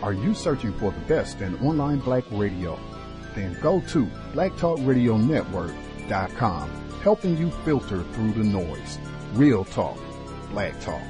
Are you searching for the best in online black radio? Then go to blacktalkradionetwork.com, helping you filter through the noise. Real talk, black talk.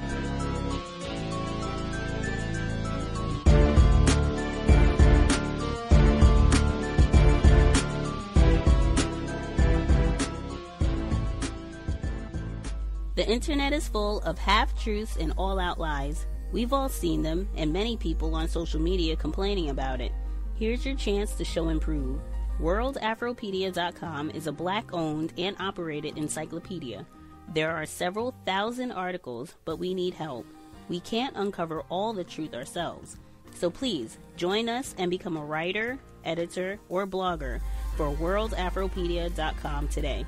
The internet is full of half-truths and all-out lies. We've all seen them, and many people on social media complaining about it. Here's your chance to show and prove. WorldAfropedia.com is a black-owned and operated encyclopedia. There are several thousand articles, but we need help. We can't uncover all the truth ourselves. So please, join us and become a writer, editor, or blogger for WorldAfropedia.com today.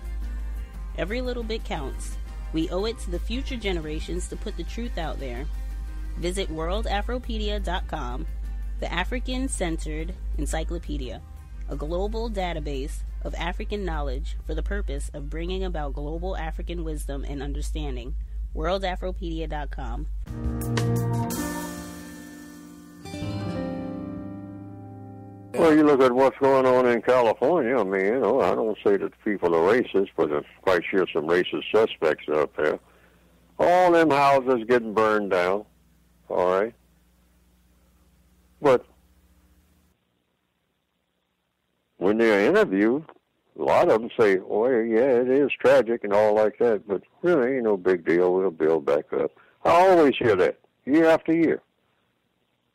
Every little bit counts. We owe it to the future generations to put the truth out there. Visit WorldAfropedia.com, the African-centered encyclopedia, a global database of African knowledge for the purpose of bringing about global African wisdom and understanding. WorldAfropedia.com. Well, you look at what's going on in California. I mean, I don't say that people are racist, but I'm quite sure some racist suspects are up there. All them houses getting burned down, all right? But when they're interviewed, a lot of them say, oh, yeah, it is tragic and all like that, but really ain't no big deal. We'll build back up. I always hear that, year after year,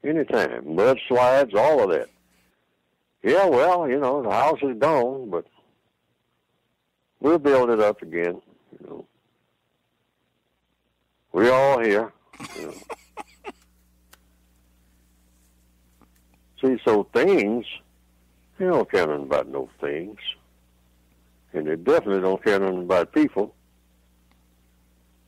anytime. Mudslides, all of that. Yeah, well, the house is gone, but we'll build it up again. We're all here. See, so things, they don't care nothing about no things. And they definitely don't care nothing about people.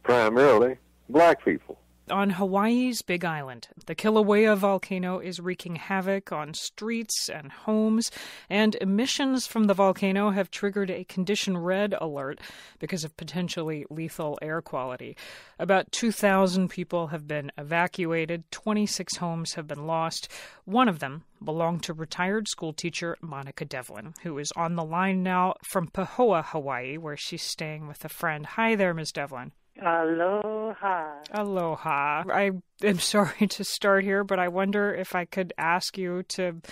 Primarily black people. On Hawaii's Big Island, the Kilauea volcano is wreaking havoc on streets and homes, and emissions from the volcano have triggered a condition red alert because of potentially lethal air quality. About 2,000 people have been evacuated, 26 homes have been lost. One of them belonged to retired schoolteacher Monica Devlin, who is on the line now from Pahoa, Hawaii, where she's staying with a friend. Hi there, Ms. Devlin. Aloha. Aloha. I am sorry to start here, but I wonder if I could ask you to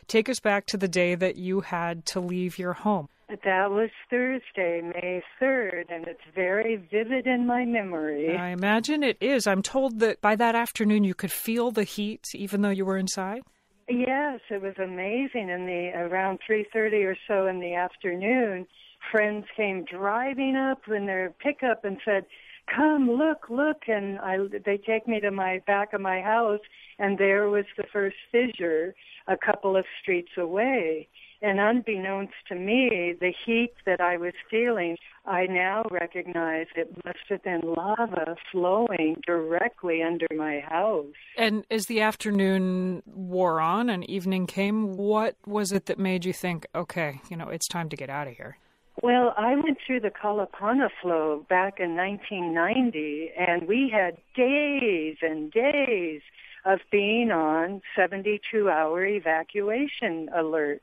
take us back to the day that you had to leave your home. That was Thursday, May 3rd, and it's very vivid in my memory. I imagine it is. I'm told that by that afternoon you could feel the heat even though you were inside. Yes, it was amazing. Around 3:30 or so in the afternoon, friends came driving up in their pickup and said, "Come, look," and they take me to my back of my house, and there was the first fissure a couple of streets away. And unbeknownst to me, the heat that I was feeling, I now recognize it must have been lava flowing directly under my house. And as the afternoon wore on and evening came, what was it that made you think, okay, it's time to get out of here? Well, I went through the Kalapana flow back in 1990, and we had days and days of being on 72-hour evacuation alert.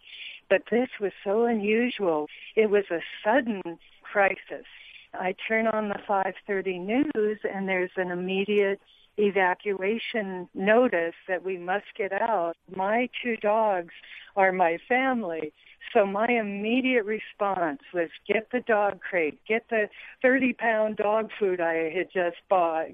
But this was so unusual. It was a sudden crisis. I turn on the 5:30 news, and there's an immediate evacuation notice that we must get out. My 2 dogs are my family. So my immediate response was get the dog crate, get the 30-pound dog food I had just bought,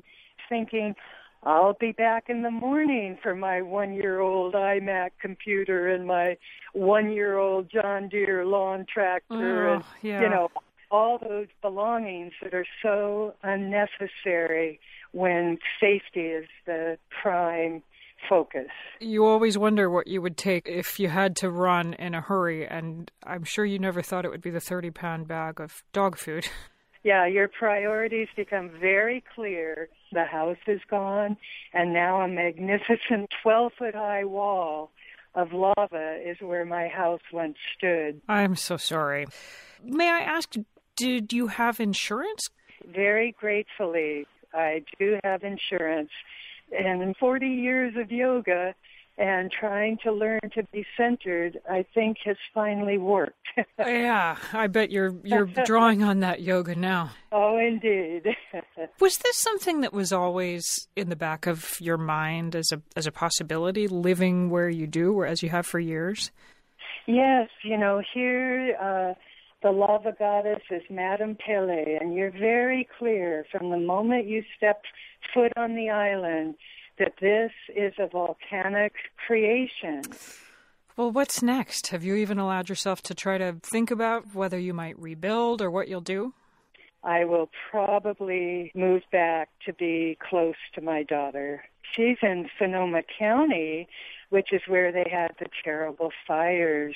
thinking I'll be back in the morning for my 1-year-old iMac computer and my 1-year-old John Deere lawn tractor and, all those belongings that are so unnecessary when safety is the prime focus. You always wonder what you would take if you had to run in a hurry, and I'm sure you never thought it would be the 30-pound bag of dog food. Yeah, your priorities become very clear. The house is gone, and now a magnificent 12-foot-high wall of lava is where my house once stood. I'm so sorry. May I ask, did you have insurance? Very gratefully, I do have insurance. And in 40 years of yoga, And trying to learn to be centered, I think, has finally worked. Yeah, I bet you're drawing on that yoga now. Oh, indeed. Was this something that was always in the back of your mind as a possibility, living where you do, or as you have for years? Yes, here the lava goddess is Madame Pele, and you're very clear from the moment you step foot on the island that this is a volcanic creation. Well, what's next? Have you even allowed yourself to try to think about whether you might rebuild or what you'll do? I will probably move back to be close to my daughter. She's in Sonoma County, which is where they had the terrible fires.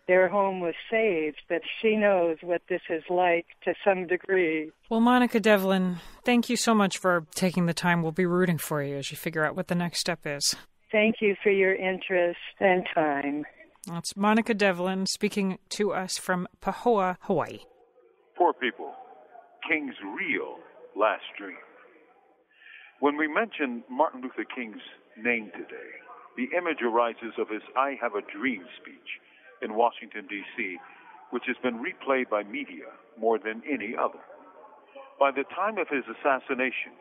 Their home was saved, but she knows what this is like to some degree. Well, Monica Devlin, thank you so much for taking the time. We'll be rooting for you as you figure out what the next step is. Thank you for your interest and time. That's Monica Devlin speaking to us from Pahoa, Hawaii. Poor people, King's real last dream. When we mention Martin Luther King's name today, the image arises of his I Have a Dream speech in Washington, D.C., which has been replayed by media more than any other. By the time of his assassination,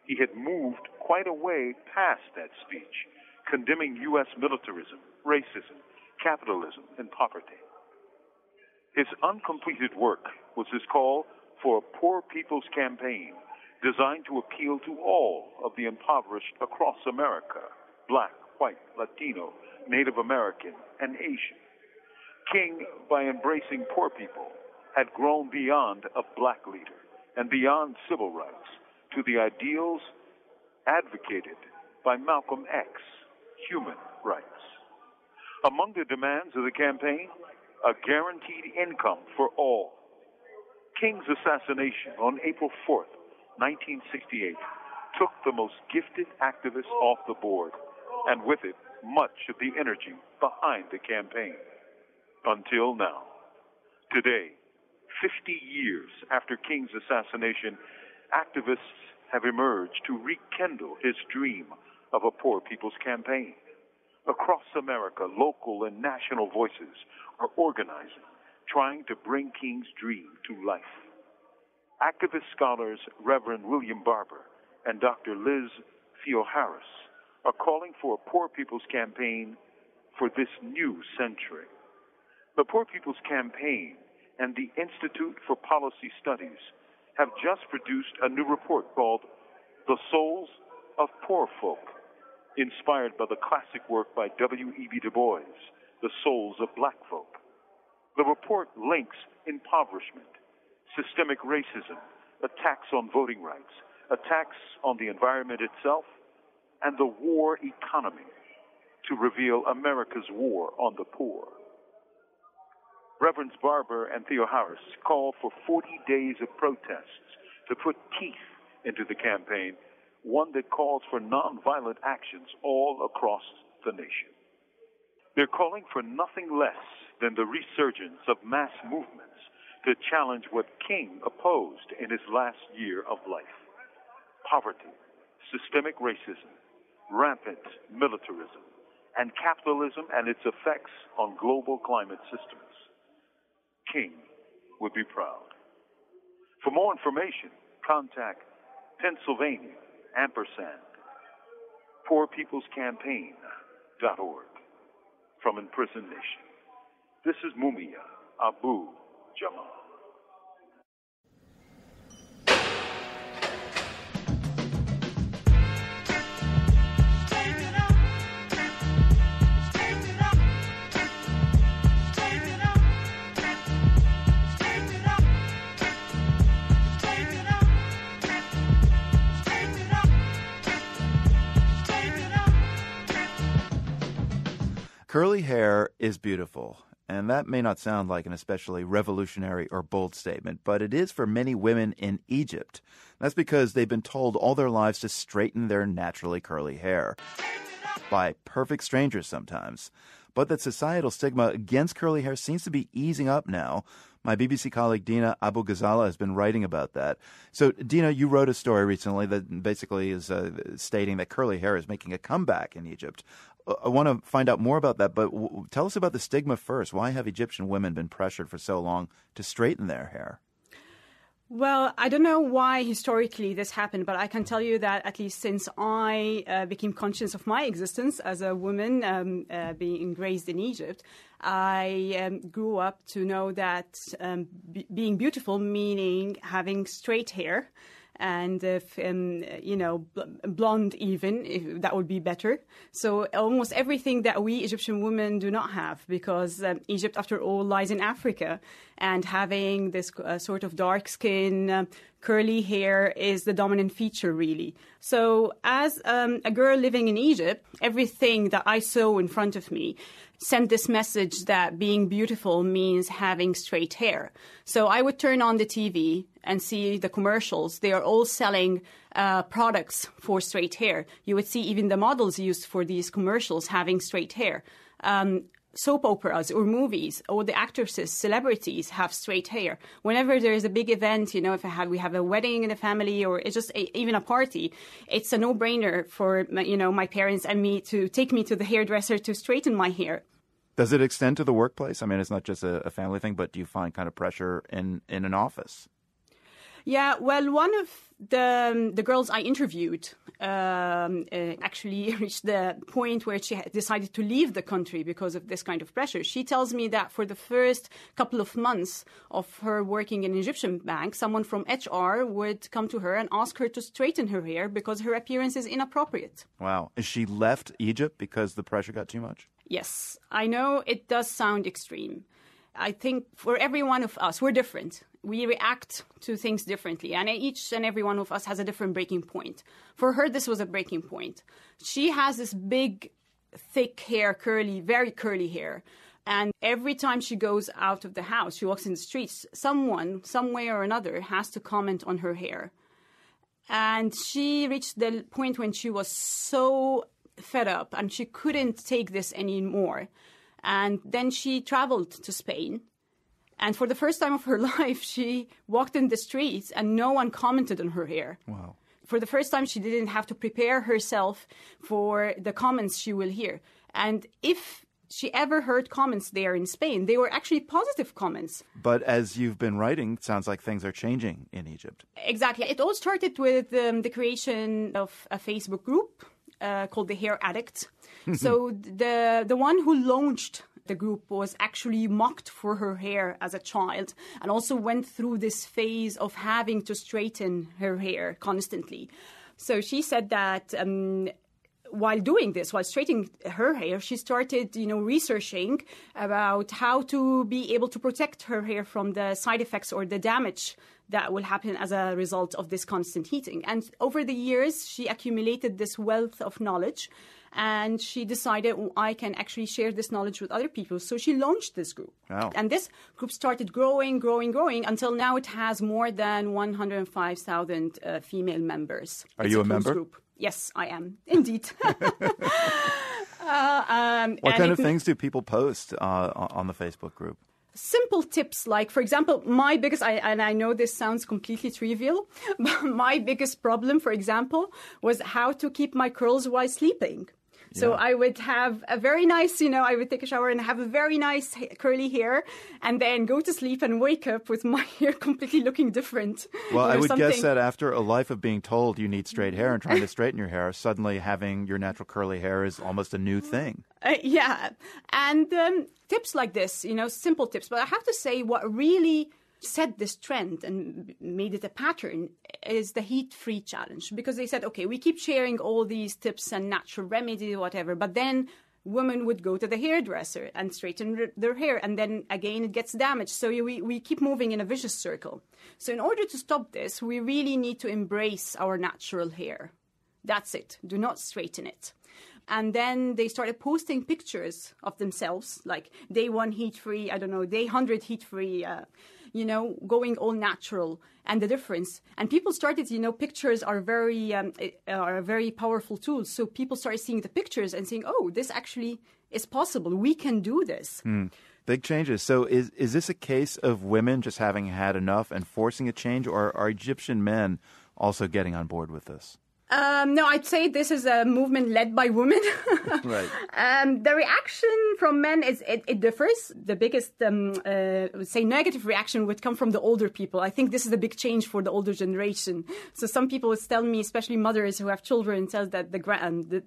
he had moved quite a way past that speech, condemning U.S. militarism, racism, capitalism, and poverty. His uncompleted work was his call for a poor people's campaign designed to appeal to all of the impoverished across America, Black, white, Latino, Native American, and Asian. King, by embracing poor people, had grown beyond a black leader and beyond civil rights to the ideals advocated by Malcolm X, human rights. Among the demands of the campaign, a guaranteed income for all. King's assassination on April 4th, 1968, took the most gifted activists off the board, and with it, much of the energy behind the campaign. Until now. Today, 50 years after King's assassination, activists have emerged to rekindle his dream of a poor people's campaign. Across America, local and national voices are organizing, trying to bring King's dream to life. Activist scholars Reverend William Barber and Dr. Liz Theo-Harris are calling for a poor people's campaign for this new century. The Poor People's Campaign and the Institute for Policy Studies have just produced a new report called The Souls of Poor Folk, inspired by the classic work by W.E.B. Du Bois, The Souls of Black Folk. The report links impoverishment, systemic racism, attacks on voting rights, attacks on the environment itself, and the war economy to reveal America's war on the poor. Reverends Barber and Theo-Harris call for 40 days of protests to put teeth into the campaign, one that calls for nonviolent actions all across the nation. They're calling for nothing less than the resurgence of mass movements to challenge what King opposed in his last year of life: poverty, systemic racism, rampant militarism, and capitalism and its effects on global climate systems. King would be proud. For more information, contact Pennsylvania @ poorpeoplescampaign.org. From Imprisoned Nation, this is Mumia Abu Jamal. Curly hair is beautiful, and that may not sound like an especially revolutionary or bold statement, but it is for many women in Egypt. That's because they've been told all their lives to straighten their naturally curly hair. By perfect strangers sometimes. But that societal stigma against curly hair seems to be easing up now. My BBC colleague Dina Abu Ghazala has been writing about that. So, Dina, you wrote a story recently that basically is stating that curly hair is making a comeback in Egypt. I want to find out more about that, but tell us about the stigma first. Why have Egyptian women been pressured for so long to straighten their hair? Well, I don't know why historically this happened, but I can tell you that at least since I became conscious of my existence as a woman being raised in Egypt, I grew up to know that being beautiful, meaning having straight hair, and if blonde even, if that would be better. So almost everything that we Egyptian women do not have, because Egypt, after all, lies in Africa, and having this sort of dark skin, curly hair is the dominant feature, really. So as a girl living in Egypt, everything that I saw in front of me sent this message that being beautiful means having straight hair. So I would turn on the TV and see the commercials. They are all selling products for straight hair. You would see even the models used for these commercials having straight hair. Soap operas or movies, all the actresses, celebrities have straight hair. Whenever there is a big event, if we have a wedding in the family, or it's just even a party, it's a no-brainer for my parents and me to take me to the hairdresser to straighten my hair. Does it extend to the workplace? I mean, it's not just a family thing, but do you find kind of pressure in an office? Yeah, well, one of the girls I interviewed actually reached the point where she decided to leave the country because of this kind of pressure. She tells me that for the first couple of months of her working in an Egyptian bank, someone from HR would come to her and ask her to straighten her hair because her appearance is inappropriate. Wow. She left Egypt because the pressure got too much? Yes, I know it does sound extreme. I think for every one of us, we're different. We react to things differently, and each and every one of us has a different breaking point. For her, this was a breaking point. She has this big, thick hair, very curly hair, and every time she goes out of the house, she walks in the streets, someone, some way or another, has to comment on her hair. And she reached the point when she was so fed up, and she couldn't take this anymore. And then she traveled to Spain. And for the first time of her life, she walked in the streets and no one commented on her hair. Wow. For the first time, she didn't have to prepare herself for the comments she will hear. And if she ever heard comments there in Spain, they were actually positive comments. But as you've been writing, it sounds like things are changing in Egypt. Exactly. It all started with the creation of a Facebook group called the Hair Addict. So the one who launched the group was actually mocked for her hair as a child, and also went through this phase of having to straighten her hair constantly. So she said that while doing this, while straightening her hair, she started, researching about how to be able to protect her hair from the side effects or the damage that will happen as a result of this constant heating. And over the years, she accumulated this wealth of knowledge, and she decided, I can actually share this knowledge with other people. So she launched this group. Wow. And this group started growing, until now it has more than 105,000 female members. Are you a member? Group. Yes, I am, indeed. What kind of things do people post on the Facebook group? Simple tips, like, for example, and I know this sounds completely trivial, but my biggest problem, for example, was how to keep my curls while sleeping. So I would have a very nice, I would take a shower and have a very nice curly hair, and then go to sleep and wake up with my hair completely looking different. Well, I would guess that after a life of being told you need straight hair and trying to straighten your hair, suddenly having your natural curly hair is almost a new thing. Yeah. And tips like this, simple tips. But I have to say what really set this trend and made it a pattern is the heat-free challenge, because they said, okay, we keep sharing all these tips and natural remedies, whatever, but then women would go to the hairdresser and straighten their hair, and then again it gets damaged. So we keep moving in a vicious circle. So in order to stop this, we really need to embrace our natural hair. That's it. Do not straighten it. And then they started posting pictures of themselves, like day 1 heat-free, day 100 heat-free, going all natural, and the difference. And people started, pictures are a very powerful tool. So people started seeing the pictures and saying, oh, this actually is possible. We can do this. Big changes. So is this a case of women just having had enough and forcing a change, or are Egyptian men also getting on board with this? No, I'd say this is a movement led by women. Right. The reaction from men it differs. The biggest, say, negative reaction would come from the older people. I think this is a big change for the older generation. So some people would tell me, especially mothers who have children, tell that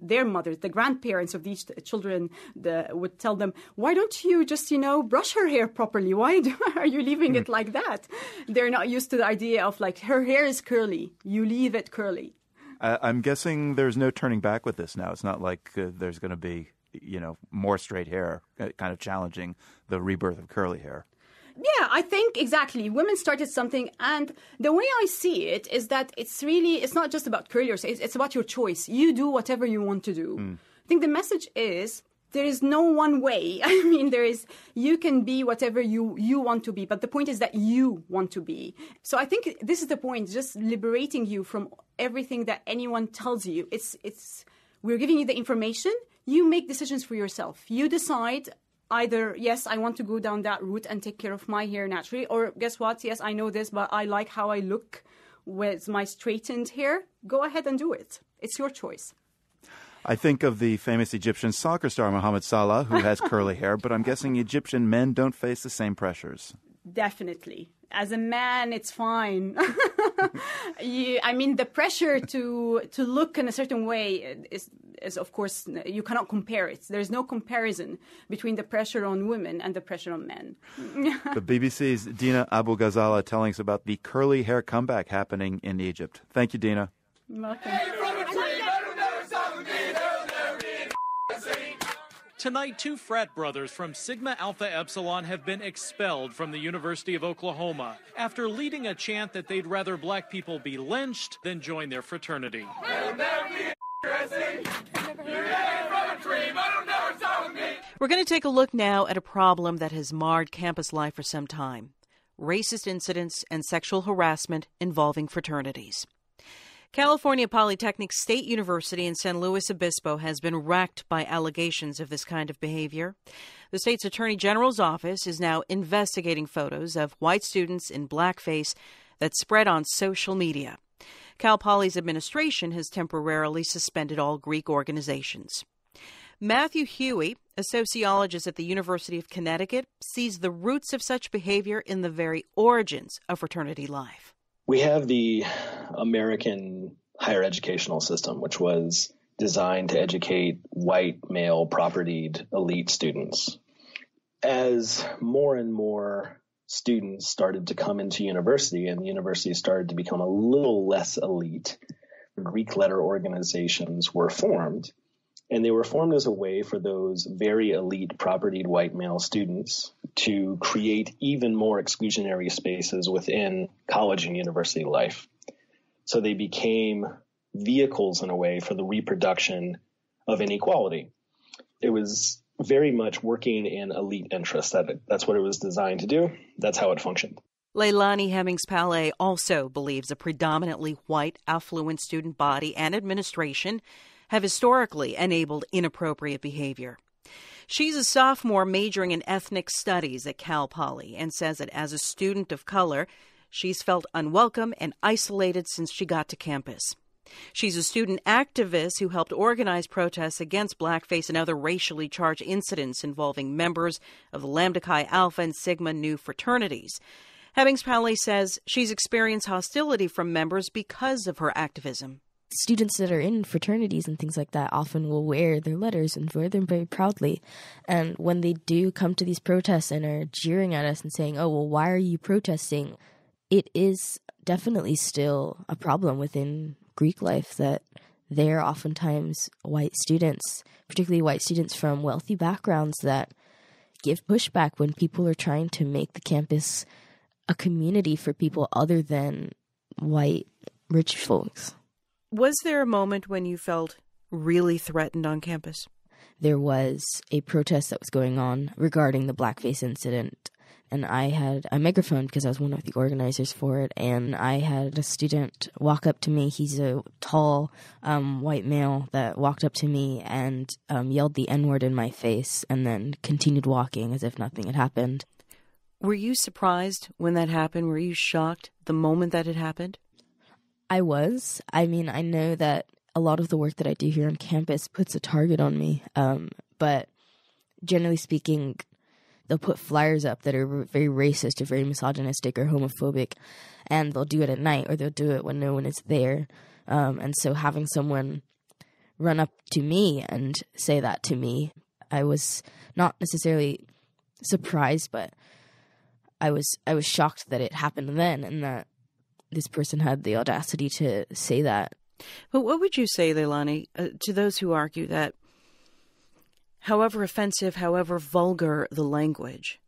their mothers, the grandparents of these children, would tell them, "Why don't you just, brush her hair properly? Why are you leaving it like that?" They're not used to the idea of like her hair is curly, you leave it curly. I'm guessing there's no turning back with this now. It's not like there's going to be, more straight hair, kind of challenging the rebirth of curly hair. Yeah, I think exactly. Women started something, and the way I see it is that it's not just about curly hair. It's about your choice. You do whatever you want to do. I think the message is there is no one way. I mean, you can be whatever you want to be, but the point is that you want to be. So I think this is the point, just liberating you from everything that anyone tells you. We're giving you the information. You make decisions for yourself. You decide either, yes, I want to go down that route and take care of my hair naturally, or guess what? Yes, I know this, but I like how I look with my straightened hair. Go ahead and do it. It's your choice. I think of the famous Egyptian soccer star Mohamed Salah, who has curly hair, but I'm guessing Egyptian men don't face the same pressures. Definitely. As a man, it's fine. The pressure to look in a certain way is, of course, you cannot compare it. There's no comparison between the pressure on women and the pressure on men. The BBC's Dina Abu Ghazala telling us about the curly hair comeback happening in Egypt. Thank you, Dina. You're welcome. Tonight, 2 frat brothers from Sigma Alpha Epsilon have been expelled from the University of Oklahoma after leading a chant that they'd rather black people be lynched than join their fraternity. We're going to take a look now at a problem that has marred campus life for some time: racist incidents and sexual harassment involving fraternities. California Polytechnic State University in San Luis Obispo has been racked by allegations of this kind of behavior. The state's Attorney General's office is now investigating photos of white students in blackface that spread on social media. Cal Poly's administration has temporarily suspended all Greek organizations. Matthew Huey, a sociologist at the University of Connecticut, sees the roots of such behavior in the very origins of fraternity life. We have the American higher educational system, which was designed to educate white, male, propertied elite students. As more and more students started to come into university and the university started to become a little less elite, Greek letter organizations were formed. And they were formed as a way for those very elite propertied white male students to create even more exclusionary spaces within college and university life. So they became vehicles in a way for the reproduction of inequality. It was very much working in elite interests. That's what it was designed to do. That's how it functioned. Leilani Hemmings-Palais also believes a predominantly white, affluent student body and administration have historically enabled inappropriate behavior. She's a sophomore majoring in ethnic studies at Cal Poly and says that as a student of color, she's felt unwelcome and isolated since she got to campus. She's a student activist who helped organize protests against blackface and other racially charged incidents involving members of the Lambda Chi Alpha and Sigma Nu fraternities. Hemmings-Palais says she's experienced hostility from members because of her activism. Students that are in fraternities and things like that often will wear their letters and wear them very proudly. And when they do come to these protests and are jeering at us and saying, oh, well, why are you protesting? It is definitely still a problem within Greek life that there are oftentimes white students, particularly white students from wealthy backgrounds, that give pushback when people are trying to make the campus a community for people other than white rich folks. Was there a moment when you felt really threatened on campus? There was a protest that was going on regarding the blackface incident, and I had a megaphone because I was one of the organizers for it, and I had a student walk up to me. He's a tall white male that walked up to me and yelled the N-word in my face and then continued walking as if nothing had happened. Were you surprised when that happened? Were you shocked the moment that it happened? I was. I mean, I know that a lot of the work that I do here on campus puts a target on me, but generally speaking, they'll put flyers up that are very racist or very misogynistic or homophobic, and they'll do it at night or they'll do it when no one is there. And so having someone run up to me and say that to me, I was not necessarily surprised, but I was shocked that it happened then and that this person had the audacity to say that. But what would you say, Leilani, to those who argue that however offensive, however vulgar the language,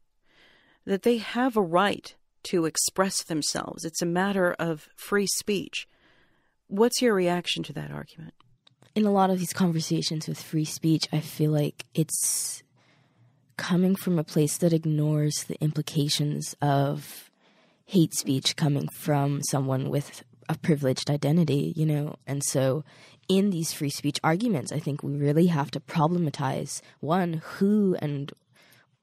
that they have a right to express themselves? It's a matter of free speech. What's your reaction to that argument? In a lot of these conversations with free speech, I feel like it's coming from a place that ignores the implications of hate speech coming from someone with a privileged identity, you know? And so in these free speech arguments, I think we really have to problematize, one, who and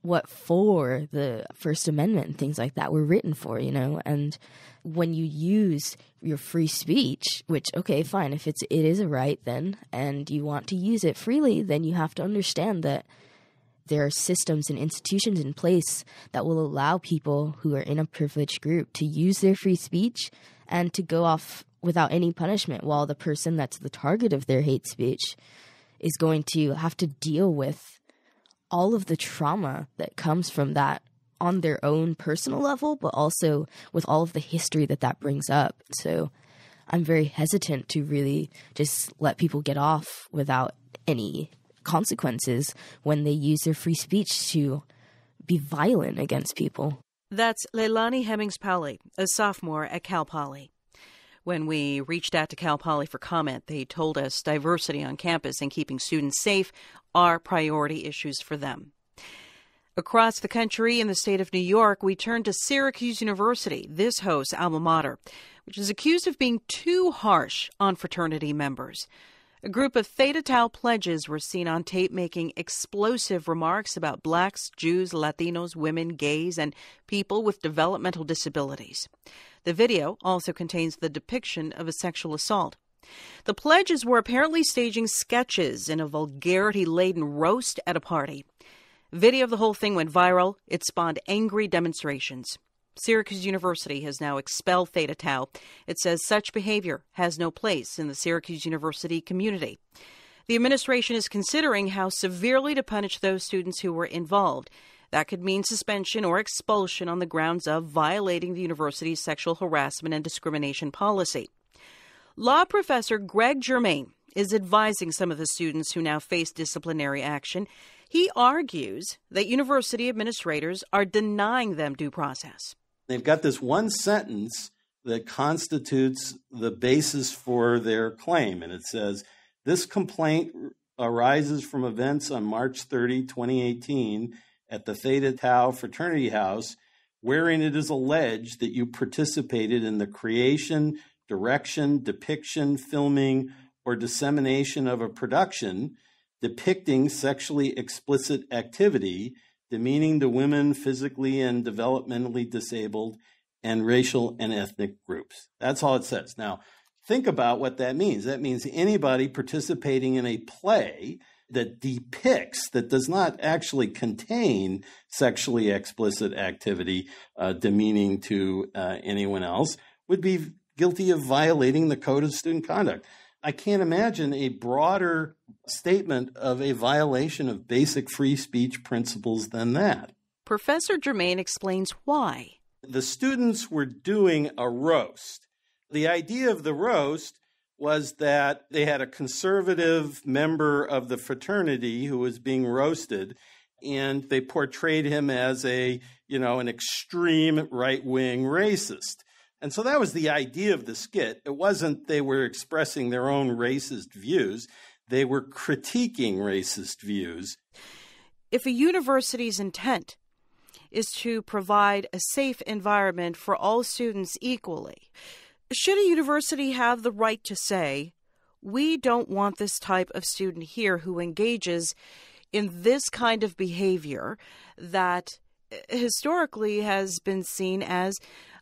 what for the First Amendment and things like that were written for, you know? And when you use your free speech, which, okay, fine, if it is a right then, and you want to use it freely, then you have to understand that there are systems and institutions in place that will allow people who are in a privileged group to use their free speech and to go off without any punishment, while the person that's the target of their hate speech is going to have to deal with all of the trauma that comes from that on their own personal level, but also with all of the history that brings up. So I'm very hesitant to really just let people get off without any consequences when they use their free speech to be violent against people. That's Leilani Hemmings-Pauli, a sophomore at Cal Poly. When we reached out to Cal Poly for comment, they told us diversity on campus and keeping students safe are priority issues for them. Across the country in the state of New York, we turn to Syracuse University, this host's alma mater, which is accused of being too harsh on fraternity members. A group of Theta Tau pledges were seen on tape making explosive remarks about blacks, Jews, Latinos, women, gays, and people with developmental disabilities. The video also contains the depiction of a sexual assault. The pledges were apparently staging sketches in a vulgarity-laden roast at a party. Video of the whole thing went viral. It spawned angry demonstrations. Syracuse University has now expelled Theta Tau. It says such behavior has no place in the Syracuse University community. The administration is considering how severely to punish those students who were involved. That could mean suspension or expulsion on the grounds of violating the university's sexual harassment and discrimination policy. Law professor Greg Germain is advising some of the students who now face disciplinary action. He argues that university administrators are denying them due process. They've got this one sentence that constitutes the basis for their claim, and it says, this complaint arises from events on March 30, 2018 at the Theta Tau fraternity house, wherein it is alleged that you participated in the creation, direction, depiction, filming, or dissemination of a production depicting sexually explicit activity demeaning to women, physically and developmentally disabled, and racial and ethnic groups. That's all it says. Now, think about what that means. That means anybody participating in a play that depicts, that does not actually contain sexually explicit activity demeaning to anyone else, would be guilty of violating the Code of Student Conduct. I can't imagine a broader statement of a violation of basic free speech principles than that. Professor Germain explains why. The students were doing a roast. The idea of the roast was that they had a conservative member of the fraternity who was being roasted, and they portrayed him as an extreme right-wing racist. And so that was the idea of the skit. It wasn't they were expressing their own racist views. They were critiquing racist views. If a university's intent is to provide a safe environment for all students equally. Should a university have the right to say, we don't want this type of student here who engages in this kind of behavior that historically has been seen as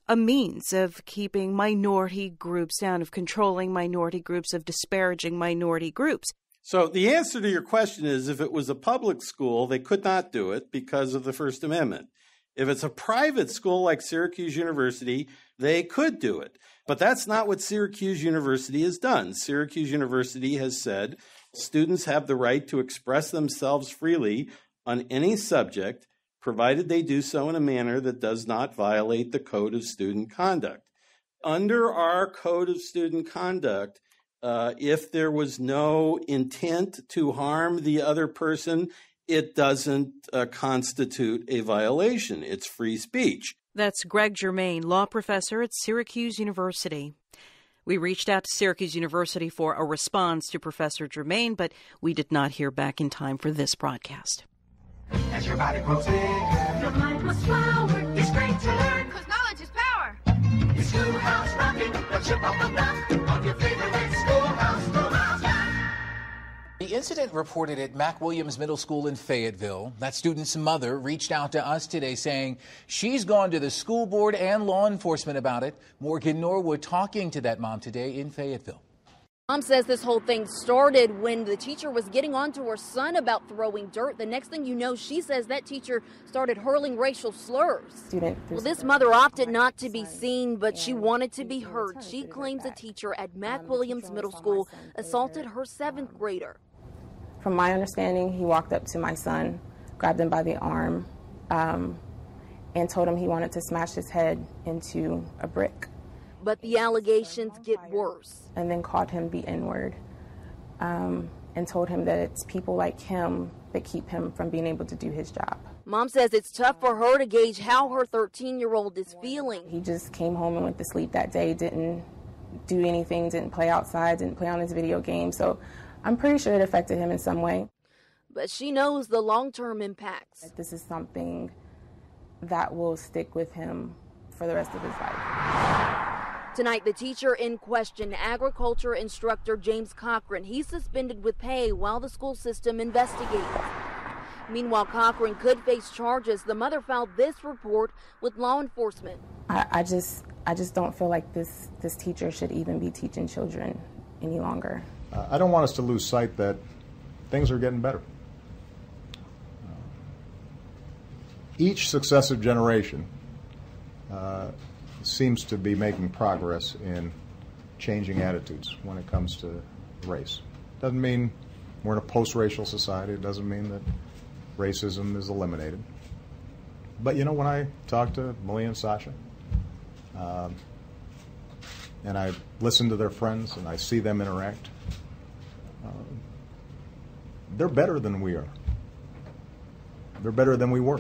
a means of keeping minority groups down, of controlling minority groups, of disparaging minority groups? So the answer to your question is, if it was a public school, they could not do it because of the First Amendment. If it's a private school like Syracuse University, they could do it. But that's not what Syracuse University has done. Syracuse University has said students have the right to express themselves freely on any subject, provided they do so in a manner that does not violate the Code of Student Conduct. Under our Code of Student Conduct, if there was no intent to harm the other person, it doesn't constitute a violation. It's free speech. That's Greg Germain, law professor at Syracuse University. We reached out to Syracuse University for a response to Professor Germain, but we did not hear back in time for this broadcast. As your body grows bigger, your mind must flower. It's great to learn, 'cause knowledge is power. It's Schoolhouse Rockin', the chip on the block of your favorite schoolhouse, Schoolhouse Rock. The incident reported at Mac Williams Middle School in Fayetteville. That student's mother reached out to us today saying she's gone to the school board and law enforcement about it. Morgan Norwood talking to that mom today in Fayetteville. Mom says this whole thing started when the teacher was getting on to her son about throwing dirt. The next thing you know, she says that teacher started hurling racial slurs. Well, this mother opted not to be seen, but she wanted to be heard. She claims a teacher at Mac Williams Middle School assaulted her 7th grader. From my understanding, he walked up to my son, grabbed him by the arm, and told him he wanted to smash his head into a brick. But the allegations get worse. And then called him the N-word, and told him that it's people like him that keep him from being able to do his job. Mom says it's tough for her to gauge how her 13-year-old is feeling. He just came home and went to sleep that day, didn't do anything, didn't play outside, didn't play on his video game. So I'm pretty sure it affected him in some way. But she knows the long-term impacts. This is something that will stick with him for the rest of his life. Tonight, the teacher in question, agriculture instructor James Cochran, he's suspended with pay while the school system investigates. Meanwhile, Cochran could face charges. The mother filed this report with law enforcement. I just don't feel like this teacher should even be teaching children any longer. I don't want us to lose sight that things are getting better. Each successive generation seems to be making progress in changing attitudes when it comes to race. Doesn't mean we're in a post-racial society. It doesn't mean that racism is eliminated. But, you know, when I talk to Malia and Sasha, and I listen to their friends and I see them interact, they're better than we are. They're better than we were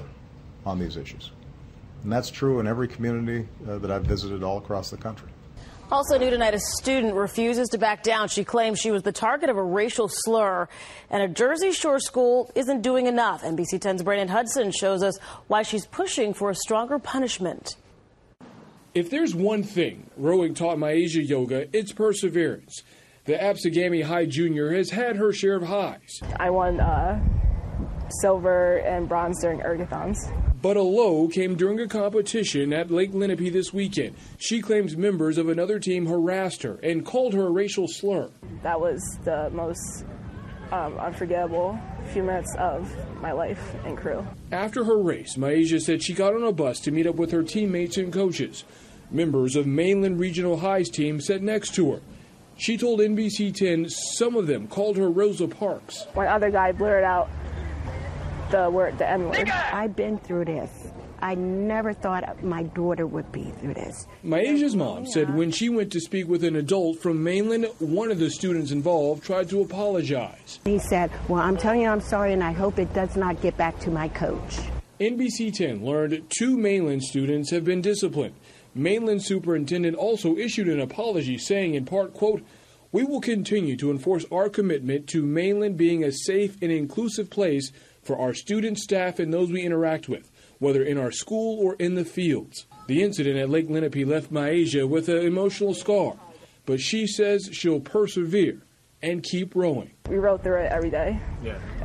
on these issues. And that's true in every community that I've visited all across the country. Also new tonight, a student refuses to back down. She claims she was the target of a racial slur, and a Jersey Shore school isn't doing enough. NBC 10's Brandon Hudson shows us why she's pushing for a stronger punishment. If there's one thing rowing taught Myasia Yoga, it's perseverance. The Absegami High Junior has had her share of highs. I won silver and bronze during ergathons. But a low came during a competition at Lake Lenape this weekend. She claims members of another team harassed her and called her a racial slur. That was the most unforgettable few minutes of my life and crew. After her race, Myasia said she got on a bus to meet up with her teammates and coaches. Members of Mainland Regional High's team sat next to her. She told NBC 10 some of them called her Rosa Parks. One other guy blurted out the N-word. I've been through this. I never thought my daughter would be through this. Myasia's mom said when she went to speak with an adult from Mainland, one of the students involved tried to apologize. He said, well, I'm telling you I'm sorry, and I hope it does not get back to my coach. NBC 10 learned 2 Mainland students have been disciplined. Mainland superintendent also issued an apology saying in part, quote, "We will continue to enforce our commitment to Mainland being a safe and inclusive place for our students, staff, and those we interact with. whether in our school or in the fields. The incident at Lake Lenape left Myasia with an emotional scar, but she says she'll persevere and keep rowing. We rode through it every day,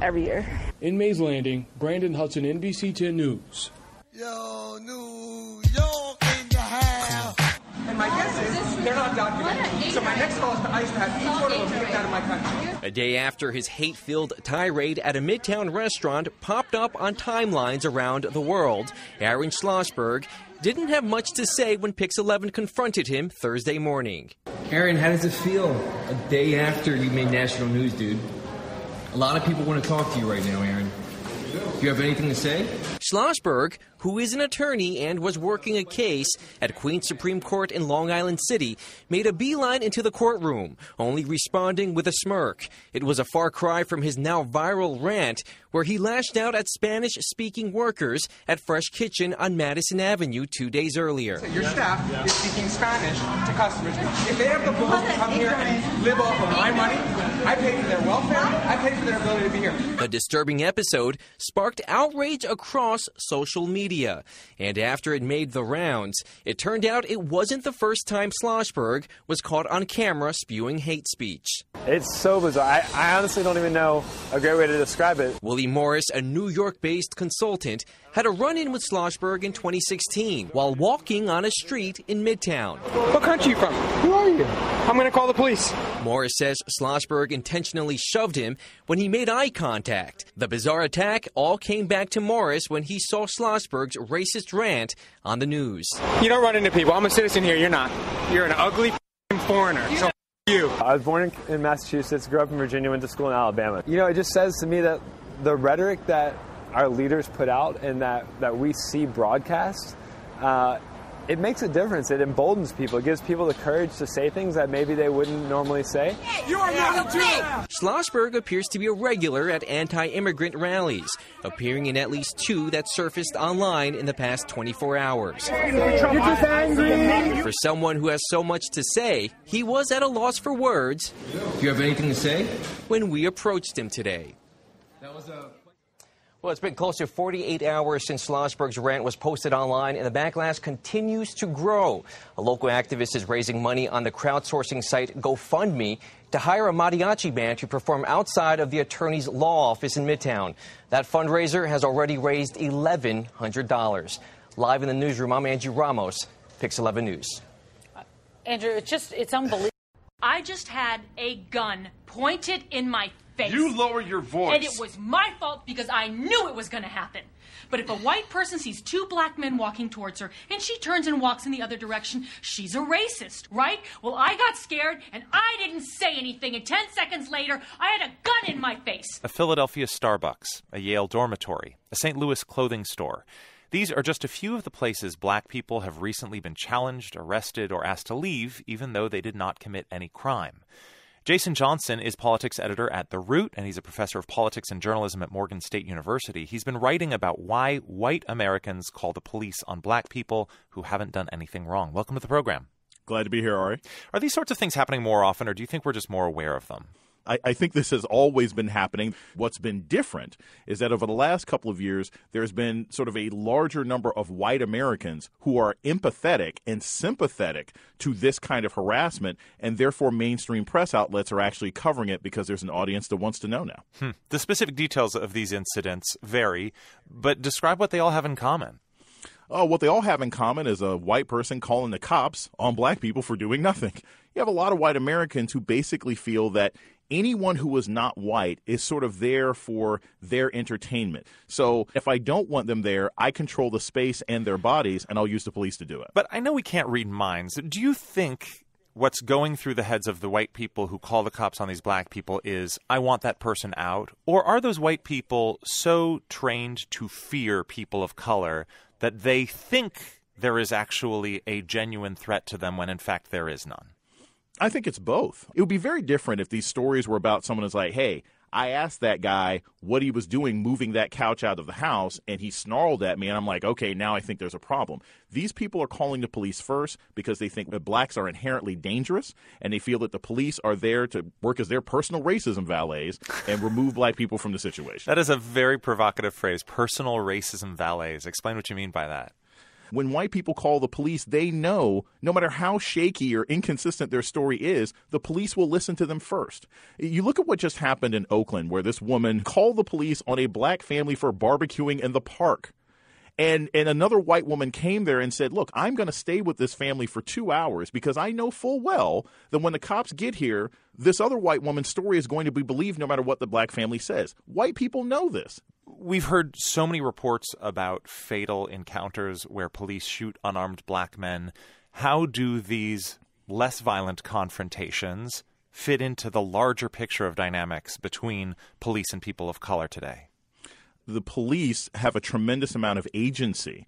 every year. In Mays Landing, Brandon Hudson, NBC 10 News. Yo, New York in the house. And my guess is they're not documented. So my next call is to ICE to have each one of them kicked out of my country. A day after his hate-filled tirade at a Midtown restaurant popped up on timelines around the world, Aaron Schlossberg didn't have much to say when Pix 11 confronted him Thursday morning. Aaron, how does it feel a day after you made national news, dude? A lot of people want to talk to you right now, Aaron. Do you have anything to say? Schlossberg, who is an attorney and was working a case at Queens Supreme Court in Long Island City, made a beeline into the courtroom, only responding with a smirk. It was a far cry from his now viral rant, where he lashed out at Spanish-speaking workers at Fresh Kitchen on Madison Avenue 2 days earlier. Your staff is speaking Spanish to customers. If they have the balls to come here and live off of my money, I pay for their welfare, I pay for their ability to be here. The disturbing episode sparked outrage across social media. And after it made the rounds, it turned out it wasn't the first time Schlossberg was caught on camera spewing hate speech. It's so bizarre. I honestly don't even know a great way to describe it. Willie Morris, a New York-based consultant, had a run-in with Schlossberg in 2016 while walking on a street in Midtown. What country are you from? Who are you? I'm going to call the police. Morris says Schlossberg intentionally shoved him when he made eye contact. The bizarre attack all came back to Morris when he saw Schlossberg's racist rant on the news. You don't run into people. I'm a citizen here. You're not. You're an ugly foreigner. So you. I was born in Massachusetts, grew up in Virginia, went to school in Alabama. You know, it just says to me that the rhetoric that our leaders put out and that we see broadcast, it makes a difference. It emboldens people. It gives people the courage to say things that maybe they wouldn't normally say. You are not a Jew! Schlossberg appears to be a regular at anti-immigrant rallies, appearing in at least 2 that surfaced online in the past 24 hours. You're just angry! For someone who has so much to say, he was at a loss for words. Do you have anything to say? When we approached him today. Well, it's been close to 48 hours since Schlossberg's rant was posted online, and the backlash continues to grow. A local activist is raising money on the crowdsourcing site GoFundMe to hire a mariachi band to perform outside of the attorney's law office in Midtown. That fundraiser has already raised $1,100. Live in the newsroom, I'm Andrew Ramos, Pix 11 News. Andrew, it's unbelievable. I just had a gun pointed in my face. You lower your voice. And it was my fault because I knew it was going to happen. But if a white person sees 2 black men walking towards her and she turns and walks in the other direction, she's a racist, right? Well, I got scared and I didn't say anything. And 10 seconds later, I had a gun in my face. A Philadelphia Starbucks, a Yale dormitory, a St. Louis clothing store. These are just a few of the places black people have recently been challenged, arrested, or asked to leave, even though they did not commit any crime. Jason Johnson is politics editor at The Root, and he's a professor of politics and journalism at Morgan State University. He's been writing about why white Americans call the police on black people who haven't done anything wrong. Welcome to the program. Glad to be here, Ari. Are these sorts of things happening more often, or do you think we're just more aware of them? I think this has always been happening. What's been different is that over the last couple of years, there's been sort of a larger number of white Americans who are empathetic and sympathetic to this kind of harassment, and therefore mainstream press outlets are actually covering it because there's an audience that wants to know now. The specific details of these incidents vary, but describe what they all have in common. Oh, what they all have in common is a white person calling the cops on black people for doing nothing. You have a lot of white Americans who basically feel that anyone who is not white is sort of there for their entertainment. So if I don't want them there, I control the space and their bodies, and I'll use the police to do it. But I know we can't read minds. Do you think what's going through the heads of the white people who call the cops on these black people is, I want that person out? Or are those white people so trained to fear people of color that they think there is actually a genuine threat to them when in fact there is none? I think it's both. It would be very different if these stories were about someone who's like, hey, I asked that guy what he was doing moving that couch out of the house, and he snarled at me, and I'm like, okay, now I think there's a problem. These people are calling the police first because they think that blacks are inherently dangerous, and they feel that the police are there to work as their personal racism valets and remove black people from the situation. That is a very provocative phrase, personal racism valets. Explain what you mean by that. When white people call the police, they know no matter how shaky or inconsistent their story is, the police will listen to them first. You look at what just happened in Oakland, where this woman called the police on a black family for barbecuing in the park. And another white woman came there and said, look, I'm going to stay with this family for 2 hours because I know full well that when the cops get here, this other white woman's story is going to be believed no matter what the black family says. White people know this. We've heard so many reports about fatal encounters where police shoot unarmed black men. How do these less violent confrontations fit into the larger picture of dynamics between police and people of color today? The police have a tremendous amount of agency,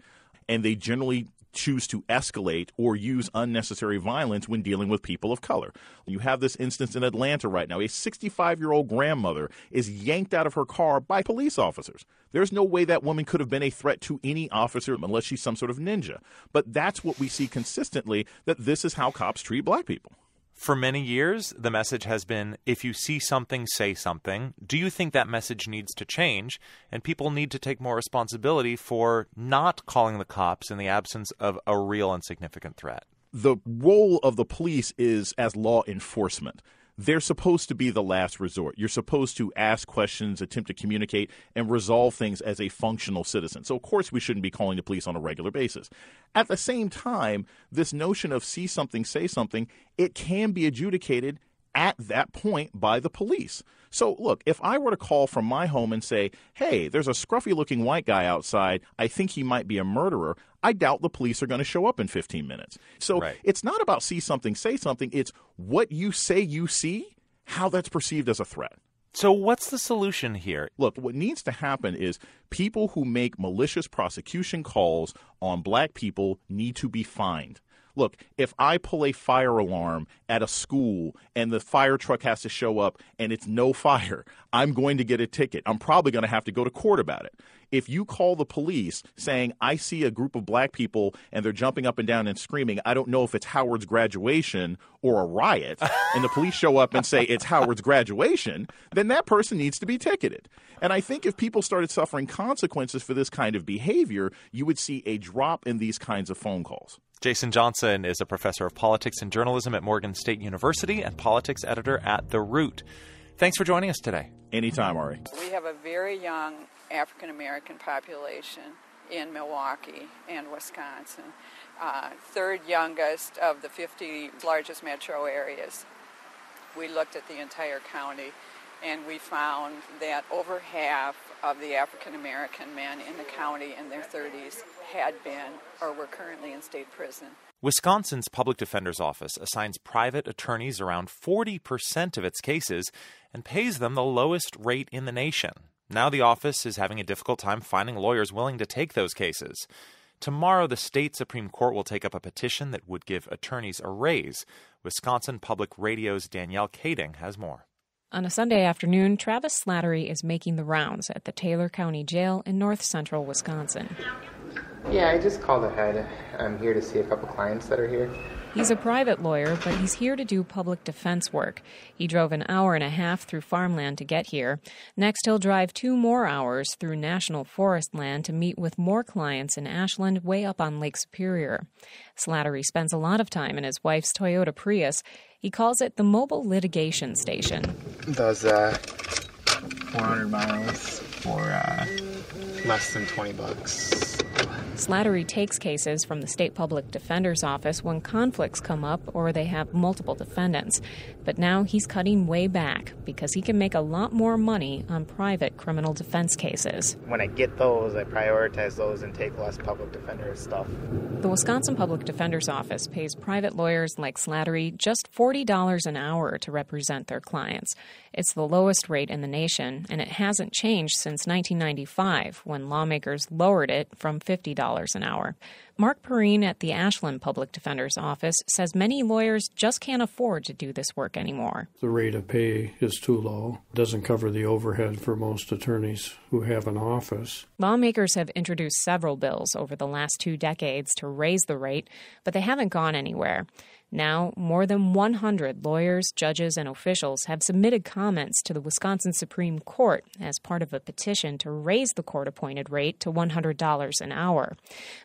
and they generally choose to escalate or use unnecessary violence when dealing with people of color. You have this instance in Atlanta right now. A 65-year-old grandmother is yanked out of her car by police officers. There's no way that woman could have been a threat to any officer unless she's some sort of ninja. But that's what we see consistently, that this is how cops treat black people. For many years, the message has been, if you see something, say something. Do you think that message needs to change and people need to take more responsibility for not calling the cops in the absence of a real and significant threat? The role of the police is as law enforcement. They're supposed to be the last resort. You're supposed to ask questions, attempt to communicate, and resolve things as a functional citizen. So, of course, we shouldn't be calling the police on a regular basis. At the same time, this notion of see something, say something, it can be adjudicated at that point by the police. So, look, if I were to call from my home and say, hey, there's a scruffy-looking white guy outside, I think he might be a murderer, I doubt the police are going to show up in 15 minutes. So It's not about see something, say something. It's what you say you see, how that's perceived as a threat. So what's the solution here? Look, what needs to happen is people who make malicious prosecution calls on black people need to be fined. Look, if I pull a fire alarm at a school and the fire truck has to show up and it's no fire, I'm going to get a ticket. I'm probably going to have to go to court about it. If you call the police saying, I see a group of black people and they're jumping up and down and screaming, I don't know if it's Howard's graduation or a riot, and the police show up and say it's Howard's graduation, then that person needs to be ticketed. And I think if people started suffering consequences for this kind of behavior, you would see a drop in these kinds of phone calls. Jason Johnson is a professor of politics and journalism at Morgan State University and politics editor at The Root. Thanks for joining us today. Anytime, Ari. We have a very young African-American population in Milwaukee and Wisconsin, third youngest of the 50 largest metro areas. We looked at the entire county, and we found that over half of the African-American men in the county in their 30s had been or were currently in state prison. Wisconsin's Public Defender's Office assigns private attorneys around 40% of its cases and pays them the lowest rate in the nation. Now the office is having a difficult time finding lawyers willing to take those cases. Tomorrow, the state Supreme Court will take up a petition that would give attorneys a raise. Wisconsin Public Radio's Danielle Kading has more. On a Sunday afternoon, Travis Slattery is making the rounds at the Taylor County Jail in north central Wisconsin. Yeah, I just called ahead. I'm here to see a couple clients that are here. He's a private lawyer, but he's here to do public defense work. He drove an hour and a half through farmland to get here. Next, he'll drive 2 more hours through national forest land to meet with more clients in Ashland, way up on Lake Superior. Slattery spends a lot of time in his wife's Toyota Prius. He calls it the mobile litigation station. Does 400 miles for less than $20. Slattery takes cases from the State Public Defender's Office when conflicts come up or they have multiple defendants. But now he's cutting way back because he can make a lot more money on private criminal defense cases. When I get those, I prioritize those and take less public defender stuff. The Wisconsin Public Defender's Office pays private lawyers like Slattery just $40 an hour to represent their clients. It's the lowest rate in the nation, and it hasn't changed since 1995 when lawmakers lowered it from $50 $100 an hour. Mark Perrine at the Ashland Public Defender's Office says many lawyers just can't afford to do this work anymore. The rate of pay is too low. It doesn't cover the overhead for most attorneys who have an office. Lawmakers have introduced several bills over the last 2 decades to raise the rate, but they haven't gone anywhere. Now, more than 100 lawyers, judges, and officials have submitted comments to the Wisconsin Supreme Court as part of a petition to raise the court-appointed rate to $100 an hour.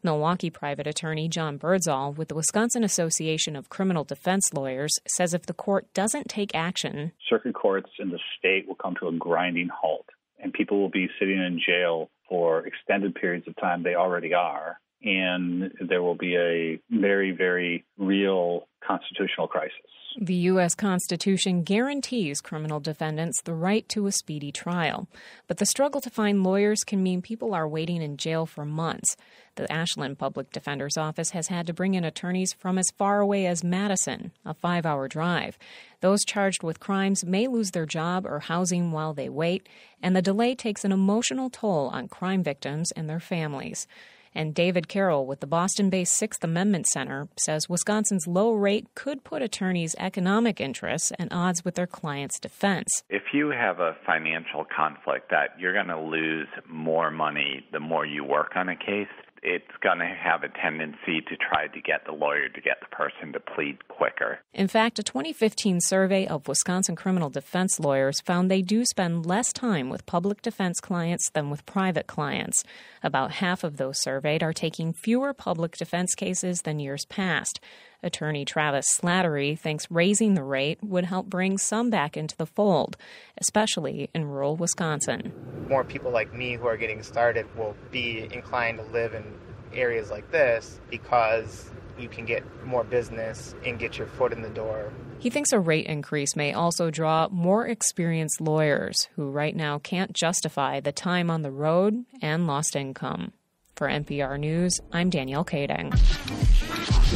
Milwaukee private attorney John Birdsall with the Wisconsin Association of Criminal Defense Lawyers says if the court doesn't take action, circuit courts in the state will come to a grinding halt, and people will be sitting in jail for extended periods of time. They already are. And there will be a very, very real constitutional crisis. The U.S. Constitution guarantees criminal defendants the right to a speedy trial. But the struggle to find lawyers can mean people are waiting in jail for months. The Ashland Public Defender's Office has had to bring in attorneys from as far away as Madison, a 5-hour drive. Those charged with crimes may lose their job or housing while they wait, and the delay takes an emotional toll on crime victims and their families. And David Carroll with the Boston-based Sixth Amendment Center says Wisconsin's low rate could put attorneys' economic interests at odds with their clients' defense. If you have a financial conflict that you're going to lose more money the more you work on a case, it's going to have a tendency to try to get the lawyer to get the person to plead quicker. In fact, a 2015 survey of Wisconsin criminal defense lawyers found they do spend less time with public defense clients than with private clients. About half of those surveyed are taking fewer public defense cases than years past. Attorney Travis Slattery thinks raising the rate would help bring some back into the fold, especially in rural Wisconsin. More people like me who are getting started will be inclined to live in areas like this because you can get more business and get your foot in the door. He thinks a rate increase may also draw more experienced lawyers who right now can't justify the time on the road and lost income. For NPR News, I'm Danielle Kading.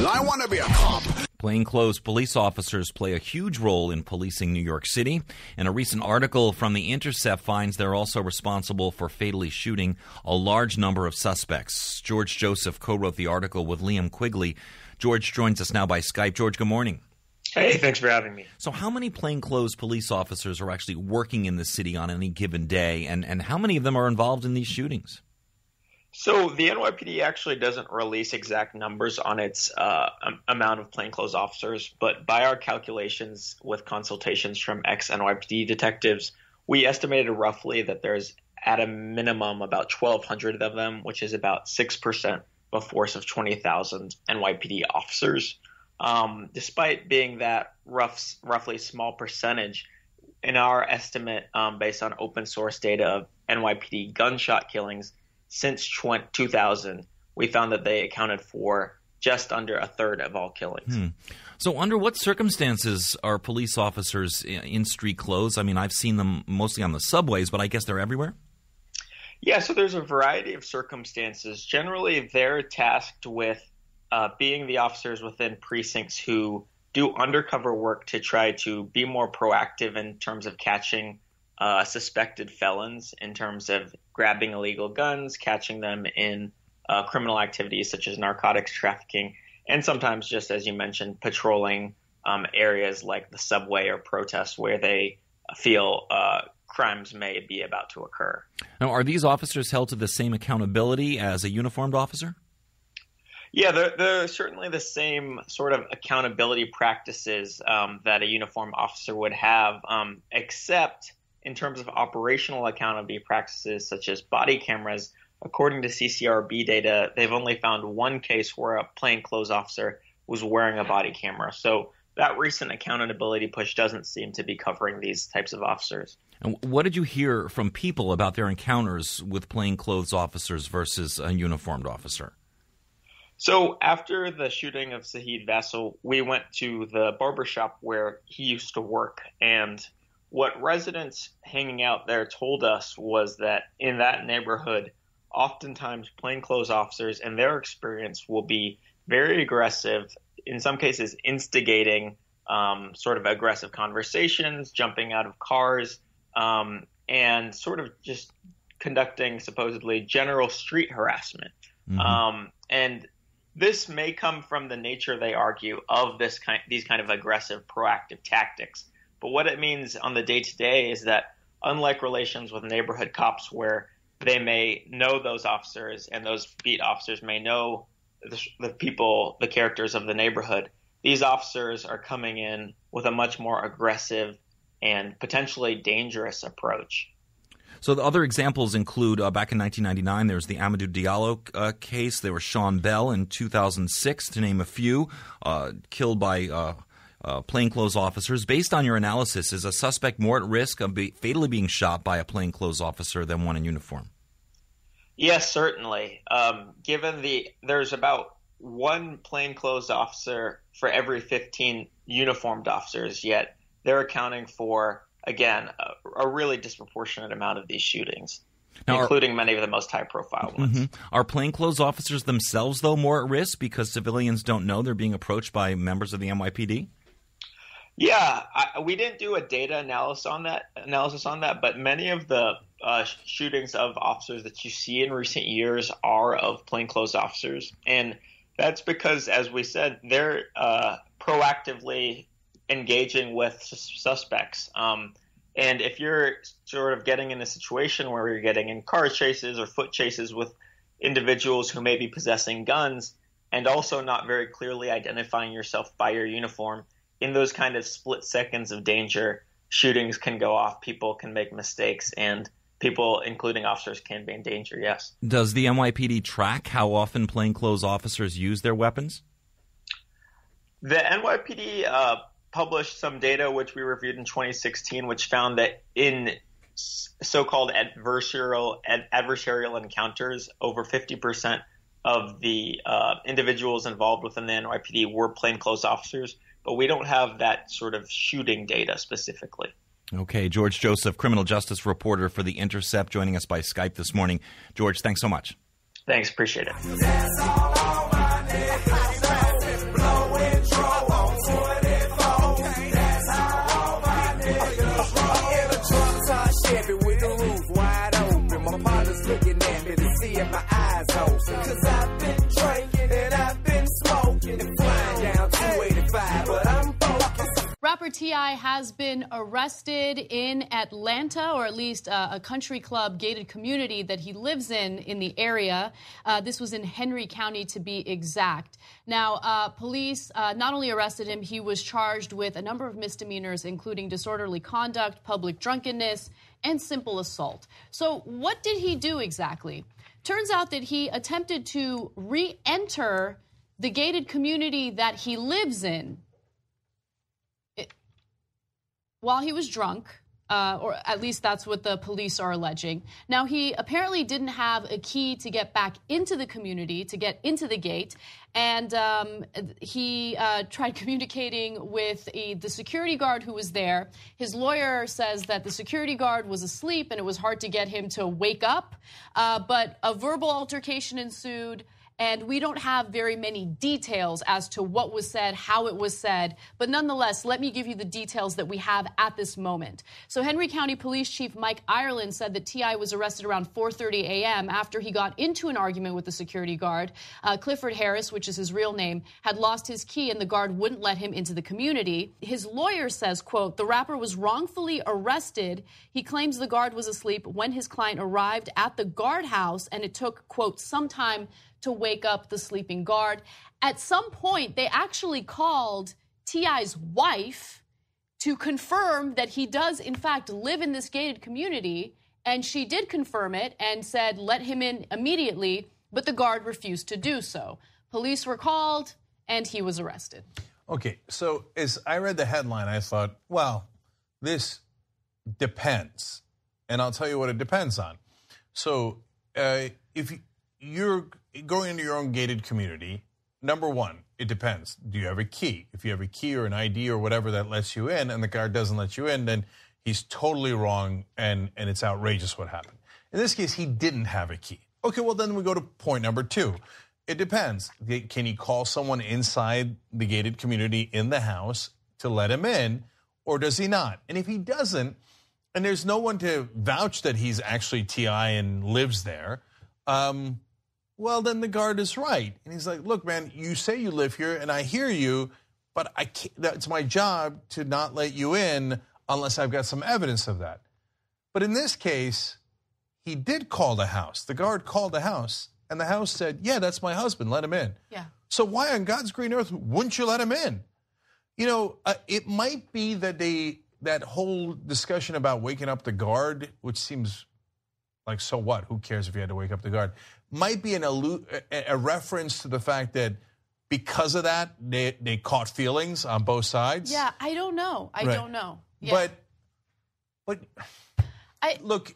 I want to be a cop. Plainclothes police officers play a huge role in policing New York City, and a recent article from The Intercept finds they're also responsible for fatally shooting a large number of suspects. George Joseph co-wrote the article with Liam Quigley. George joins us now by Skype. George, good morning. Hey, thanks for having me. So how many plainclothes police officers are actually working in the city on any given day, and how many of them are involved in these shootings? So the NYPD actually doesn't release exact numbers on its amount of plainclothes officers, but by our calculations with consultations from ex-NYPD detectives, we estimated roughly that there's at a minimum about 1,200 of them, which is about 6% of a force of 20,000 NYPD officers. Despite being that roughly small percentage, in our estimate based on open source data of NYPD gunshot killings, since 2000, we found that they accounted for just under a third of all killings. So under what circumstances are police officers in street clothes? I mean, I've seen them mostly on the subways, but I guess they're everywhere? Yeah, so there's a variety of circumstances. Generally, they're tasked with being the officers within precincts who do undercover work to try to be more proactive in terms of catching suspected felons, in terms of grabbing illegal guns, catching them in criminal activities such as narcotics trafficking, and sometimes, just as you mentioned, patrolling areas like the subway or protests where they feel crimes may be about to occur. Now, are these officers held to the same accountability as a uniformed officer? Yeah, they're certainly the same sort of accountability practices that a uniformed officer would have, except in terms of operational accountability practices such as body cameras. According to CCRB data, they've only found one case where a plainclothes officer was wearing a body camera. So that recent accountability push doesn't seem to be covering these types of officers. And what did you hear from people about their encounters with plainclothes officers versus a uniformed officer? So after the shooting of Saheed Vassell, we went to the barbershop where he used to work, and what residents hanging out there told us was that in that neighborhood, oftentimes plainclothes officers, in their experience, will be very aggressive, in some cases instigating sort of aggressive conversations, jumping out of cars, and sort of just conducting supposedly general street harassment. And this may come from the nature, they argue, of these kind of aggressive, proactive tactics. But what it means on the day-to-day is that, unlike relations with neighborhood cops where they may know those officers and those beat officers may know the people, the characters of the neighborhood, these officers are coming in with a much more aggressive and potentially dangerous approach. So the other examples include back in 1999, there was the Amadou Diallo case. There was Sean Bell in 2006, to name a few, killed by plainclothes officers. Based on your analysis, is a suspect more at risk of fatally being shot by a plainclothes officer than one in uniform? Yes, certainly. There's about one plainclothes officer for every 15 uniformed officers, yet they're accounting for, again, a really disproportionate amount of these shootings, including many of the most high-profile ones. Are plainclothes officers themselves, though, more at risk because civilians don't know they're being approached by members of the NYPD? Yeah, we didn't do a data analysis on that, but many of the shootings of officers that you see in recent years are of plainclothes officers, and that's because, as we said, they're proactively engaging with suspects. And if you're sort of getting in a situation where you're getting in car chases or foot chases with individuals who may be possessing guns and also not very clearly identifying yourself by your uniform, in those kind of split seconds of danger, shootings can go off, people can make mistakes, and people, including officers, can be in danger, yes. Does the NYPD track how often plainclothes officers use their weapons? The NYPD published some data which we reviewed in 2016, which found that in so-called adversarial encounters, over 50% of the individuals involved within the NYPD were plainclothes officers, but we don't have that sort of shooting data specifically. Okay, George Joseph, criminal justice reporter for The Intercept, joining us by Skype this morning. George, thanks so much. Thanks, appreciate it. Looking at me to see if my eyes open. Cause I've been drinking and I've been smoking and flying down 285, but I'm focused. Rapper T.I. has been arrested in Atlanta, or at least a country club gated community that he lives in the area. This was in Henry County, to be exact. Now, police not only arrested him, he was charged with a number of misdemeanors, including disorderly conduct, public drunkenness, and simple assault. So what did he do exactly? Turns out that he attempted to re-enter the gated community that he lives in while he was drunk, or at least that's what the police are alleging. Now, he apparently didn't have a key to get back into the community, to get into the gate, and he tried communicating with the security guard who was there. His lawyer says that the security guard was asleep and it was hard to get him to wake up, but a verbal altercation ensued. And we don't have very many details as to what was said, how it was said. But nonetheless, let me give you the details that we have at this moment. So Henry County Police Chief Mike Ireland said that T.I. was arrested around 4:30 a.m. after he got into an argument with the security guard. Clifford Harris, which is his real name, had lost his key and the guard wouldn't let him into the community. His lawyer says, quote, the rapper was wrongfully arrested. He claims the guard was asleep when his client arrived at the guardhouse, and it took, quote, some time to wake up the sleeping guard. At some point, they actually called T.I.'s wife to confirm that he does, in fact, live in this gated community, and she did confirm it and said, let him in immediately, but the guard refused to do so. Police were called, and he was arrested. Okay, so as I read the headline, I thought, well, this depends, and I'll tell you what it depends on. So if you're going into your own gated community, number one, it depends. Do you have a key? If you have a key or an ID or whatever that lets you in and the guard doesn't let you in, then he's totally wrong and it's outrageous what happened. In this case, he didn't have a key. Okay, well, then we go to point number two. It depends. Can he call someone inside the gated community in the house to let him in, or does he not? And if he doesn't, and there's no one to vouch that he's actually T.I. and lives there, well, then the guard is right. And he's like, look, man, you say you live here, and I hear you, but I can't, it's my job to not let you in unless I've got some evidence of that. But in this case, he did call the house. The guard called the house, and the house said, yeah, that's my husband. Let him in. Yeah. So why on God's green earth wouldn't you let him in? You know, it might be that that whole discussion about waking up the guard, which seems like, so what? Who cares if you had to wake up the guard? Might be a reference to the fact that because of that, they caught feelings on both sides. Yeah, I don't know. I don't know. Yeah. But look,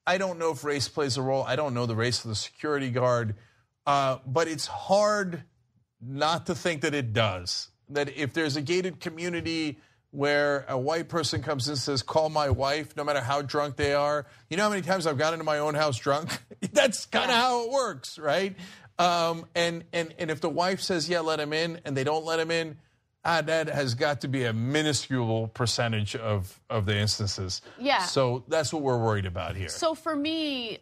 I don't know if race plays a role. I don't know the race of the security guard. But it's hard not to think that it does. That if there's a gated community where a white person comes in and says, call my wife, no matter how drunk they are. You know how many times I've gone into my own house drunk? That's kind of how it works, right? And if the wife says, yeah, let him in, and they don't let him in, that has got to be a minuscule percentage of the instances. Yeah. So that's what we're worried about here. So for me,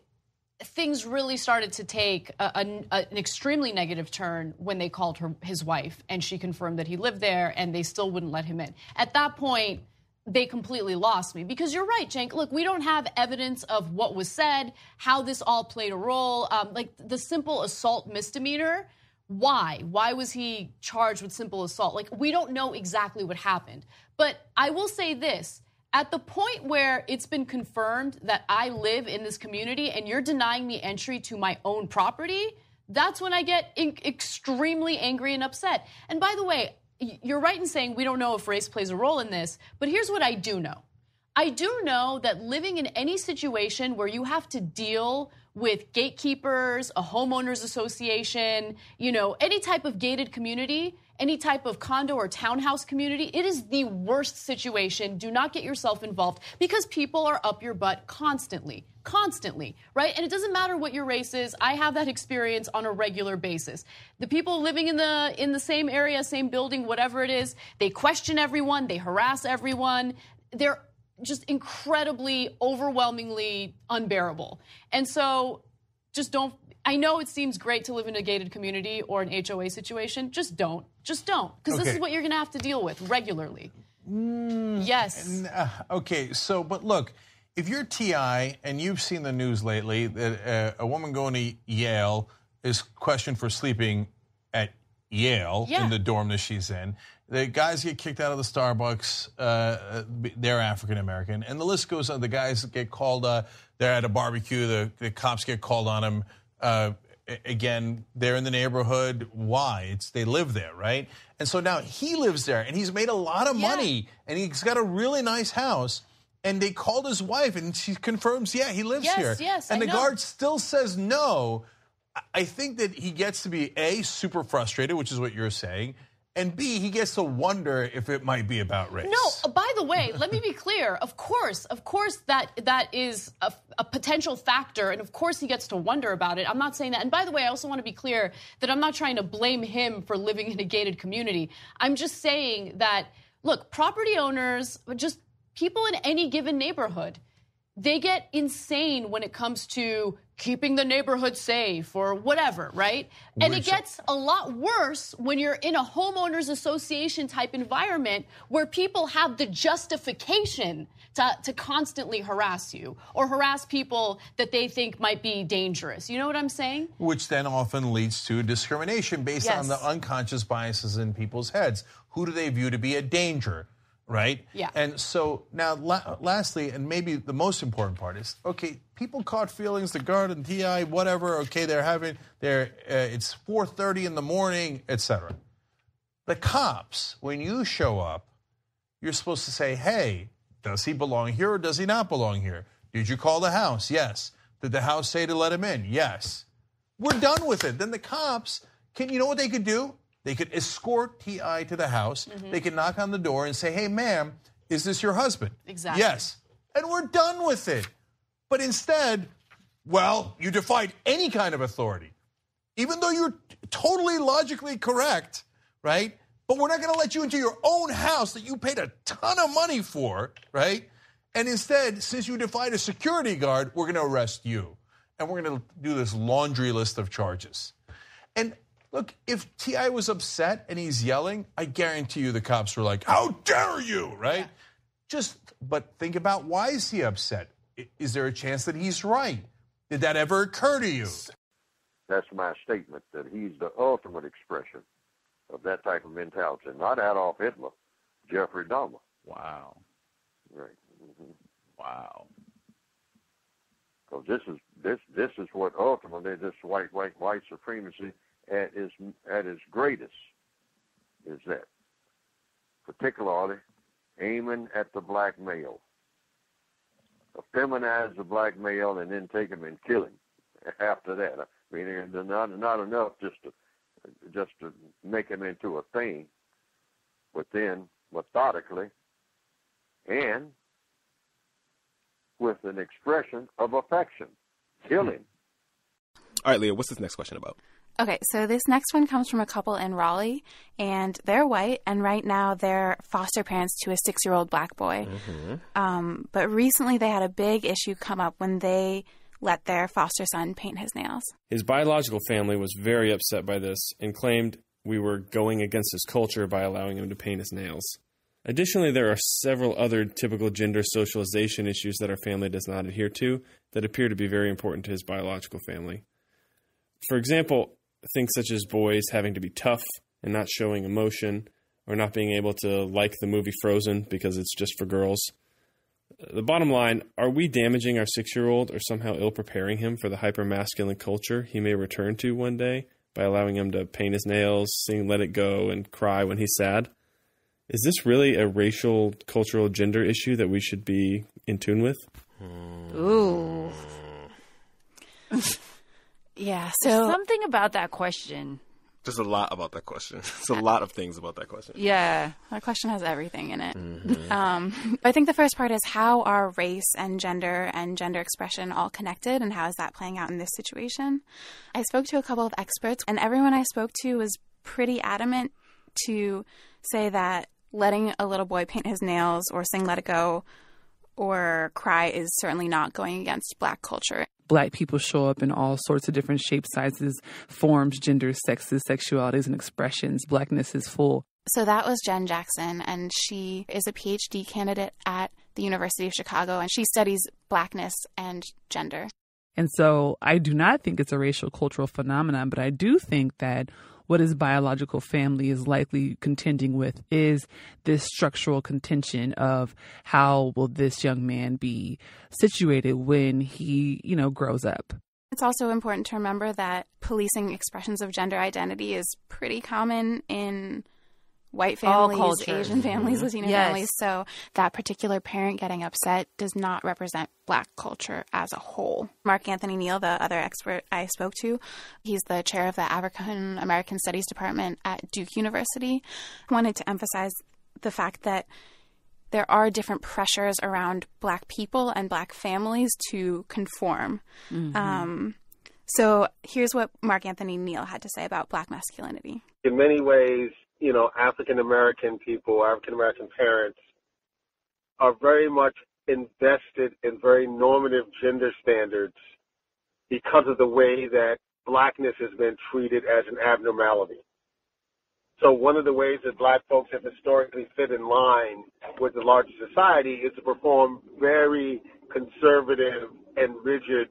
things really started to take an extremely negative turn when they called his wife, and she confirmed that he lived there, and they still wouldn't let him in. At that point, they completely lost me. Because you're right, Cenk. Look, we don't have evidence of what was said, how this all played a role. Like the simple assault misdemeanor, why? Why was he charged with simple assault? Like, we don't know exactly what happened. But I will say this. At the point where it's been confirmed that I live in this community and you're denying me entry to my own property, that's when I get extremely angry and upset. And by the way, you're right in saying we don't know if race plays a role in this, but here's what I do know. I do know that living in any situation where you have to deal with gatekeepers, a homeowners association, you know, any type of gated community, any type of condo or townhouse community, it is the worst situation. Do not get yourself involved because people are up your butt constantly, right? And it doesn't matter what your race is. I have that experience on a regular basis. The people living in the same area, same building, whatever it is, they question everyone, they harass everyone. They're just incredibly, overwhelmingly unbearable. And so just don't. I know it seems great to live in a gated community or an HOA situation. Just don't. Just don't. Because this is what you're going to have to deal with regularly. Yes. Okay, so, but look, if you're TI and you've seen the news lately that a woman going to Yale is questioned for sleeping at Yale in the dorm that she's in. The guys get kicked out of the Starbucks. They're African American, and the list goes on. The guys get called. They're at a barbecue. The cops get called on them. Again, they're in the neighborhood. Why? They live there, right? And so now he lives there, and he's made a lot of money, and he's got a really nice house. And they called his wife, and she confirms, yeah, he lives here. Yes, and I the know. guard still says no. I think that he gets to be A, super frustrated, which is what you're saying, and B, he gets to wonder if it might be about race. No, by the way, let me be clear. Of course that is a potential factor, and of course he gets to wonder about it. I'm not saying that. And by the way, I also want to be clear that I'm not trying to blame him for living in a gated community. I'm just saying that, look, property owners, just people in any given neighborhood, they get insane when it comes to keeping the neighborhood safe or whatever, right? And it gets a lot worse when you're in a homeowners association type environment where people have the justification to constantly harass you or harass people that they think might be dangerous. You know what I'm saying? Which then often leads to discrimination based on the unconscious biases in people's heads. Who do they view to be a danger? Right? Yeah. And so now, lastly, and maybe the most important part is, okay, people caught feelings, the guard and TI, whatever, okay, it's 4:30 in the morning, etc. The cops, when you show up, you're supposed to say, hey, does he belong here or does he not belong here? Did you call the house? Yes. Did the house say to let him in? Yes. We're done with it. Then the cops, you know what they could do? They could escort TI to the house. Mm-hmm. They could knock on the door and say, hey, ma'am, is this your husband? Exactly. Yes. And we're done with it. But instead, well, you defied any kind of authority, even though you're totally logically correct, right? But we're not going to let you into your own house that you paid a ton of money for, right? And instead, since you defied a security guard, we're going to arrest you. and we're going to do this laundry list of charges. And look, if T.I. was upset and he's yelling, I guarantee you the cops were like, how dare you, right? Yeah. But think about, why is he upset? Is there a chance that he's right? Did that ever occur to you? That's my statement, that he's the ultimate expression of that type of mentality. Not Adolf Hitler, Jeffrey Dahmer. Wow. Right. Mm-hmm. Wow. Because this is what ultimately this white supremacy at its greatest is that, particularly aiming at the black male. Feminize the black male and then take him and kill him after that. I mean, not enough just to make him into a thing, but then methodically and with an expression of affection, kill him. All right, Leah, what's this next question about? Okay, so this next one comes from a couple in Raleigh, and they're white, and right now they're foster parents to a 6-year-old black boy. Mm-hmm. But recently they had a big issue come up when they let their foster son paint his nails. His biological family was very upset by this and claimed we were going against his culture by allowing him to paint his nails. Additionally, there are several other typical gender socialization issues that our family does not adhere to that appear to be very important to his biological family. For example, things such as boys having to be tough and not showing emotion, or not being able to like the movie Frozen because it's just for girls. The bottom line, are we damaging our 6-year-old or somehow ill-preparing him for the hyper-masculine culture he may return to one day by allowing him to paint his nails, sing Let It Go, and cry when he's sad? Is this really a racial, cultural, gender issue that we should be in tune with? Ooh. Yeah, so something about that question. There's a lot about that question. There's a lot of things about that question. Yeah, that question has everything in it. Mm-hmm. I think the first part is, how are race and gender expression all connected, and how is that playing out in this situation? I spoke to a couple of experts, and everyone I spoke to was pretty adamant to say that letting a little boy paint his nails or sing Let It Go or cry is certainly not going against black culture. Black people show up in all sorts of different shapes, sizes, forms, genders, sexes, sexualities, and expressions. Blackness is full. So that was Jen Jackson, and she is a PhD candidate at the University of Chicago, and she studies blackness and gender. And so I do not think it's a racial cultural phenomenon, but I do think that what his biological family is likely contending with is this structural contention of how will this young man be situated when he, grows up. It's also important to remember that policing expressions of gender identity is pretty common in white families, Asian families, Latino families. So that particular parent getting upset does not represent black culture as a whole. Mark Anthony Neal, the other expert I spoke to, he's the chair of the African American Studies Department at Duke University, wanted to emphasize the fact that there are different pressures around black people and black families to conform. Mm-hmm. So here's what Mark Anthony Neal had to say about black masculinity. In many ways, African-American people, African-American parents are very much invested in very normative gender standards because of the way that blackness has been treated as an abnormality. So one of the ways that black folks have historically fit in line with the larger society is to perform very conservative and rigid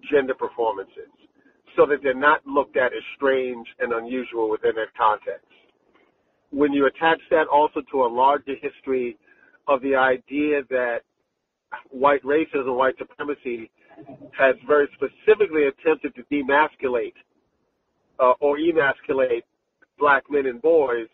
gender performances so that they're not looked at as strange and unusual within that context. When you attach that also to a larger history of the idea that white racism, white supremacy has very specifically attempted to demasculate or emasculate black men and boys,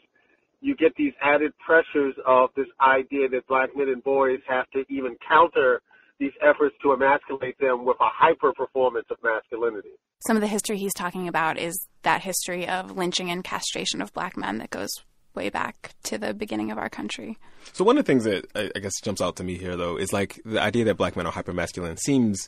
you get these added pressures of this idea that black men and boys have to even counter these efforts to emasculate them with a hyper-performance of masculinity. Some of the history he's talking about is that history of lynching and castration of black men that goes way back to the beginning of our country. So one of the things that I guess jumps out to me here, though, is like the idea that black men are hypermasculine seems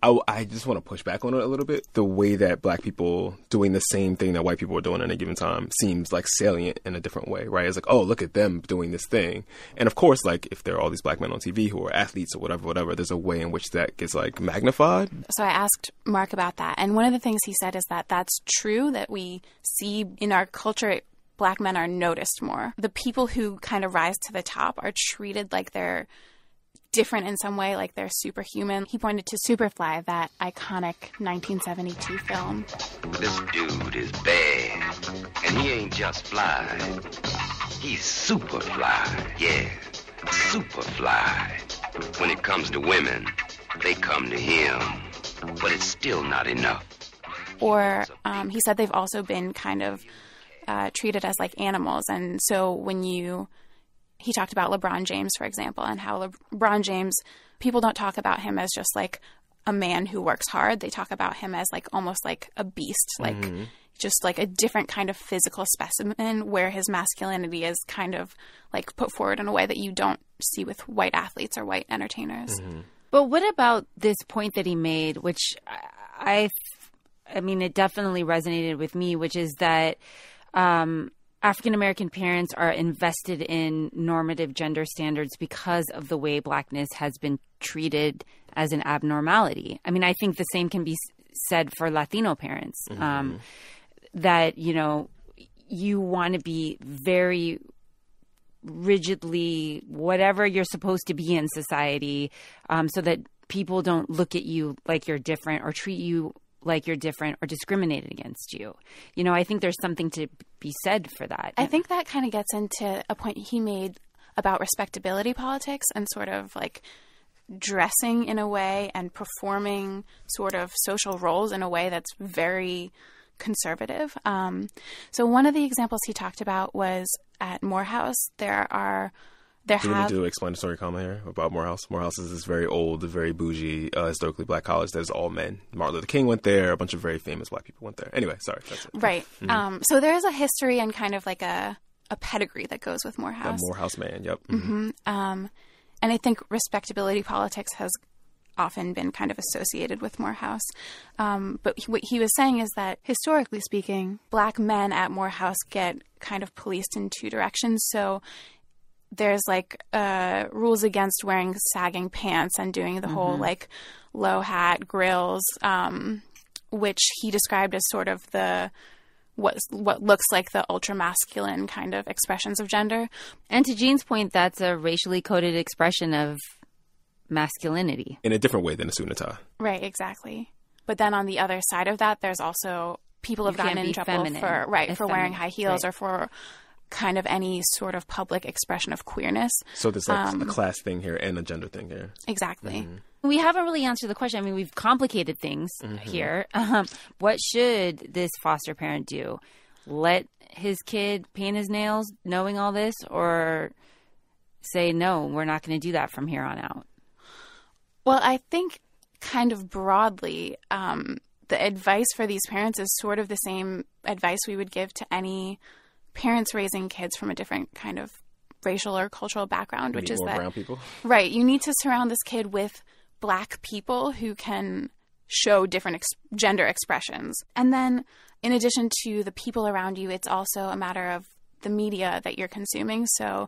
I just want to push back on it a little bit. The way that black people doing the same thing that white people are doing at a given time seems like salient in a different way, right? It's like, oh, look at them doing this thing. And of course, like if there are all these black men on TV who are athletes or whatever, there's a way in which that gets like magnified. So I asked Mark about that. And one of the things he said is that that's true, that we see in our culture, black men are noticed more. The people who kind of rise to the top are treated like they're different in some way, like they're superhuman. He pointed to Superfly, that iconic 1972 film. This dude is bad, and he ain't just fly. He's super fly, yeah, super fly. When it comes to women, they come to him, but it's still not enough. Or he said they've also been kind of treated as like animals. And so when he talked about LeBron James, for example, and how LeBron James, people don't talk about him as just like a man who works hard. They talk about him as like almost like a beast, like just like a different kind of physical specimen, where his masculinity is kind of like put forward in a way that you don't see with white athletes or white entertainers. But what about this point that he made, which I mean, it definitely resonated with me, which is that African-American parents are invested in normative gender standards because of the way blackness has been treated as an abnormality. I mean, I think the same can be said for Latino parents, that, you know, you want to be very rigidly whatever you're supposed to be in society, so that people don't look at you like you're different or treat you like you're different or discriminated against you. You know, I think there's something to be said for that. I think that kind of gets into a point he made about respectability politics and sort of like dressing in a way and performing sort of social roles in a way that's very conservative. So one of the examples he talked about was at Morehouse. Do we need to do an explanatory comment here about Morehouse? Morehouse is this very old, very bougie, historically black college that's all men. Martin Luther King went there. A bunch of very famous black people went there. Anyway, sorry. That's it. Right. So there is a history and kind of like a pedigree that goes with Morehouse. The Morehouse man, yep. And I think respectability politics has often been kind of associated with Morehouse. But what he was saying is that, historically speaking, black men at Morehouse get kind of policed in two directions. So there's like rules against wearing sagging pants and doing the whole like low hat, grills, which he described as sort of the what looks like the ultra masculine kind of expressions of gender. And to Jean's point, that's a racially coded expression of masculinity in a different way than a suit and tie. Right, exactly. But then on the other side of that, there's also people have gotten in trouble for wearing high heels or for kind of any sort of public expression of queerness. So there's like a class thing here and a gender thing here. Exactly. We haven't really answered the question. I mean, we've complicated things here. What should this foster parent do? Let his kid paint his nails knowing all this, or say, no, we're not going to do that from here on out? Well, I think kind of broadly, the advice for these parents is sort of the same advice we would give to any parents raising kids from a different kind of racial or cultural background, which is that brown people. Right. You need to surround this kid with black people who can show different gender expressions. And then in addition to the people around you, it's also a matter of the media that you're consuming. So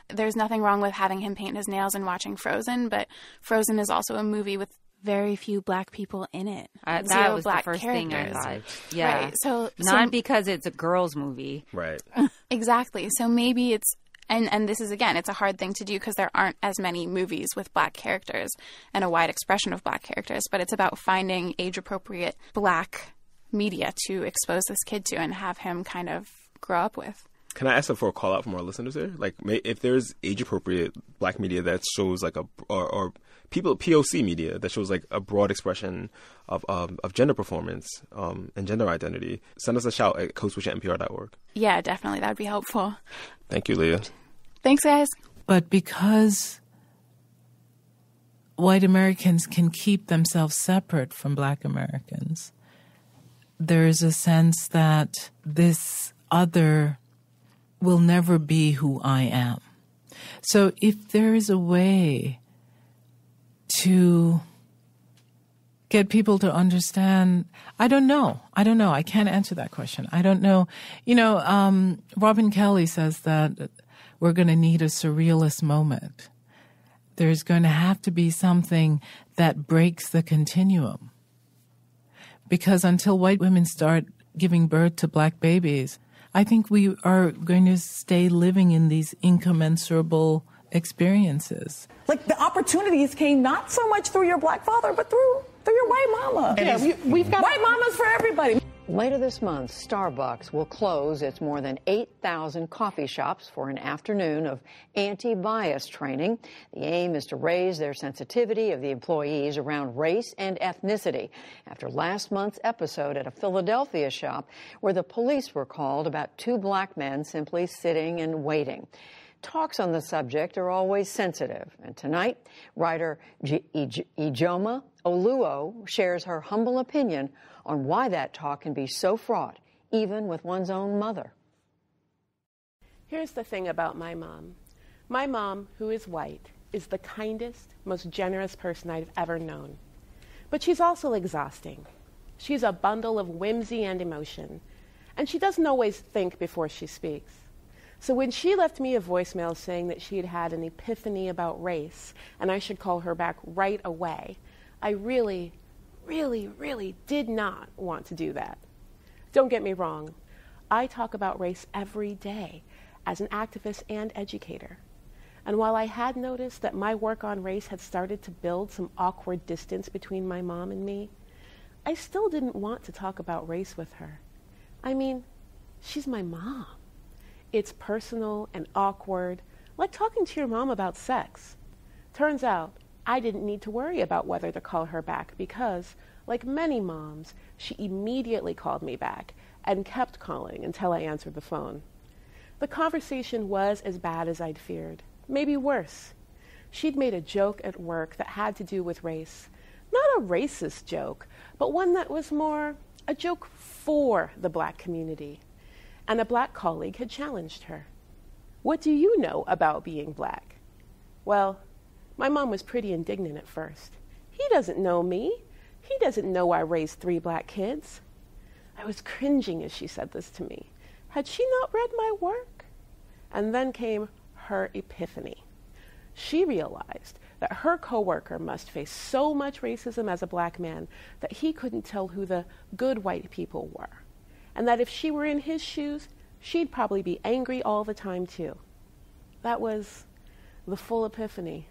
there's nothing wrong with having him paint his nails and watching Frozen, but Frozen is also a movie with very few black people in it. That was the first thing I thought. Yeah. Right. So not because it's a girls' movie. Right. Exactly. So maybe it's, and this is, again, it's a hard thing to do because there aren't as many movies with black characters and a wide expression of black characters, but it's about finding age-appropriate black media to expose this kid to and have him kind of grow up with. Can I ask for a call out from our listeners here? Like, if there's age-appropriate black media that shows like or people POC media that shows like a broad expression of gender performance and gender identity, send us a shout at codeswitch@npr.org. Yeah, definitely, that'd be helpful. Thank you, Leah. Thanks, guys. But because white Americans can keep themselves separate from black Americans, there is a sense that this other will never be who I am. So if there is a way to get people to understand. I don't know. I can't answer that question. I don't know. Robin Kelly says that we're going to need a surrealist moment. There's going to have to be something that breaks the continuum. Because until white women start giving birth to black babies, I think we are going to stay living in these incommensurable experiences. Like the opportunities came not so much through your black father, but through your white mama. Yeah, we've got white mamas for everybody. Later this month, Starbucks will close its more than 8,000 coffee shops for an afternoon of anti-bias training. The aim is to raise their sensitivity of the employees around race and ethnicity after last month's episode at a Philadelphia shop where the police were called about two black men simply sitting and waiting. Talks on the subject are always sensitive, and tonight, writer Ijoma Oluo shares her humble opinion on why that talk can be so fraught, even with one's own mother. Here's the thing about my mom. My mom, who is white, is the kindest, most generous person I've ever known. But she's also exhausting. She's a bundle of whimsy and emotion, and she doesn't always think before she speaks. So when she left me a voicemail saying that she had had an epiphany about race and I should call her back right away, I really did not want to do that. Don't get me wrong. I talk about race every day as an activist and educator. And while I had noticed that my work on race had started to build some awkward distance between my mom and me, I still didn't want to talk about race with her. I mean, she's my mom. It's personal and awkward, like talking to your mom about sex. Turns out, I didn't need to worry about whether to call her back because, like many moms, she immediately called me back and kept calling until I answered the phone. The conversation was as bad as I'd feared, maybe worse. She'd made a joke at work that had to do with race. Not a racist joke, but one that was more a joke for the black community. And a black colleague had challenged her. What do you know about being black? Well, my mom was pretty indignant at first. He doesn't know me. He doesn't know I raised 3 black kids. I was cringing as she said this to me. Had she not read my work? And then came her epiphany. She realized that her coworker must face so much racism as a black man that he couldn't tell who the good white people were. And that if she were in his shoes, she'd probably be angry all the time too. That was the full epiphany.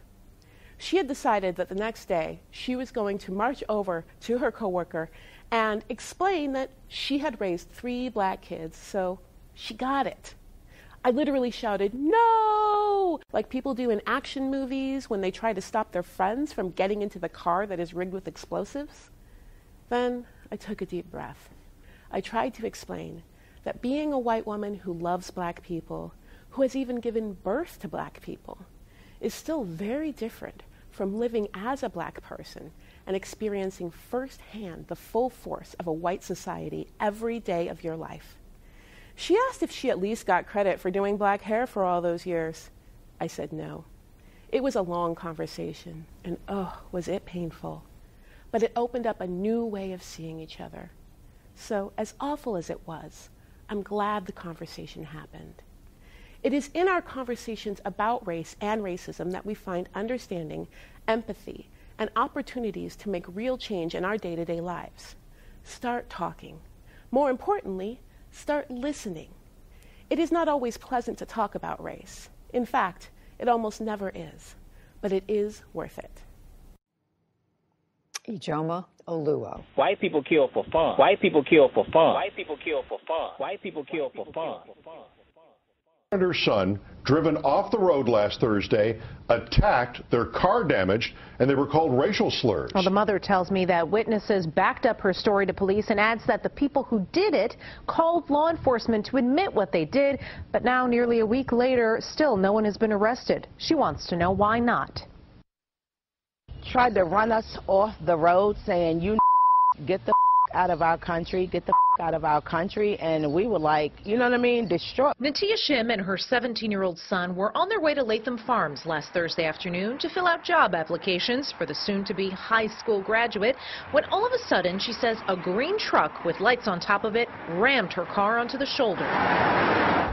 She had decided that the next day she was going to march over to her coworker and explain that she had raised 3 black kids, so she got it. I literally shouted, "No!" like people do in action movies when they try to stop their friends from getting into the car that is rigged with explosives. Then I took a deep breath. I tried to explain that being a white woman who loves black people, who has even given birth to black people, is still very different from living as a black person and experiencing firsthand the full force of a white society every day of your life. She asked if she at least got credit for doing black hair for all those years. I said no. It was a long conversation, and oh, was it painful. But it opened up a new way of seeing each other. So, as awful as it was, I'm glad the conversation happened. It is in our conversations about race and racism that we find understanding, empathy, and opportunities to make real change in our day-to-day lives. Start talking. More importantly, start listening. It is not always pleasant to talk about race. In fact, it almost never is. But it is worth it. Ijoma Oluo. White people kill for fun. White people kill for fun. White people kill for fun. White people kill for fun. Senator's son, driven off the road last Thursday, attacked, their car damaged, and they were called racial slurs. Well, the mother tells me that witnesses backed up her story to police and adds that the people who did it called law enforcement to admit what they did. But now, nearly a week later, still no one has been arrested. She wants to know why not. Tried to run us off the road saying, "You get the out of our country, get the out of our country, and we were like, you know what I mean, destroy. Natia Shim and her 17-year-old son were on their way to Latham Farms last Thursday afternoon to fill out job applications for the soon-to-be high school graduate when all of a sudden, she says, a green truck with lights on top of it rammed her car onto the shoulder.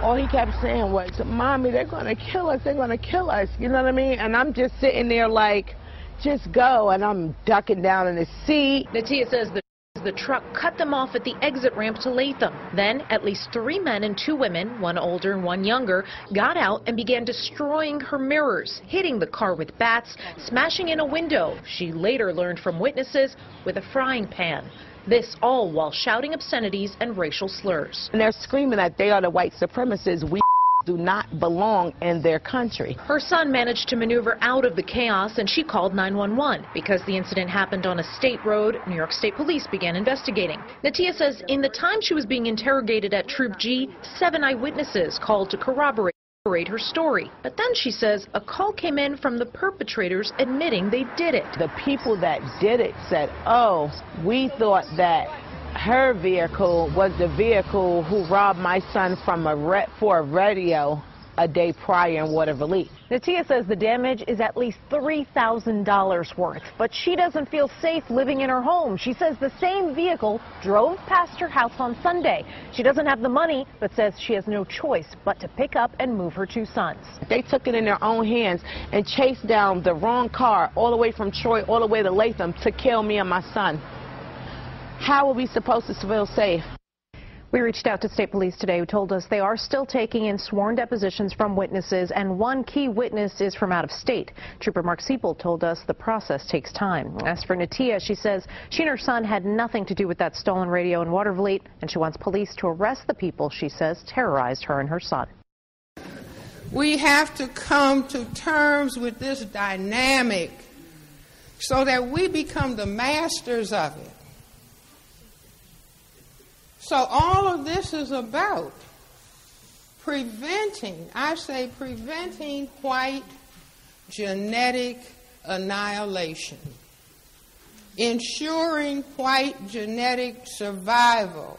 All he kept saying was, Mommy, they're going to kill us, they're going to kill us, you know what I mean? And I'm just sitting there like, just go, and I'm ducking down in the seat. Natia says the truck cut them off at the exit ramp to Latham. Then at least 3 men and 2 women, one older and one younger, got out and began destroying her mirrors, hitting the car with bats, smashing in a window, she later learned from witnesses, with a frying pan. This all while shouting obscenities and racial slurs. And they're screaming that they are the white supremacists. We do not belong in their country. Her son managed to maneuver out of the chaos, and she called 911. Because the incident happened on a state road, New York State Police began investigating. Natia says in the time she was being interrogated at Troop G, 7 eyewitnesses called to corroborate her story. But then she says a call came in from the perpetrators admitting they did it. The people that did it said, oh, we thought that her vehicle was the vehicle who robbed my son from for a radio a day prior in Waterville. Natia says the damage is at least $3,000 worth, but she doesn't feel safe living in her home. She says the same vehicle drove past her house on Sunday. She doesn't have the money, but says she has no choice but to pick up and move her 2 sons. They took it in their own hands and chased down the wrong car all the way from Troy all the way to Latham to kill me and my son. How are we supposed to feel safe? We reached out to state police today who told us they are still taking in sworn depositions from witnesses, and one key witness is from out of state. Trooper Mark Siepel told us the process takes time. As for Natia, she says she and her son had nothing to do with that stolen radio in Waterville, and she wants police to arrest the people she says terrorized her and her son. We have to come to terms with this dynamic so that we become the masters of it. So all of this is about preventing white genetic annihilation, ensuring white genetic survival.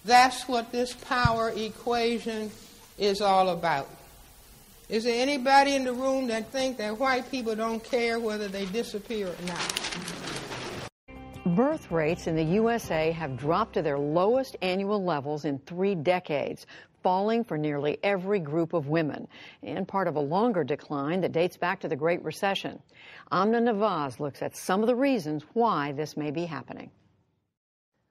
That's what this power equation is all about. Is there anybody in the room that think that white people don't care whether they disappear or not? Birth rates in the USA have dropped to their lowest annual levels in 3 decades, falling for nearly every group of women, and part of a longer decline that dates back to the Great Recession. Amna Nawaz looks at some of the reasons why this may be happening.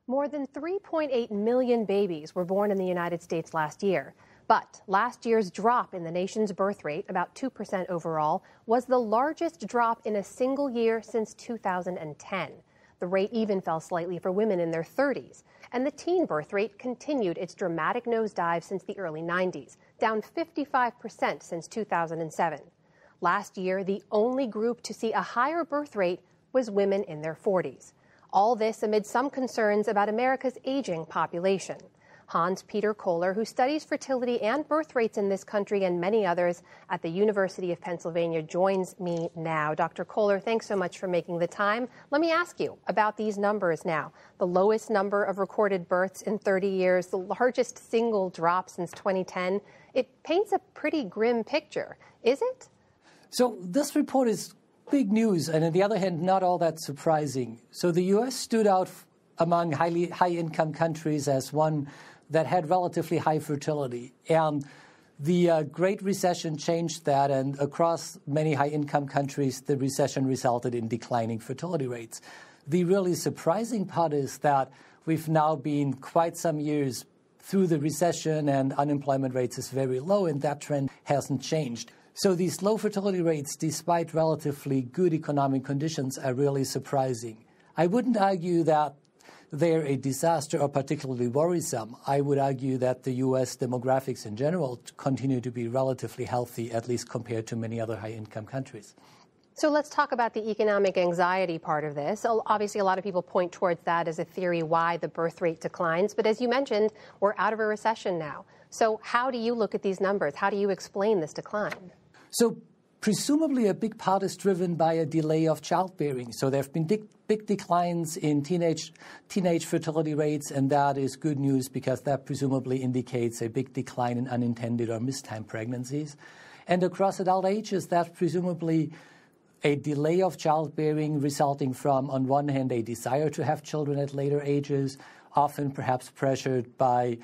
More than 3.8 million babies were born in the United States last year. But last year's drop in the nation's birth rate, about 2% overall, was the largest drop in a single year since 2010. The rate even fell slightly for women in their 30s. And the teen birth rate continued its dramatic nosedive since the early 90s, down 55% since 2007. Last year, the only group to see a higher birth rate was women in their 40s. All this amid some concerns about America's aging population. Hans-Peter Kohler, who studies fertility and birth rates in this country and many others at the University of Pennsylvania, joins me now. Dr. Kohler, thanks so much for making the time. Let me ask you about these numbers now. The lowest number of recorded births in 30 years, the largest single drop since 2010. It paints a pretty grim picture, is it? So this report is big news, and on the other hand, not all that surprising. So the U.S. stood out among high-income countries as one that had relatively high fertility. And the Great Recession changed that, and across many high-income countries, the recession resulted in declining fertility rates. The really surprising part is that we've now been quite some years through the recession, and unemployment rates is very low, and that trend hasn't changed. So these low fertility rates, despite relatively good economic conditions, are really surprising. I wouldn't argue that they're a disaster or particularly worrisome. I would argue that the U.S. demographics in general continue to be relatively healthy, at least compared to many other high-income countries. So let's talk about the economic anxiety part of this. Obviously, a lot of people point towards that as a theory why the birth rate declines. But as you mentioned, we're out of a recession now. So how do you look at these numbers? How do you explain this decline? So presumably a big part is driven by a delay of childbearing. So there have been big big declines in teenage fertility rates, and that is good news because that presumably indicates a big decline in unintended or mistimed pregnancies. And across adult ages, that's presumably a delay of childbearing resulting from, on one hand, a desire to have children at later ages, often perhaps pressured by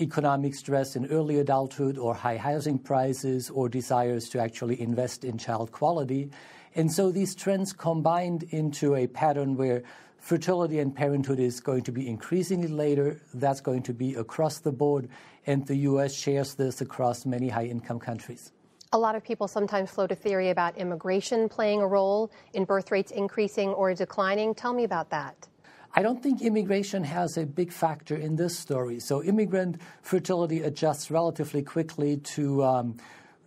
economic stress in early adulthood or high housing prices or desires to actually invest in child quality. And so these trends combined into a pattern where fertility and parenthood is going to be increasingly later. That's going to be across the board, and the U.S. shares this across many high-income countries. A lot of people sometimes float a theory about immigration playing a role in birth rates increasing or declining. Tell me about that. I don't think immigration has a big factor in this story. So immigrant fertility adjusts relatively quickly to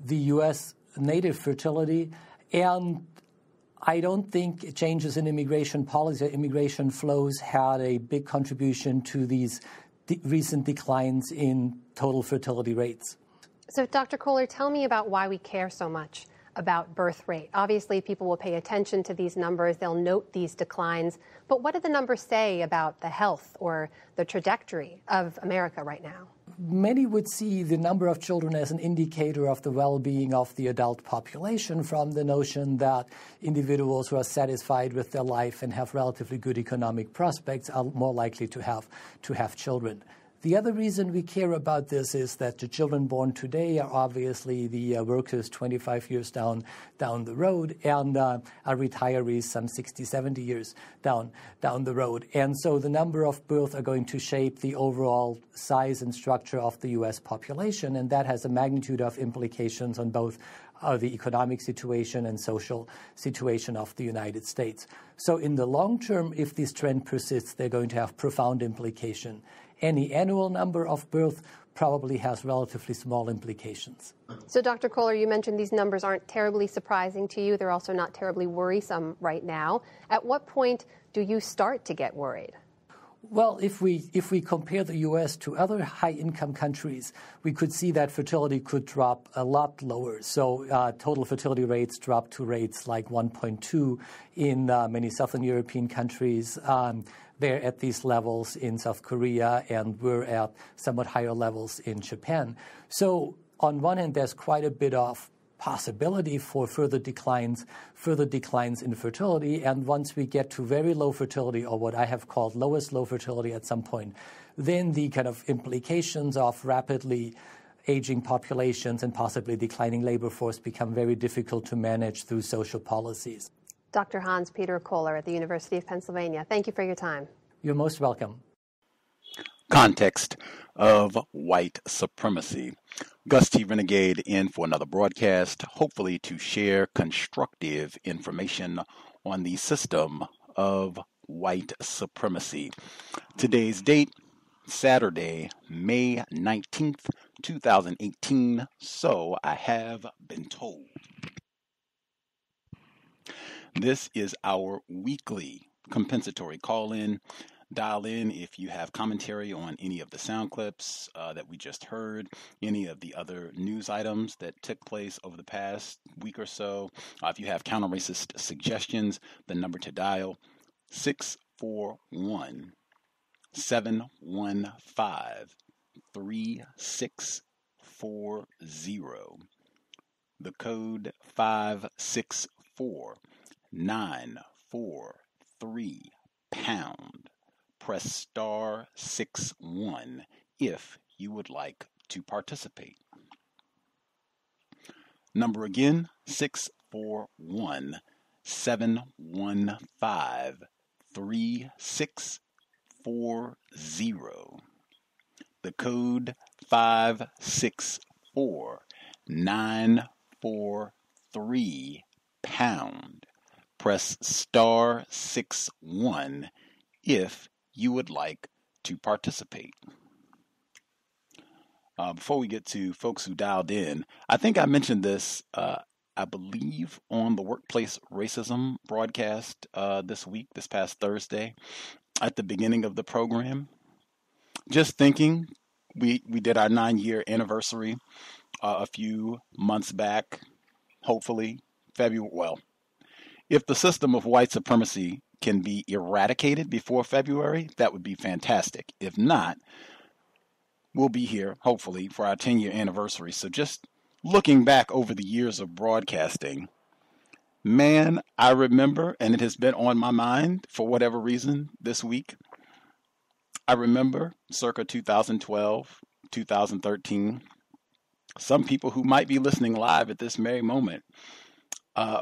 the U.S. native fertility, and I don't think changes in immigration policy or immigration flows had a big contribution to these recent declines in total fertility rates. So, Dr. Kohler, tell me about why we care so much about birth rate. Obviously, people will pay attention to these numbers. They'll note these declines. But what do the numbers say about the health or the trajectory of America right now? Many would see the number of children as an indicator of the well-being of the adult population, from the notion that individuals who are satisfied with their life and have relatively good economic prospects are more likely to have children. The other reason we care about this is that the children born today are obviously the workers 25 years down the road, and are retirees some 60, 70 years down the road. And so the number of births are going to shape the overall size and structure of the U.S. population, and that has a magnitude of implications on both the economic situation and social situation of the United States. So in the long term, if this trend persists, they're going to have profound implication. Any annual number of births probably has relatively small implications. So, Dr. Kohler, you mentioned these numbers aren't terribly surprising to you. They're also not terribly worrisome right now. At what point do you start to get worried? Well, if we compare the U.S. to other high-income countries, we could see that fertility could drop a lot lower. So total fertility rates drop to rates like 1.2 in many Southern European countries. They're at these levels in South Korea, and we're at somewhat higher levels in Japan. So on one hand, there's quite a bit of possibility for further declines in fertility. And once we get to very low fertility, or what I have called lowest low fertility at some point, then the kind of implications of rapidly aging populations and possibly declining labor force become very difficult to manage through social policies. Dr. Hans-Peter Kohler at the University of Pennsylvania, thank you for your time. You're most welcome. Context of white supremacy. Gus T. Renegade in for another broadcast, hopefully to share constructive information on the system of white supremacy. Today's date, Saturday, May 19th, 2018, so I have been told. This is our weekly compensatory call-in. Dial in if you have commentary on any of the sound clips that we just heard, any of the other news items that took place over the past week or so. If you have counter-racist suggestions, the number to dial, 641-715-3640. The code 564-943#. Press star 61 if you would like to participate. Number again, 641-715-3640. The code 564-943#. Press star 61 if you would like to participate. Before we get to folks who dialed in, I think I mentioned this, I believe, on the Workplace Racism broadcast this past Thursday, at the beginning of the program. Just thinking, we did our 9-year anniversary a few months back, hopefully, February. Well, if the system of white supremacy can be eradicated before February, that would be fantastic. If not, we'll be here, hopefully, for our 10-year anniversary. So just looking back over the years of broadcasting, man, I remember, and it has been on my mind for whatever reason this week, I remember circa 2012, 2013, some people who might be listening live at this very moment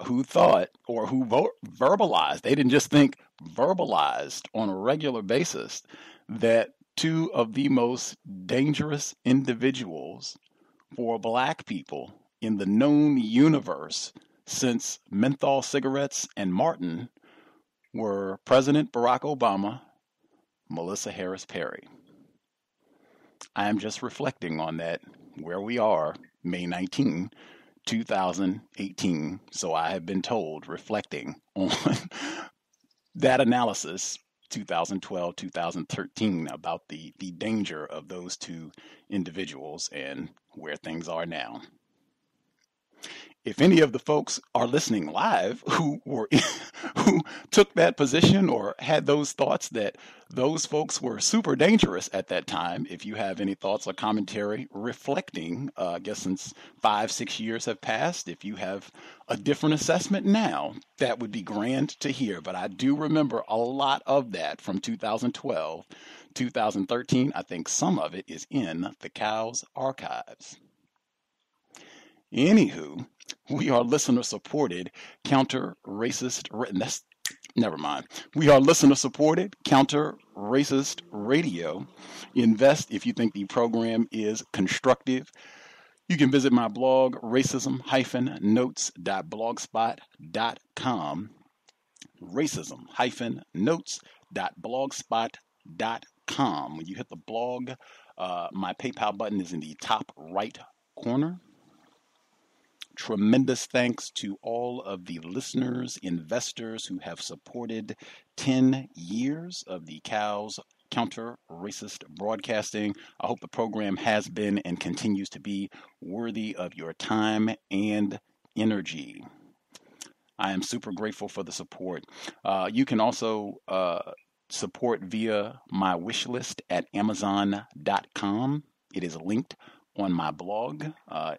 who thought or who verbalized, they didn't just think, verbalized on a regular basis that two of the most dangerous individuals for black people in the known universe since menthol cigarettes and Martin were President Barack Obama, Melissa Harris Perry. I am just reflecting on that, where we are, May 19, 2018. So I have been told, reflecting on that analysis, 2012, 2013, about the danger of those two individuals and where things are now. If any of the folks are listening live who took that position or had those thoughts that those folks were super dangerous at that time, if you have any thoughts or commentary reflecting, I guess since 5-6 years have passed, if you have a different assessment now, that would be grand to hear. But I do remember a lot of that from 2012, 2013. I think some of it is in the C.O.W.S archives. Anywho, we are listener-supported counter-racist. We are listener-supported counter-racist radio. Invest if you think the program is constructive. You can visit my blog, racism-notes.blogspot.com. Racism-notes.blogspot.com. When you hit the blog, my PayPal button is in the top right corner. Tremendous thanks to all of the listeners, investors who have supported 10 years of the C.O.W.S counter-racist broadcasting. I hope the program has been and continues to be worthy of your time and energy. I am super grateful for the support. You can also support via my wish list at Amazon.com. It is linked on my blog.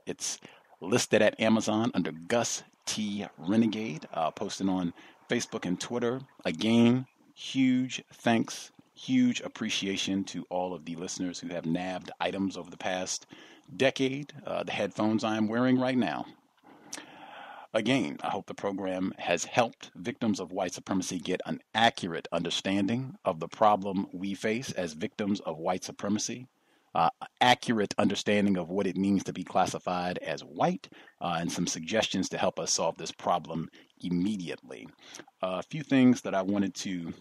It's listed at Amazon under Gus T. Renegade, posted on Facebook and Twitter. Again, huge thanks, huge appreciation to all of the listeners who have nabbed items over the past decade. The headphones I am wearing right now. Again, I hope the program has helped victims of white supremacy get an accurate understanding of the problem we face as victims of white supremacy. Accurate understanding of what it means to be classified as white, and some suggestions to help us solve this problem immediately. A few things that I wanted to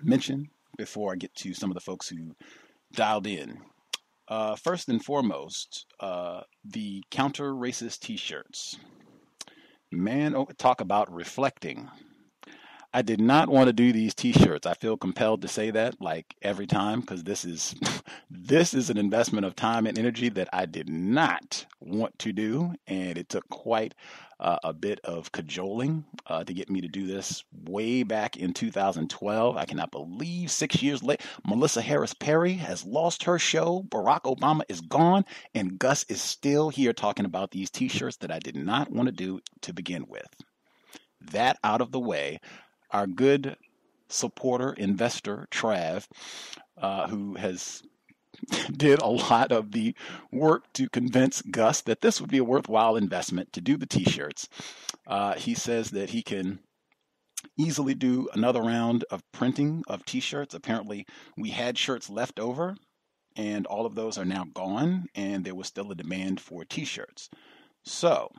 mention before I get to some of the folks who dialed in. First and foremost, the counter-racist t-shirts. Man, talk about reflecting. I did not want to do these t-shirts. I feel compelled to say that like every time, because this is an investment of time and energy that I did not want to do, and it took quite a bit of cajoling to get me to do this way back in 2012. I cannot believe 6 years later, Melissa Harris Perry has lost her show, Barack Obama is gone, and Gus is still here talking about these t-shirts that I did not want to do to begin with. That out of the way, our good supporter, investor, Trav, who has did a lot of the work to convince Gus that this would be a worthwhile investment to do the t-shirts. He says that he can easily do another round of printing of t-shirts. Apparently, we had shirts left over, and all of those are now gone, and there was still a demand for t-shirts. So,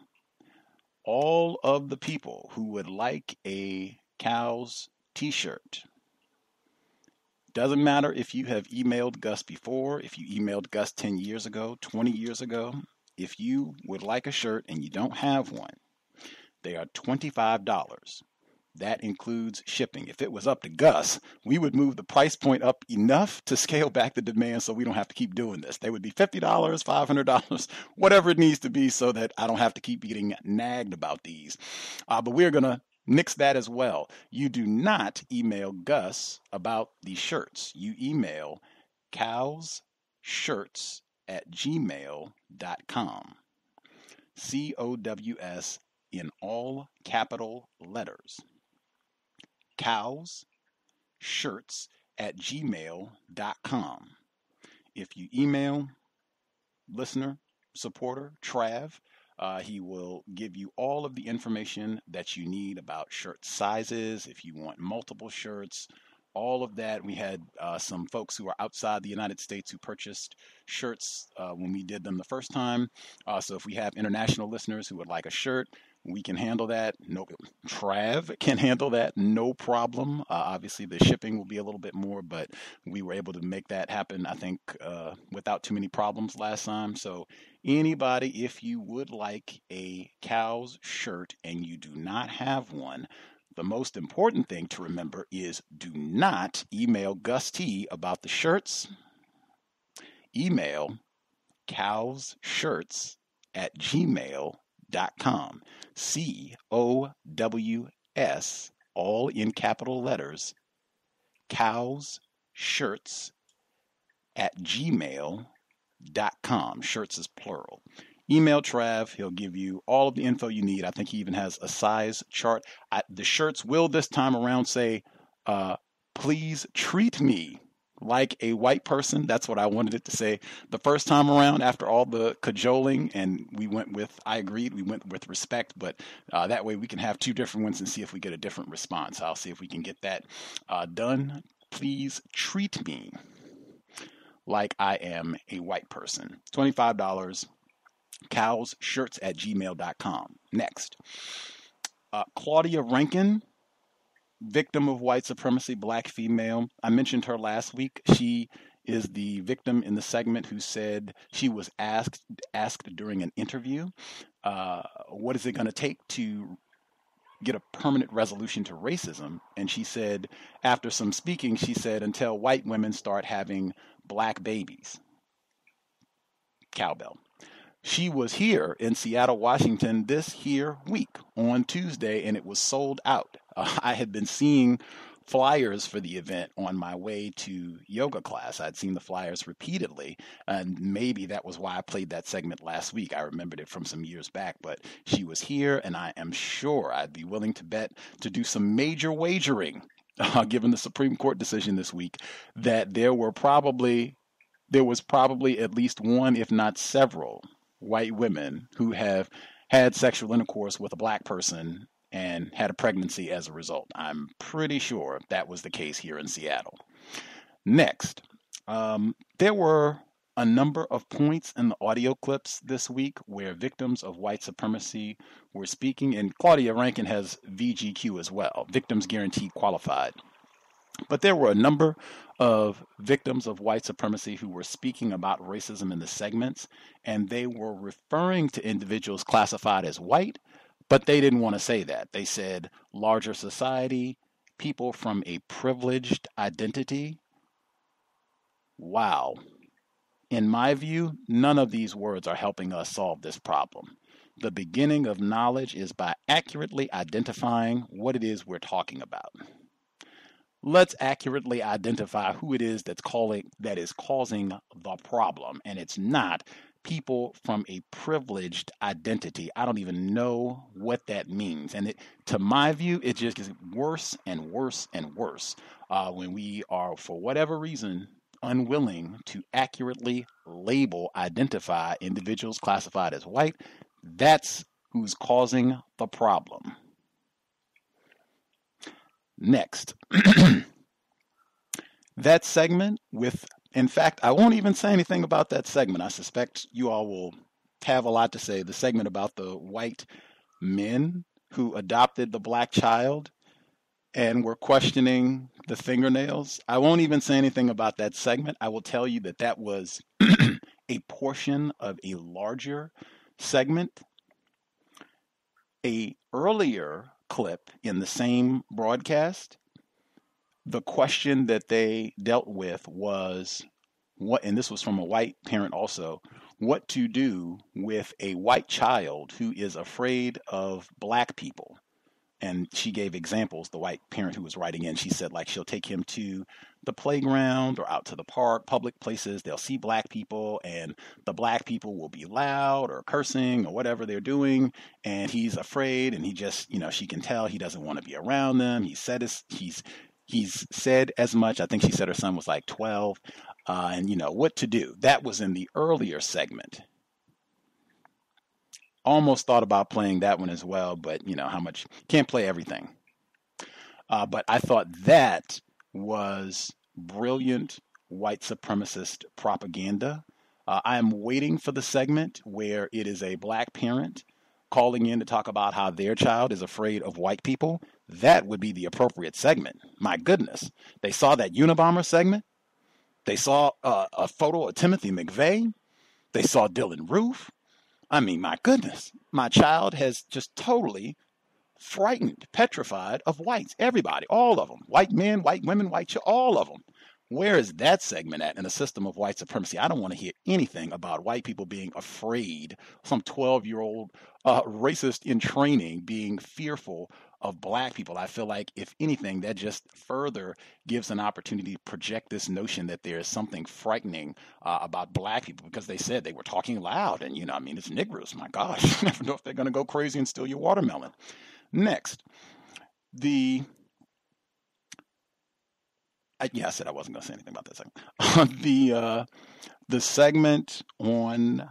all of the people who would like a C.O.W.S t-shirt. Doesn't matter if you have emailed Gus before, if you emailed Gus 10 years ago, 20 years ago. If you would like a shirt and you don't have one, they are $25. That includes shipping. If it was up to Gus, we would move the price point up enough to scale back the demand so we don't have to keep doing this. They would be $50, $500, whatever it needs to be so that I don't have to keep getting nagged about these. But we're going to Nix that as well. You do not email Gus about the shirts. You email cowsshirts@gmail.com. C.O.W.S. in all capital letters. cowsshirts@gmail.com. If you email listener, supporter, Trav, he will give you all of the information that you need about shirt sizes, if you want multiple shirts, all of that. We had some folks who are outside the United States who purchased shirts when we did them the first time. So if we have international listeners who would like a shirt, we can handle that. No, Trav can handle that, no problem. Obviously, the shipping will be a little bit more, but we were able to make that happen, I think, without too many problems last time. So anybody, if you would like a Cows shirt and you do not have one, the most important thing to remember is do not email Gus T about the shirts. Email cowsshirts@gmail.com. C.O.W.S., all in capital letters, cowsshirts@gmail.com. Shirts is plural. Email Trav. He'll give you all of the info you need. I think he even has a size chart. The shirts will this time around say, please treat me like a white person. That's what I wanted it to say the first time around after all the cajoling, and I agreed, we went with respect, but that way we can have two different ones and see if we get a different response. I'll see if we can get that done. Please treat me like I am a white person. $25. cowsshirts@gmail.com. Next, Claudia Rankin, victim of white supremacy, black female. I mentioned her last week. She is the victim in the segment who said she was asked during an interview, what is it going to take to get a permanent resolution to racism? And she said, after some speaking, she said, until white women start having black babies. Cowbell. She was here in Seattle, Washington this here week on Tuesday, and it was sold out. I had been seeing flyers for the event on my way to yoga class. I'd seen the flyers repeatedly, and maybe that was why I played that segment last week. I remembered it from some years back, but she was here, and I am sure I'd be willing to bet to do some major wagering, given the Supreme Court decision this week, that there was probably at least one, if not several, white women who have had sexual intercourse with a black person and had a pregnancy as a result. I'm pretty sure that was the case here in Seattle. Next, there were a number of points in the audio clips this week where victims of white supremacy were speaking, and Claudia Rankin has VGQ as well, Victims Guaranteed Qualified. But there were a number of victims of white supremacy who were speaking about racism in the segments, and they were referring to individuals classified as white, but they didn't want to say that. They said larger society, people from a privileged identity. Wow. In my view, none of these words are helping us solve this problem. The beginning of knowledge is by accurately identifying what it is we're talking about. Let's accurately identify who it is that is causing the problem, and it's not people from a privileged identity. I don't even know what that means, and to my view, it just gets worse and worse and worse when we are, for whatever reason, unwilling to accurately identify individuals classified as white. That's who's causing the problem. Next, that segment in fact, I won't even say anything about that segment. I suspect you all will have a lot to say. The segment about the white men who adopted the black child and were questioning the fingernails. I won't even say anything about that segment. I will tell you that was a portion of a larger segment. A earlier clip in the same broadcast, the question that they dealt with was and this was from a white parent also, what to do with a white child who is afraid of black people. And she gave examples, the white parent who was writing in. She said, like, she'll take him to the playground or out to the park, public places. They'll see black people, and the black people will be loud or cursing or whatever they're doing. And he's afraid, and he just, she can tell he doesn't want to be around them. He's said as much. I think she said her son was like 12, and what to do. That was in the earlier segment. Almost thought about playing that one as well, but how much, can't play everything. But I thought that was brilliant white supremacist propaganda. I am waiting for the segment where it is a black parent calling in to talk about how their child is afraid of white people. That would be the appropriate segment. My goodness. They saw that Unabomber segment. They saw a photo of Timothy McVeigh. They saw Dylan Roof. I mean, my goodness, my child has just totally frightened, petrified of whites. Everybody, all of them, white men, white women, white children, all of them. Where is that segment at in a system of white supremacy? I don't want to hear anything about white people being afraid, some 12-year-old racist in training being fearful of black people. I feel like, if anything, that just further gives an opportunity to project this notion that there is something frightening about black people, because they said they were talking loud, and it's Negroes. My gosh, you never know if they're going to go crazy and steal your watermelon. Next, I said I wasn't going to say anything about that segment. The segment on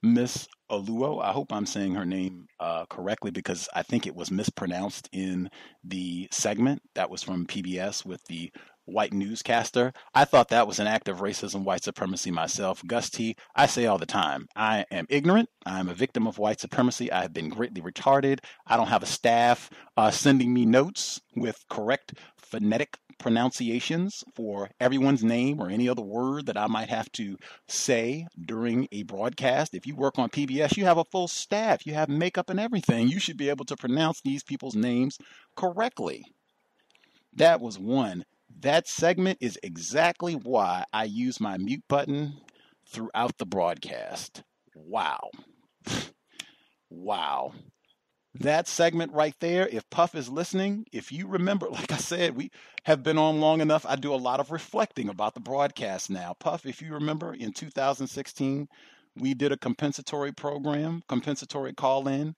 Miss Aluo, I hope I'm saying her name correctly, because I think it was mispronounced in the segment. That was from PBS with the white newscaster. I thought that was an act of racism, white supremacy myself. Gus T, I say all the time, I am ignorant. I'm a victim of white supremacy. I have been greatly retarded. I don't have a staff sending me notes with correct phonetic pronunciations for everyone's name or any other word that I might have to say during a broadcast. If you work on PBS, you have a full staff. You have makeup and everything. You should be able to pronounce these people's names correctly. That was one. That segment is exactly why I use my mute button throughout the broadcast. Wow. Wow. That segment right there, if Puff is listening, if you remember, like I said, we have been on long enough. I do a lot of reflecting about the broadcast now. Puff, if you remember, in 2016, we did a compensatory program, compensatory call-in.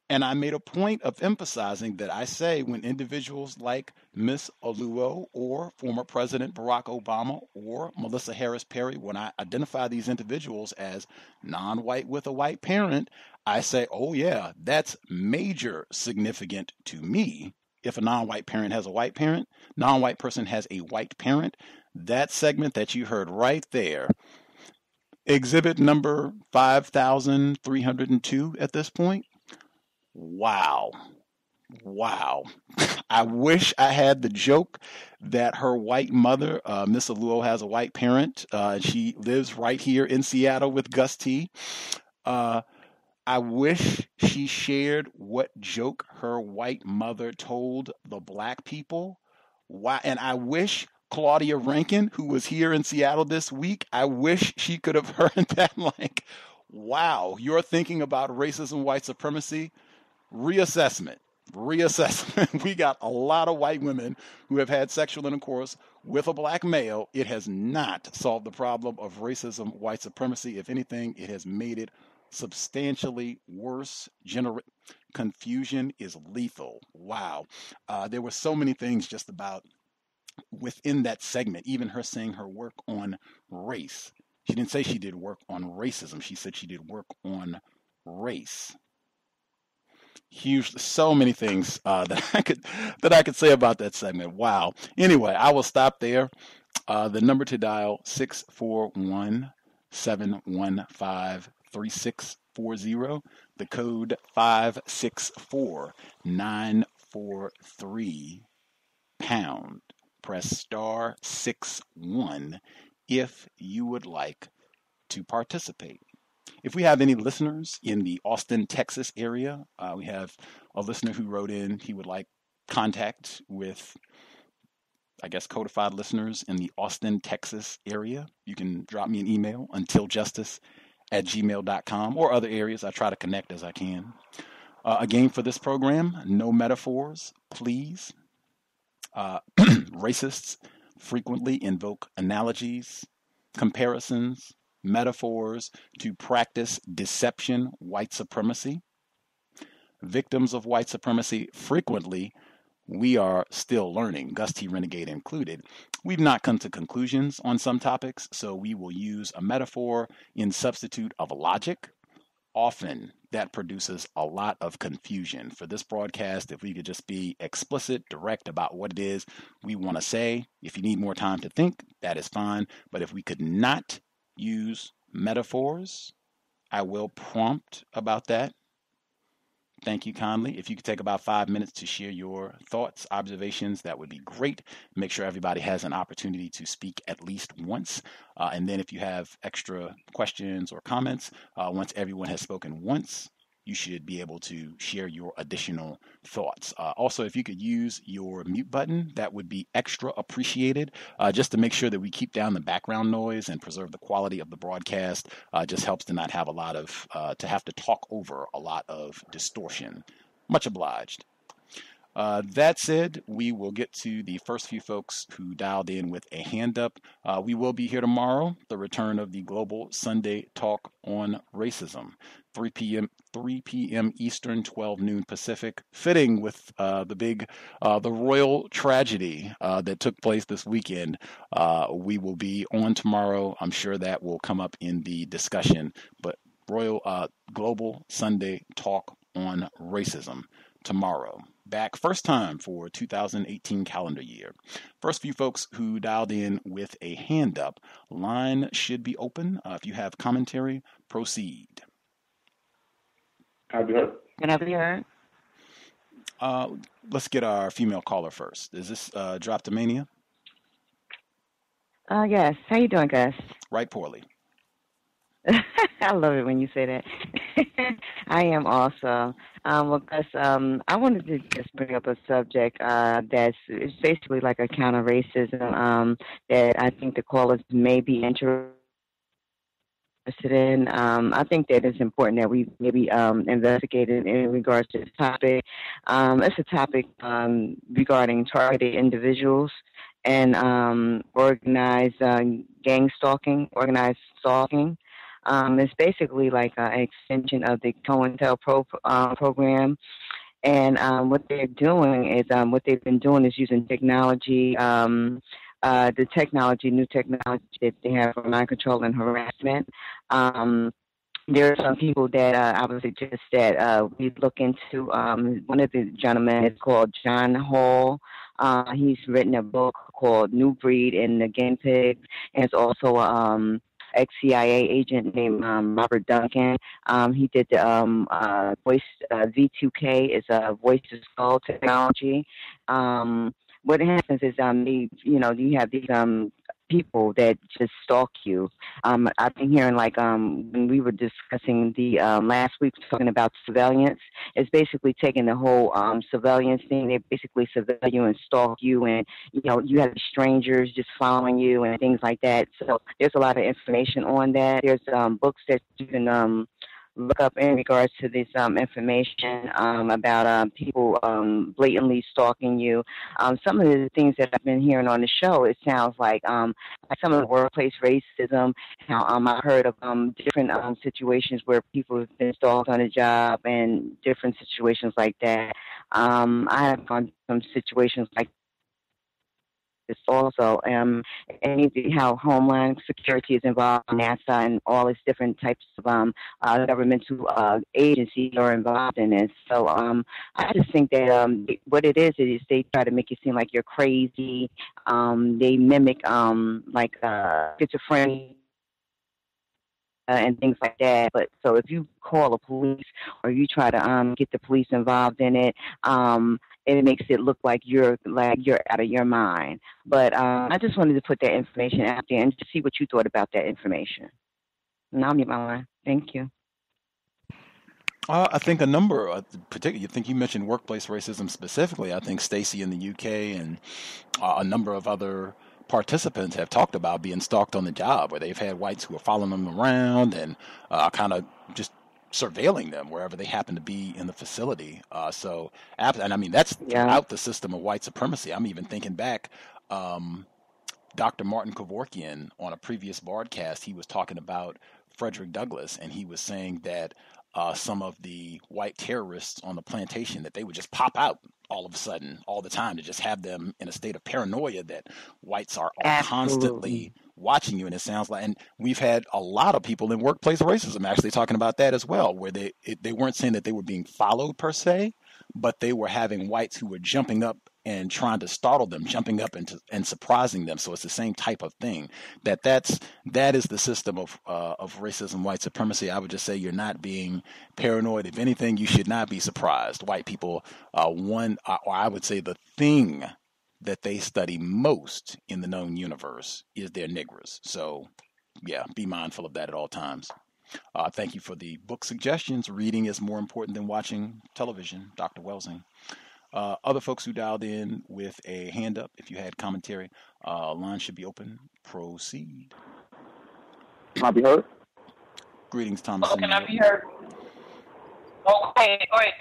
And I made a point of emphasizing that I say when individuals like Miss Aluo or former President Barack Obama or Melissa Harris Perry, when I identify these individuals as non-white with a white parent, I say, oh yeah, that's major significant to me. If a non-white parent has a white parent, non-white person has a white parent, that segment that you heard right there, exhibit number 5,302 at this point. Wow. Wow. I wish I had the joke that her white mother, Miss Aluo, has a white parent. She lives right here in Seattle with Gus T. I wish she shared what joke her white mother told the black people. Wow. And I wish Claudia Rankin, who was here in Seattle this week, I wish she could have heard that. Like, wow, you're thinking about racism, white supremacy. Reassessment. We got a lot of white women who have had sexual intercourse with a black male. It has not solved the problem of racism, white supremacy. If anything, it has made it substantially worse. Confusion is lethal. Wow. There were so many things just about within that segment, even her saying her work on race. She didn't say she did work on racism. She said she did work on race. Huge, so many things that I could say about that segment. Wow. Anyway, I will stop there. The number to dial 641-715-3640. The code 564943 pound. Press star 61 if you would like to participate. If we have any listeners in the Austin, Texas area, we have a listener who wrote in. He would like contact with, I guess, codified listeners in the Austin, Texas area. You can drop me an email, untiljustice@gmail.com, or other areas. I try to connect as I can. Again, for this program, no metaphors, please. Racists frequently invoke analogies, comparisons, metaphors to practice deception, white supremacy. Victims of white supremacy frequently, we are still learning, Gus T. Renegade included. We've not come to conclusions on some topics, so we will use a metaphor in substitute of logic. Often that produces a lot of confusion. For this broadcast, if we could just be explicit, direct about what it is we want to say. If you need more time to think, that is fine. But if we could not use metaphors, I will prompt about that. Thank you kindly. If you could take about 5 minutes to share your thoughts, observations, that would be great. Make sure everybody has an opportunity to speak at least once. And then if you have extra questions or comments, once everyone has spoken once, you should be able to share your additional thoughts. Also, if you could use your mute button, that would be extra appreciated, just to make sure that we keep down the background noise and preserve the quality of the broadcast. Just helps to not have a lot of, to have to talk over a lot of distortion. Much obliged. That said, we will get to the first few folks who dialed in with a hand up. We will be here tomorrow, the return of the Global Sunday Talk on Racism, 3 p.m. Eastern, 12 noon Pacific, fitting with the royal tragedy that took place this weekend. We will be on tomorrow. I'm sure that will come up in the discussion, but Global Sunday Talk on Racism tomorrow. Back first time for 2018 calendar year. First few folks who dialed in with a hand up, line should be open. If you have commentary, proceed. Can I be heard? Let's get our female caller first. Is this Droptomania? Yes. How you doing, Gus? Right poorly. I love it when you say that. I am also. Well, Gus, I wanted to just bring up a subject that's it's basically like a counter-racism that I think the callers may be interested in. I think that it's important that we maybe investigate it in regards to the topic. It's a topic regarding targeted individuals and organized gang stalking, organized stalking. It's basically like an extension of the COINTELPRO program. And what they're doing is, what they've been doing is using technology, new technology that they have for mind control and harassment. There are some people that I would suggest that we look into. One of the gentlemen is called John Hall. He's written a book called New Breed and the Guinea Pigs, and it's also ex-CIA agent named Robert Duncan. He did the voice V2K is a voice to skull technology. What happens is you have these people that just stalk you. I've been hearing when we were discussing the last week talking about surveillance. It's basically taking the whole surveillance thing. They basically surveil you and stalk you, and you have strangers just following you and things like that. So there's a lot of information on that. There's books that you can look up in regards to this information about people blatantly stalking you. Some of the things that I've been hearing on the show, it sounds like some of the workplace racism. How I heard of different situations where people have been stalked on a job and different situations like that. I have gone some situations like this also, and how Homeland Security is involved, NASA, and all these different types of governmental agencies are involved in this. So I just think that what it is they try to make you seem like you're crazy. They mimic schizophrenia and things like that. But so if you call the police or you try to get the police involved in it, it makes it look like you're out of your mind. But I just wanted to put that information out there and to see what you thought about that information. And I'll mute my line. Thank you. I think a number, particularly, you think you mentioned workplace racism specifically. I think Stacey in the UK and a number of other participants have talked about being stalked on the job, where they've had whites who are following them around and kind of just surveilling them wherever they happen to be in the facility. And I mean, that's throughout the system of white supremacy. I'm even thinking back, Dr. Martin Kevorkian, on a previous broadcast, he was talking about Frederick Douglass, and he was saying that some of the white terrorists on the plantation, that they would just pop out all of a sudden, all the time, to just have them in a state of paranoia that whites are constantly watching you. And it sounds like, and we've had a lot of people in workplace racism actually talking about that as well, where they weren't saying that they were being followed per se, but they were having whites who were jumping up and trying to startle them, jumping up and surprising them. So it's the same type of thing. That is the system of racism, white supremacy. I would just say you're not being paranoid. If anything, you should not be surprised. White people, or I would say the thing that they study most in the known universe is their niggers. So yeah, be mindful of that at all times. Thank you for the book suggestions. Reading is more important than watching television, Dr. Welsing. Other folks who dialed in with a hand up, if you had commentary, line should be open. Proceed. Can I be heard? Greetings, Thomas. Can I be heard? Okay, go ahead,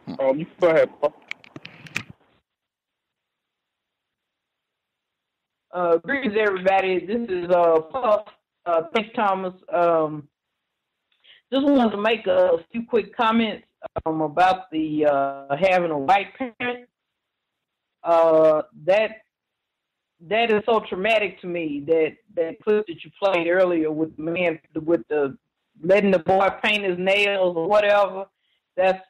Thomas. You go ahead, Paul. Greetings, everybody. This is Puff. Thanks, Thomas. Just wanted to make a few quick comments about the having a white parent. That is so traumatic to me. That clip that you played earlier with the man with the letting the boy paint his nails or whatever. That's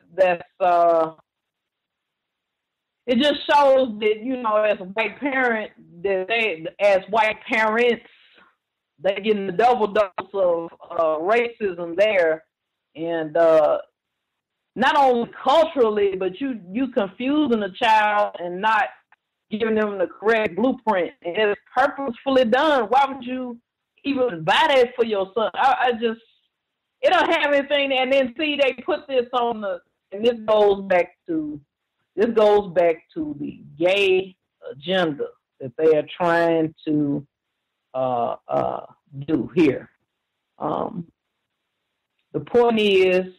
it just shows that, you know, as a white parent, that as white parents, they're getting the double dose of racism there. And not only culturally, but you confusing a child and not giving them the correct blueprint. And it's purposefully done. Why would you even buy that for your son? It don't have anything. And then see, they put this on and this goes back to the gay agenda that they are trying to do here. The point is,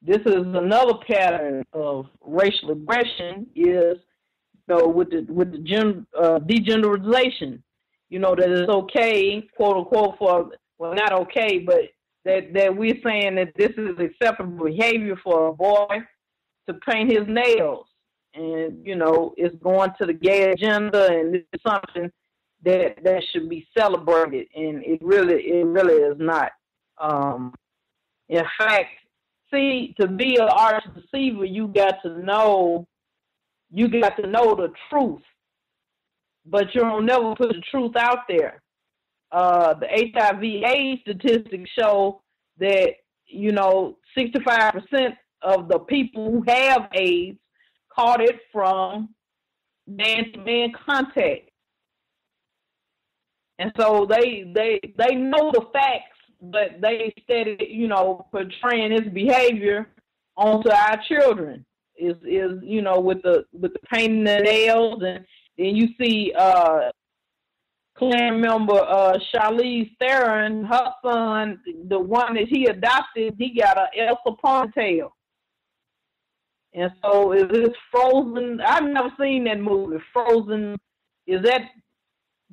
this is another pattern of racial aggression. Is, you know, with the degenderization, you know, that it's okay, quote unquote, not okay, but that we're saying that this is acceptable behavior for a boy to paint his nails. And, you know, it's going to the gay agenda, and it's something that should be celebrated, and it really is not. In fact, see, to be an arch deceiver, you got to know the truth, but you don't never put the truth out there. The HIV/AIDS statistics show that, you know, 65% of the people who have AIDS caught it from man-to-man contact. And so they know the facts, but they instead, you know, portraying this behavior onto our children is you know, with the painting the nails. And then you see clan member Charlize Theron, her son, the one that he adopted, he got a Elsa ponytail. And so is this Frozen? I've never seen that movie. Frozen, is that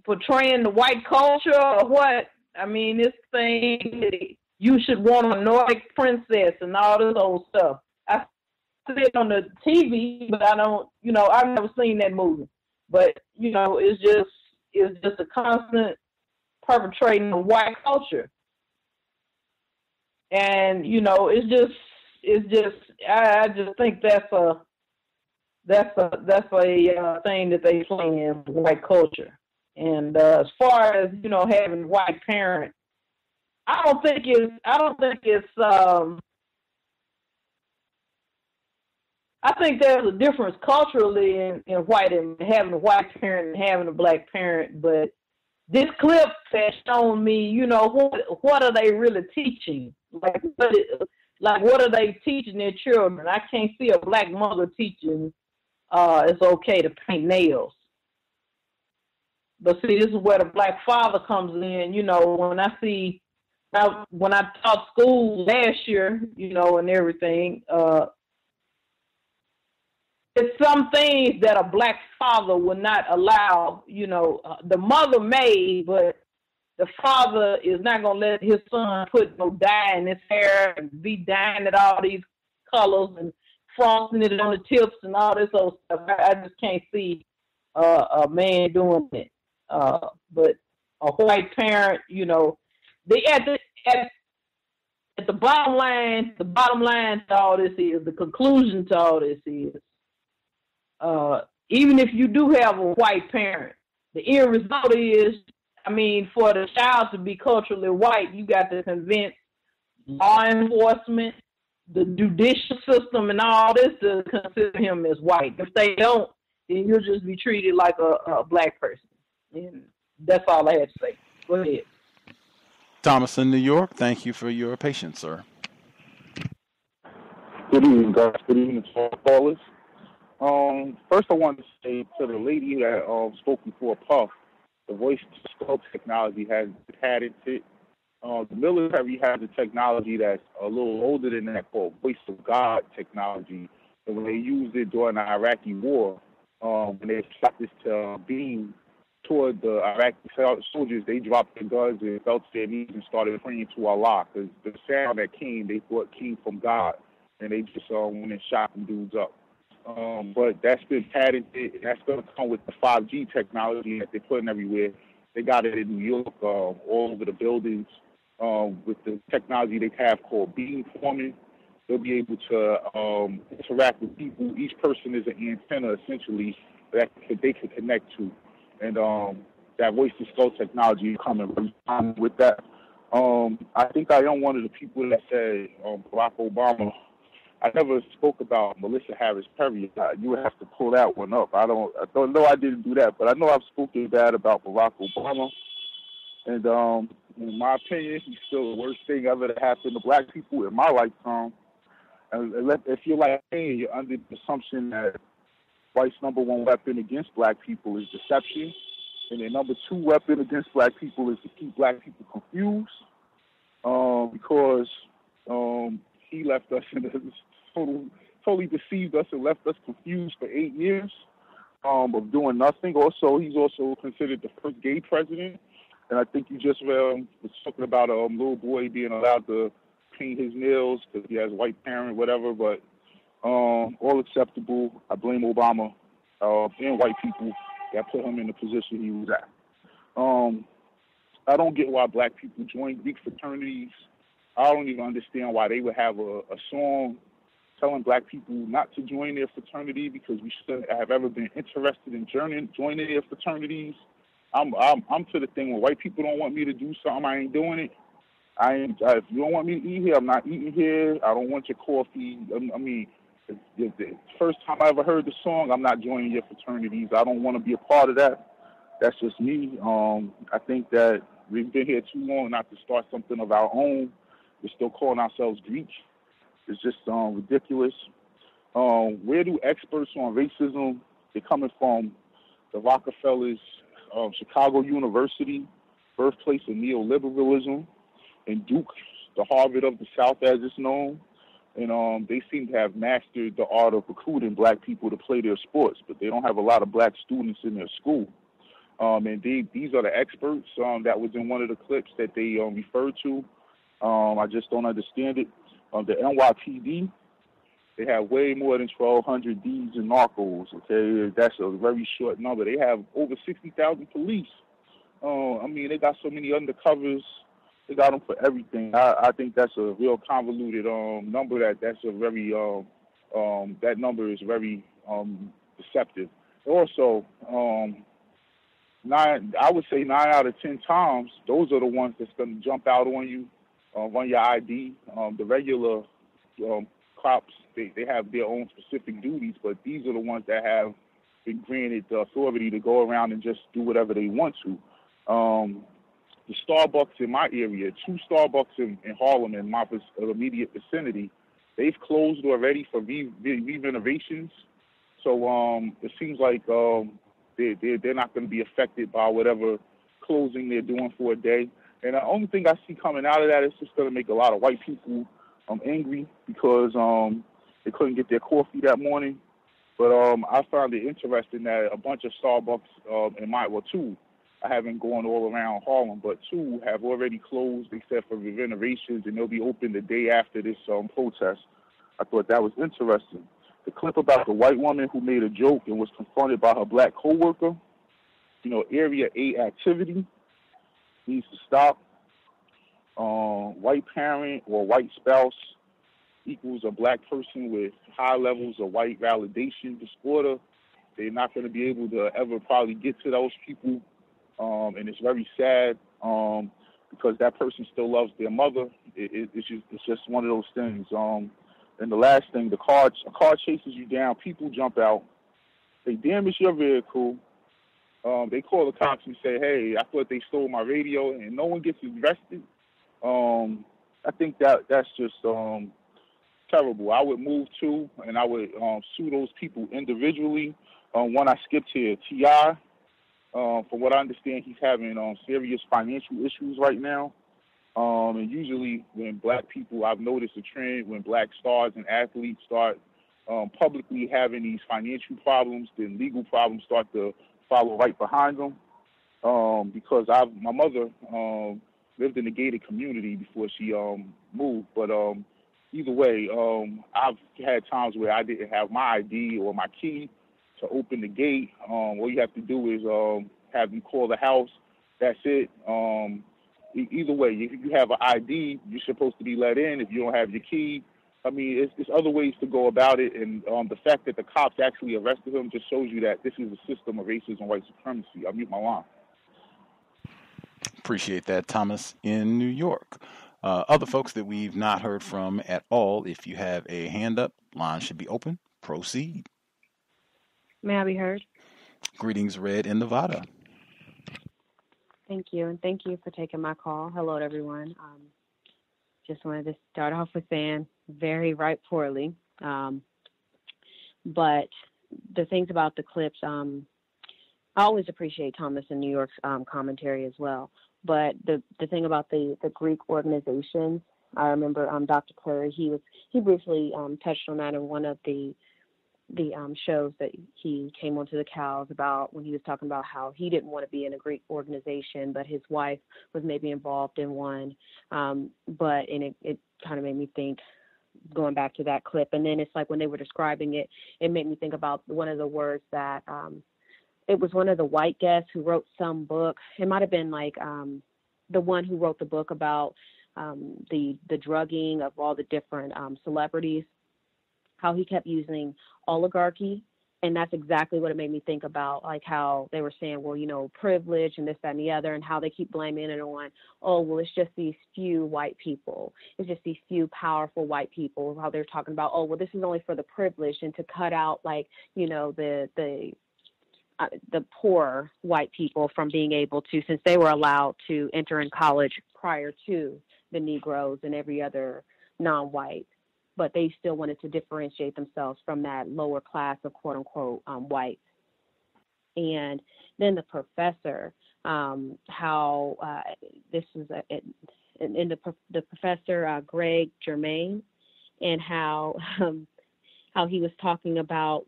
portraying the white culture or what? I mean, this thing, you should want a Nordic princess and all this old stuff. I see it on the TV, but I don't, you know, I've never seen that movie. But, you know, it's just a constant perpetrating of white culture. And, you know, I just think that's a thing that they play in white culture. And as far as, you know, having white parents, I don't think it's I think there's a difference culturally in white and having a white parent and having a black parent. But this clip has shown me, you know, what are they really teaching? Like what are they teaching their children? I can't see a black mother teaching it's okay to paint nails. But see, this is where the black father comes in. You know, when I see when I taught school last year, and everything, it's some things that a black father would not allow. The mother may, but the father is not going to let his son put no dye in his hair and be dyeing it all these colors and frosting it on the tips and all this old stuff. I just can't see a man doing it. But a white parent, they at the bottom line to all this is, the conclusion to all this is, even if you do have a white parent, the end result is, for the child to be culturally white, you got to convince law enforcement, the judicial system, and all this to consider him as white. If they don't, then you'll just be treated like a black person. And that's all I had to say. Go ahead. Thomas in New York, thank you for your patience, sir. Good evening, guys. Good evening to all callers. First, I want to say to the lady that spoke before Puff, the voice-to-scope technology has patented. The military has a technology that's a little older than that called voice of God technology. And when they used it during the Iraqi war, when they shot this beam toward the Iraqi soldiers, they dropped their guns and fell to their knees and started praying to Allah, because the sound that came, they thought came from God. And they just went and shot them dudes up. But that's been patented. That's going to come with the 5G technology that they're putting everywhere. They got it in New York, all over the buildings, with the technology they have called beamforming. They'll be able to interact with people. Each person is an antenna, essentially, that they can connect to. And that voice-to-skull technology is coming with that. I think I am one of the people that said Barack Obama. I never spoke about Melissa Harris Perry. You would have to pull that one up. I don't know I didn't do that, but I know I've spoken bad about Barack Obama. And in my opinion, he's still the worst thing ever to happen to black people in my lifetime. And if you're like me, you're under the assumption that white's number one weapon against black people is deception, and their number two weapon against black people is to keep black people confused, because he left us in totally deceived us and left us confused for 8 years of doing nothing. Also, he's also considered the first gay president, and I think you just was talking about a little boy being allowed to paint his nails because he has a white parent, whatever, but all acceptable. I blame Obama and white people that put him in the position he was at. I don't get why black people join Greek fraternities. I don't even understand why they would have a song telling black people not to join their fraternity, because we shouldn't have ever been interested in joining their fraternities. I'm to the thing where white people don't want me to do something, I ain't doing it. If you don't want me to eat here, I'm not eating here. I don't want your coffee. The first time I ever heard the song, I'm not joining your fraternities. I don't want to be a part of that. That's just me. I think that we've been here too long not to start something of our own. We're still calling ourselves Greek. It's just ridiculous. Where do experts on racism, they're coming from the Rockefellers, Chicago University, birthplace of neoliberalism, and Duke, the Harvard of the South as it's known. And they seem to have mastered the art of recruiting black people to play their sports, but they don't have a lot of black students in their school. And these are the experts that was in one of the clips that they referred to. I just don't understand it. The NYPD, they have way more than 1,200 Ds and narcos, okay? That's a very short number. They have over 60,000 police. They got so many undercovers. They got them for everything. I think that's a real convoluted number. That's a very that number is very deceptive. Also, I would say 9 out of 10 times, those are the ones that's going to jump out on you, run your ID. The regular cops, they have their own specific duties, but these are the ones that have been granted the authority to go around and just do whatever they want to. The Starbucks in my area, 2 Starbucks in Harlem in my immediate vicinity, they've closed already for renovations. So it seems like they're not going to be affected by whatever closing they're doing for a day. And the only thing I see coming out of that is just going to make a lot of white people angry because they couldn't get their coffee that morning. But I found it interesting that a bunch of Starbucks two, I haven't gone all around Harlem, but 2 have already closed except for renovations, and they'll be open the day after this protest. I thought that was interesting. The clip about the white woman who made a joke and was confronted by her black coworker, Area 8 activity needs to stop. White parent or white spouse equals a black person with high levels of white validation disorder. They're not going to be able to ever probably get to those people. And it's very sad because that person still loves their mother. It's just one of those things. And the last thing, a car chases you down, people jump out, they damage your vehicle. They call the cops and say, hey, I thought they stole my radio, and no one gets arrested. I think that's just terrible. I would move too, and I would sue those people individually. One I skipped here, T.I., from what I understand, he's having serious financial issues right now. And usually when black people, I've noticed a trend, when black stars and athletes start publicly having these financial problems, then legal problems start to follow right behind them. Because my mother lived in a gated community before she moved. But either way, I've had times where I didn't have my ID or my key to open the gate. All you have to do is have them call the house. That's it. Either way, if you have an ID, you're supposed to be let in. If you don't have your key, I mean, it's other ways to go about it. And the fact that the cops actually arrested him just shows you that this is a system of racism and white supremacy. I'll mute my line. Appreciate that, Thomas in New York. Other folks that we've not heard from at all, if you have a hand up, line should be open. Proceed. May I be heard? Greetings, Red in Nevada. Thank you, and thank you for taking my call. Hello to everyone. Just wanted to start off with saying very right poorly. But the things about the clips, I always appreciate Thomas in New York's commentary as well. But the thing about the Greek organizations, I remember Dr. Curry, he briefly touched on that in one of the shows that he came onto the cows about, when he was talking about how he didn't want to be in a Greek organization, but his wife was maybe involved in one. It kind of made me think, going back to that clip. And then it's like when they were describing it, it made me think about one of the words that it was one of the white guests who wrote some book. It might have been like the one who wrote the book about the drugging of all the different celebrities, how he kept using oligarchy. And that's exactly what it made me think about, like how they were saying, well, privilege and this, that, and the other, and how they keep blaming it on, oh, well, it's just these few white people. It's just these few powerful white people, how they're talking about, oh, well, this is only for the privileged, and to cut out, like, the poor white people from being able to, since they were allowed to enter in college prior to the Negroes and every other non-white, but they still wanted to differentiate themselves from that lower class of quote unquote whites. And then the professor, how this is in the professor Greg Germain, and how he was talking about,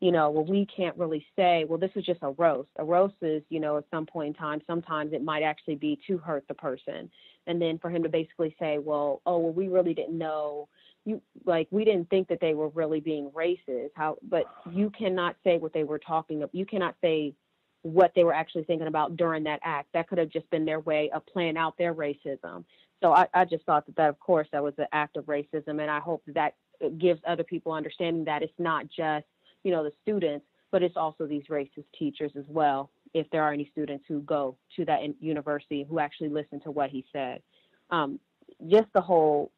we can't really say, well, this was just a roast. A roast is, at some point in time, sometimes it might actually be to hurt the person. And then for him to basically say, we really didn't know, we didn't think that they were really being racist. But you cannot say what they were talking about. You cannot say what they were actually thinking about during that act. That could have just been their way of playing out their racism. So I just thought that, of course, that was an act of racism. And I hope that gives other people understanding that it's not just, the students, but it's also these racist teachers as well, if there are any students who go to that university who actually listen to what he said. Just the whole,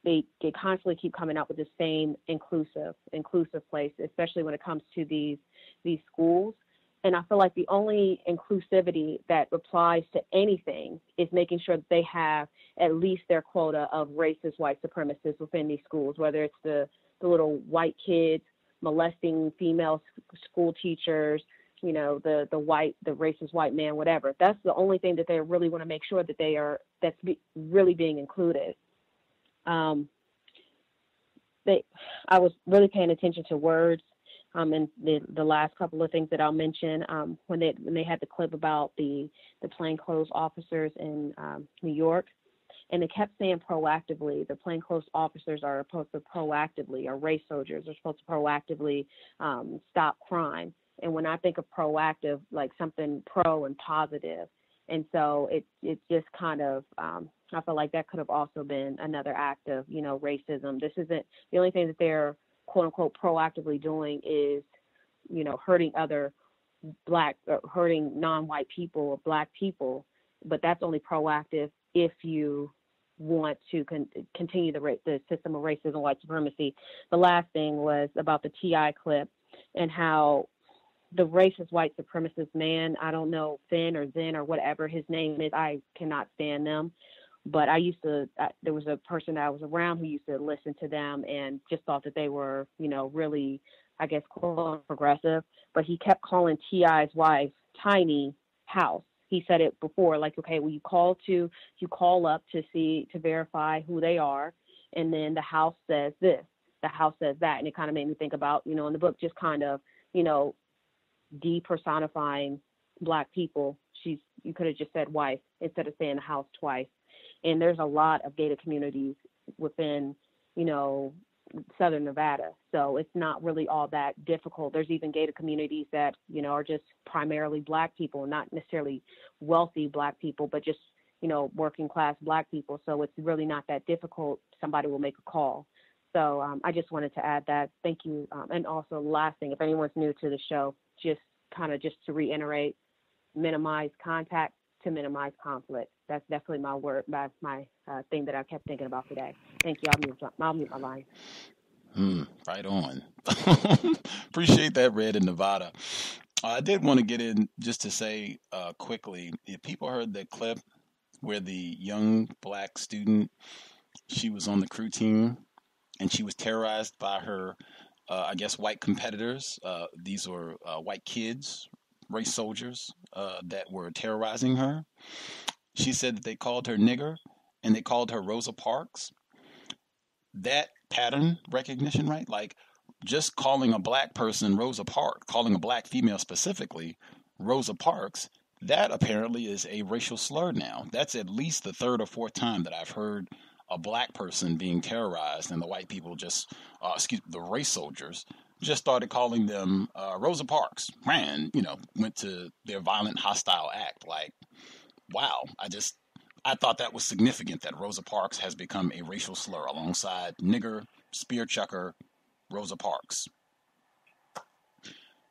they constantly keep coming out with the same inclusive place, especially when it comes to these schools. And I feel like the only inclusivity that applies to anything is making sure that they have at least their quota of racist white supremacists within these schools, whether it's the little white kids molesting female school teachers, the racist white man, whatever. That's the only thing that they really want to make sure that really being included. I was really paying attention to words, and the last couple of things that I'll mention, when they had the clip about the plainclothes officers in New York, and they kept saying proactively, the plainclothes officers are supposed to proactively, or race soldiers are supposed to proactively stop crime. And when I think of proactive, like something pro and positive, and so it just kind of, I feel like that could have also been another act of, racism. This isn't the only thing that they're quote unquote proactively doing is, hurting hurting non-white people or black people, but that's only proactive if you want to continue the system of racism, white supremacy. The last thing was about the T.I. clip and how the racist white supremacist man, I don't know, Finn or Zen or whatever his name is, I cannot stand them. But there was a person that I was around who used to listen to them and just thought that they were, really, I guess, cool and progressive. But he kept calling T.I.'s wife Tiny House. He said it before, like, okay, well, you call up to verify who they are, and then the house says this, the house says that, and it kind of made me think about, in the book, just kind of, depersonifying black people. You could have just said wife instead of saying the house twice. And there's a lot of gated communities within, Southern Nevada. So it's not really all that difficult. There's even gated communities that, are just primarily black people, not necessarily wealthy black people, but just, working class black people. So it's really not that difficult. Somebody will make a call. So I just wanted to add that. Thank you. And also last thing, if anyone's new to the show, just to reiterate, minimize contact to minimize conflict. That's definitely my word, my thing that I kept thinking about today. Thank you. I'll mute my line. Right on. Appreciate that, Red in Nevada. I did want to get in just to say quickly, if people heard that clip where the young black student, she was on the crew team and she was terrorized by her, I guess, white competitors. These were white kids, race soldiers that were terrorizing her. She said that they called her nigger and they called her Rosa Parks. That pattern recognition, right? Like just calling a black person Rosa Parks, calling a black female specifically Rosa Parks, that apparently is a racial slur now. That's at least the third or fourth time that I've heard a black person being terrorized and the white people just, the race soldiers just started calling them Rosa Parks and, went to their violent, hostile act. Like, wow, I thought that was significant that Rosa Parks has become a racial slur alongside nigger, spear chucker, Rosa Parks.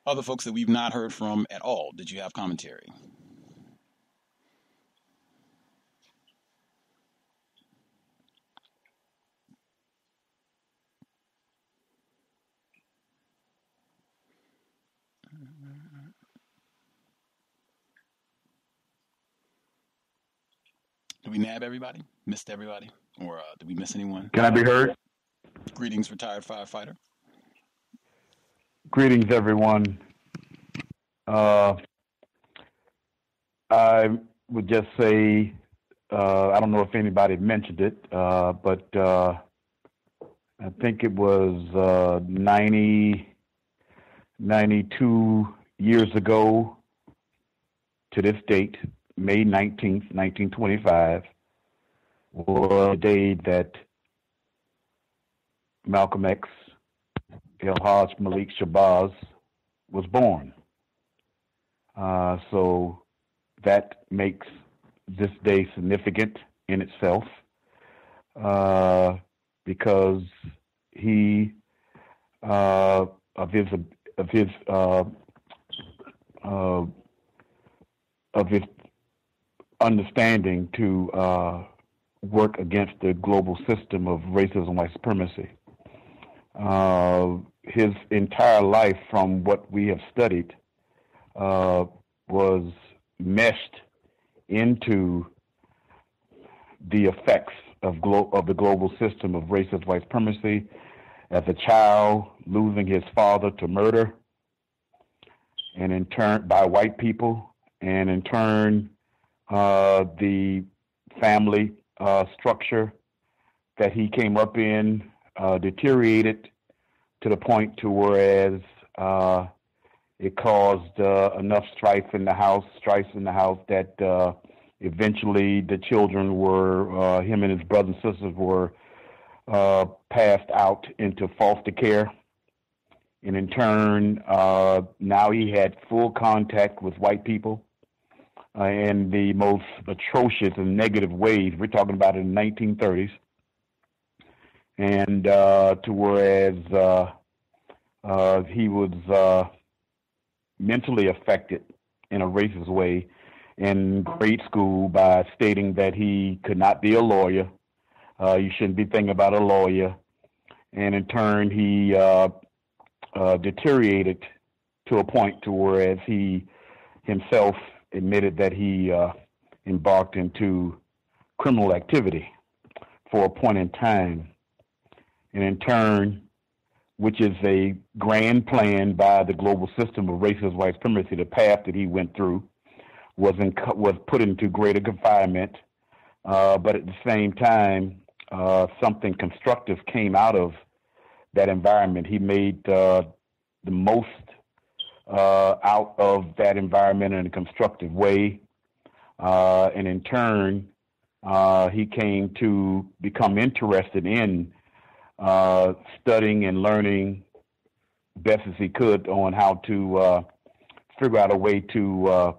Other folks that we've not heard from at all, did you have commentary? Did we nab everybody? Missed everybody? Or did we miss anyone? Can I be heard? Greetings, retired firefighter. Greetings, everyone. I would just say, I don't know if anybody mentioned it, but I think it was 92 years ago to this date, May 19th, 1925, was the day that Malcolm X, El-Hajj Malik Shabazz, was born. So that makes this day significant in itself, because he, of his understanding to work against the global system of racism and white supremacy. His entire life, from what we have studied, was meshed into the effects of the global system of racist white supremacy. As a child, losing his father to murder, and in turn by white people, and in turn the family structure that he came up in deteriorated to the point to whereas it caused enough strife in the house that eventually the children were, him and his brothers and sisters were passed out into foster care. And in turn, now he had full contact with white people in the most atrocious and negative ways. We're talking about in the 1930s. And to whereas he was mentally affected in a racist way in grade school by stating that he could not be a lawyer. You shouldn't be thinking about a lawyer. And in turn, he deteriorated to a point to whereas he himself admitted that he embarked into criminal activity for a point in time. And in turn, which is a grand plan by the global system of racist white supremacy, the path that he went through was put into greater confinement. But at the same time, something constructive came out of that environment. He made the most out of that environment in a constructive way. And in turn, he came to become interested in studying and learning best as he could on how to figure out a way to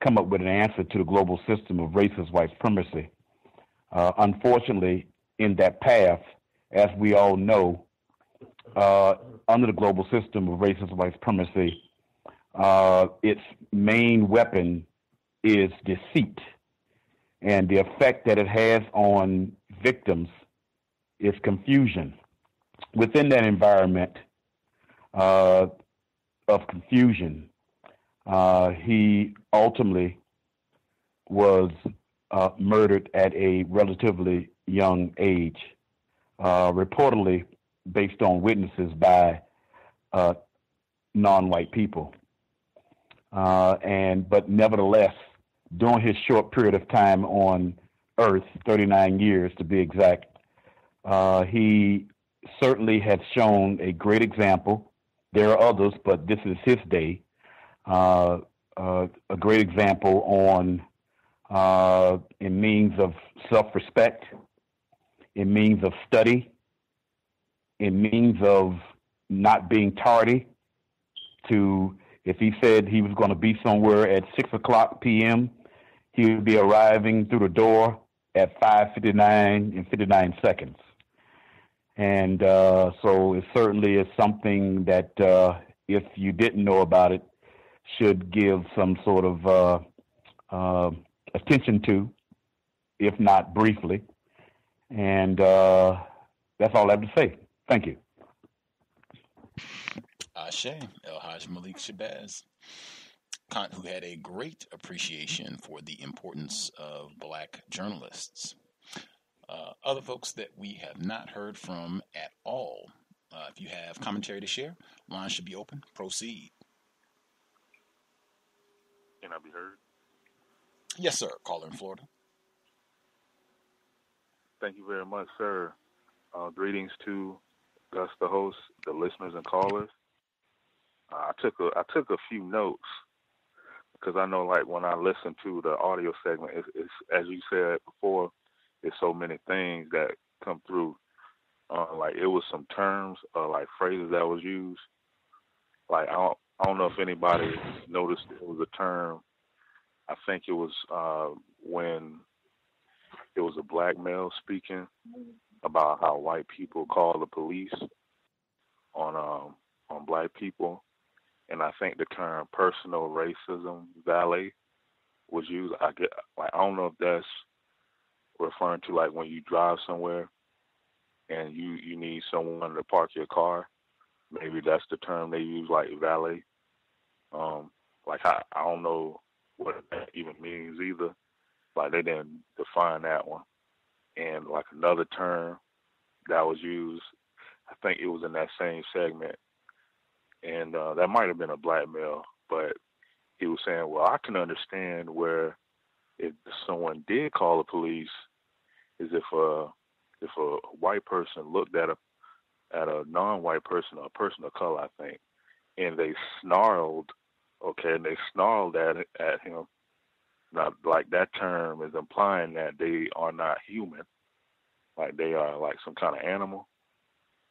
come up with an answer to the global system of racist white supremacy. Unfortunately, in that path, as we all know, under the global system of racist white supremacy, its main weapon is deceit. And the effect that it has on victims is confusion. Within that environment of confusion, he ultimately was murdered at a relatively young age, reportedly based on witnesses by non-white people. But nevertheless, during his short period of time on Earth, 39 years to be exact, he certainly has shown a great example. There are others, but this is his day. A great example on in means of self-respect, in means of study, in means of not being tardy. To if he said he was going to be somewhere at 6:00 p.m., he would be arriving through the door at 5:59 and 59 seconds. And so it certainly is something that if you didn't know about it, should give some sort of attention to, if not briefly. And that's all I have to say. Thank you. Ashe, El Haj Malik Shabazz, who had a great appreciation for the importance of black journalists. Other folks that we have not heard from at all, if you have commentary to share, line should be open. Proceed. Can I be heard? Yes, sir. Caller in Florida. Thank you very much, sir. Greetings to Gus, the host, the listeners and callers. I took a few notes because I know, like, when I listen to the audio segment, it's as you said before, there's so many things that come through. Like, it was some terms, like phrases that was used. Like, I don't know if anybody noticed it was a term. I think it was when it was a black male speaking about how white people call the police on black people, and I think the term personal racism valet was used. I don't know if that's referring to, like, when you drive somewhere and you need someone to park your car. Maybe that's the term they use, like valet. Like, I don't know what that even means either. Like, they didn't define that one. And, like, another term that was used, I think it was in that same segment, and that might have been a black male But he was saying, well, I can understand where if someone did call the police is if a white person looked at a non-white person or a person of color, I think, and they snarled, and they snarled at him. Now, like that term is implying that they are not human, like they are like some kind of animal,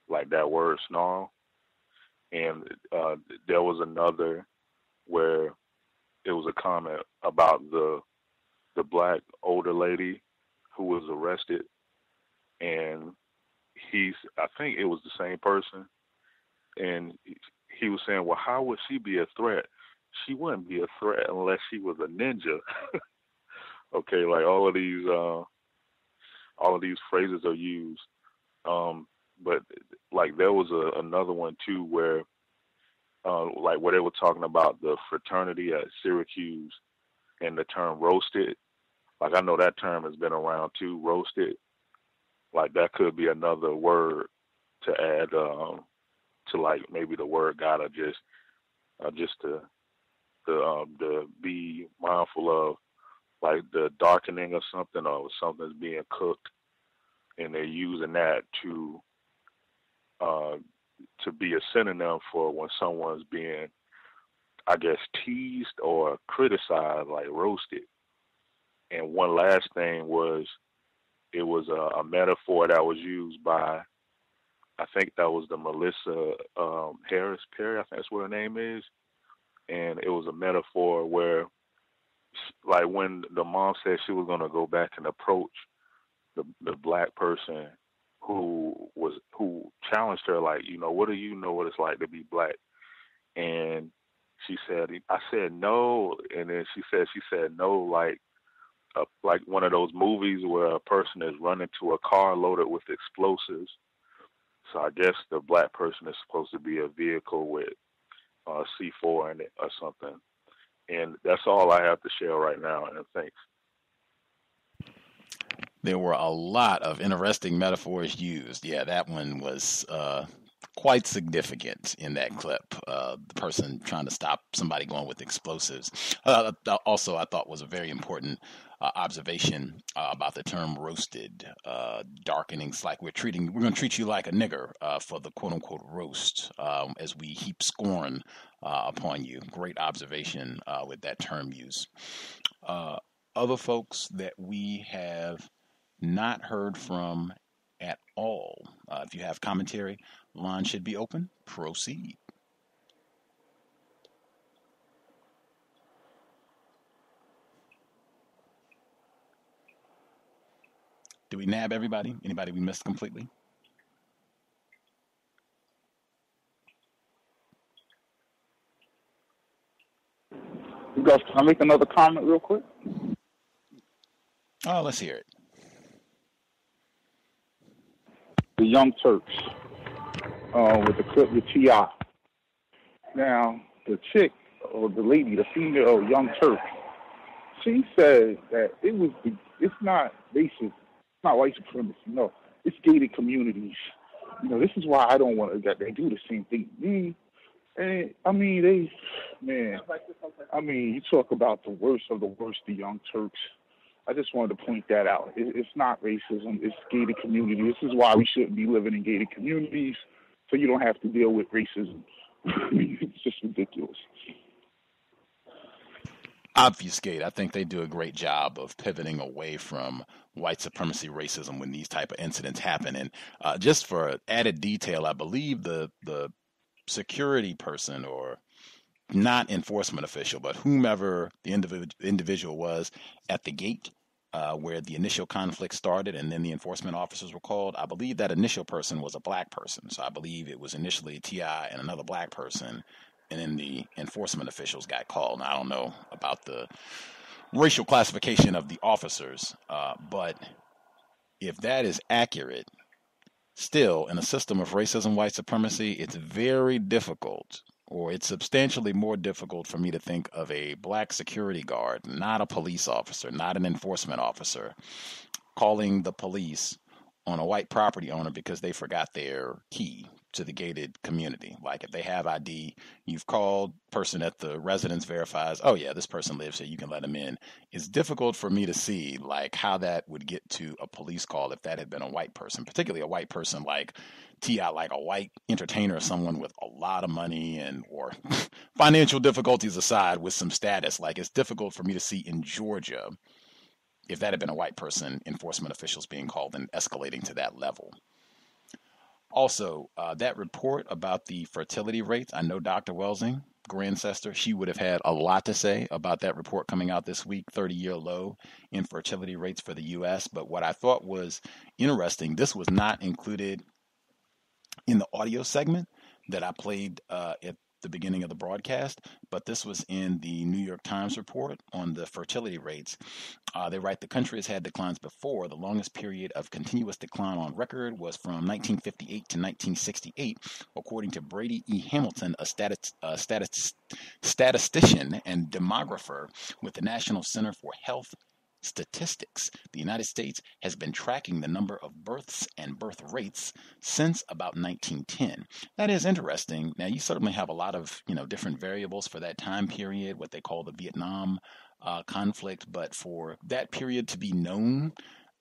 like that word snarl. And there was another where it was a comment about the black older lady who was arrested, and I think it was the same person, and he was saying, well, how would she be a threat? She wouldn't be a threat unless she was a ninja. Okay, like all of these phrases are used, but like there was another one too where like where they were talking about the fraternity at Syracuse and the term roasted. Like I know that term has been around too, roasted. Like that could be another word to add to like maybe the word gotta just to be mindful of like the darkening of something or something's being cooked, and they're using that to be a synonym for when someone's being, I guess, teased or criticized, like roasted. And one last thing was, it was a metaphor that was used by, I think that was the Melissa Harris Perry, I think that's what her name is. And it was a metaphor where, like when the mom said she was going to go back and approach the black person who challenged her, like, what do you know what it's like to be black? And she said, I said no. And then she said no, like one of those movies where a person is running to a car loaded with explosives. So I guess the black person is supposed to be a vehicle with C4 in it or something. And that's all I have to share right now. And thanks. There were a lot of interesting metaphors used. Yeah, that one was quite significant in that clip. The person trying to stop somebody going with explosives. Also, I thought was a very important observation about the term roasted, darkening. It's like we're going to treat you like a nigger for the quote unquote roast as we heap scorn upon you. Great observation with that term use. Other folks that we have not heard from at all. If you have commentary, line should be open. Proceed. Did we nab everybody? Anybody we missed completely? You guys, can I make another comment real quick? Oh, let's hear it. The Young Turks with the clip with T.I. Now, the chick, or the lady, the female Young Turk, she said that it's not racist, it's not white supremacy, no, it's gated communities. This is why I don't want that they do the same thing to me. And you talk about the worst of the worst, the Young Turks. I just wanted to point that out. It's not racism. It's gated community. This is why we shouldn't be living in gated communities, so you don't have to deal with racism. It's just ridiculous. Obfuscate. I think they do a great job of pivoting away from white supremacy racism when these type of incidents happen. And just for added detail, I believe the security person, or not enforcement official, but whomever the individual was at the gate where the initial conflict started and then the enforcement officers were called, I believe that initial person was a black person. So I believe it was initially T.I. and another black person, and then the enforcement officials got called. Now, I don't know about the racial classification of the officers, but if that is accurate, still, in a system of racism, white supremacy, it's very difficult, or it's substantially more difficult for me to think of a black security guard, not a police officer, not an enforcement officer, calling the police on a white property owner because they forgot their key to the gated community. Like if they have ID, you've called, person at the residence verifies, oh yeah, this person lives here, you can let them in. It's difficult for me to see like how that would get to a police call if that had been a white person, particularly a white person like T.I., like a white entertainer, someone with a lot of money and or financial difficulties aside with some status. Like it's difficult for me to see in Georgia, if that had been a white person, enforcement officials being called and escalating to that level. Also, that report about the fertility rates, I know Dr. Welsing, Grandcester, she would have had a lot to say about that report coming out this week, 30-year low in fertility rates for the U.S. But what I thought was interesting, this was not included in the audio segment that I played at the beginning of the broadcast, but this was in the New York Times report on the fertility rates. They write, the country has had declines before. The longest period of continuous decline on record was from 1958 to 1968, according to Brady E. Hamilton, a statistician and demographer with the National Center for Health Statistics. The United States has been tracking the number of births and birth rates since about 1910. That is interesting. Now, you certainly have a lot of, different variables for that time period, what they call the Vietnam conflict, but for that period to be known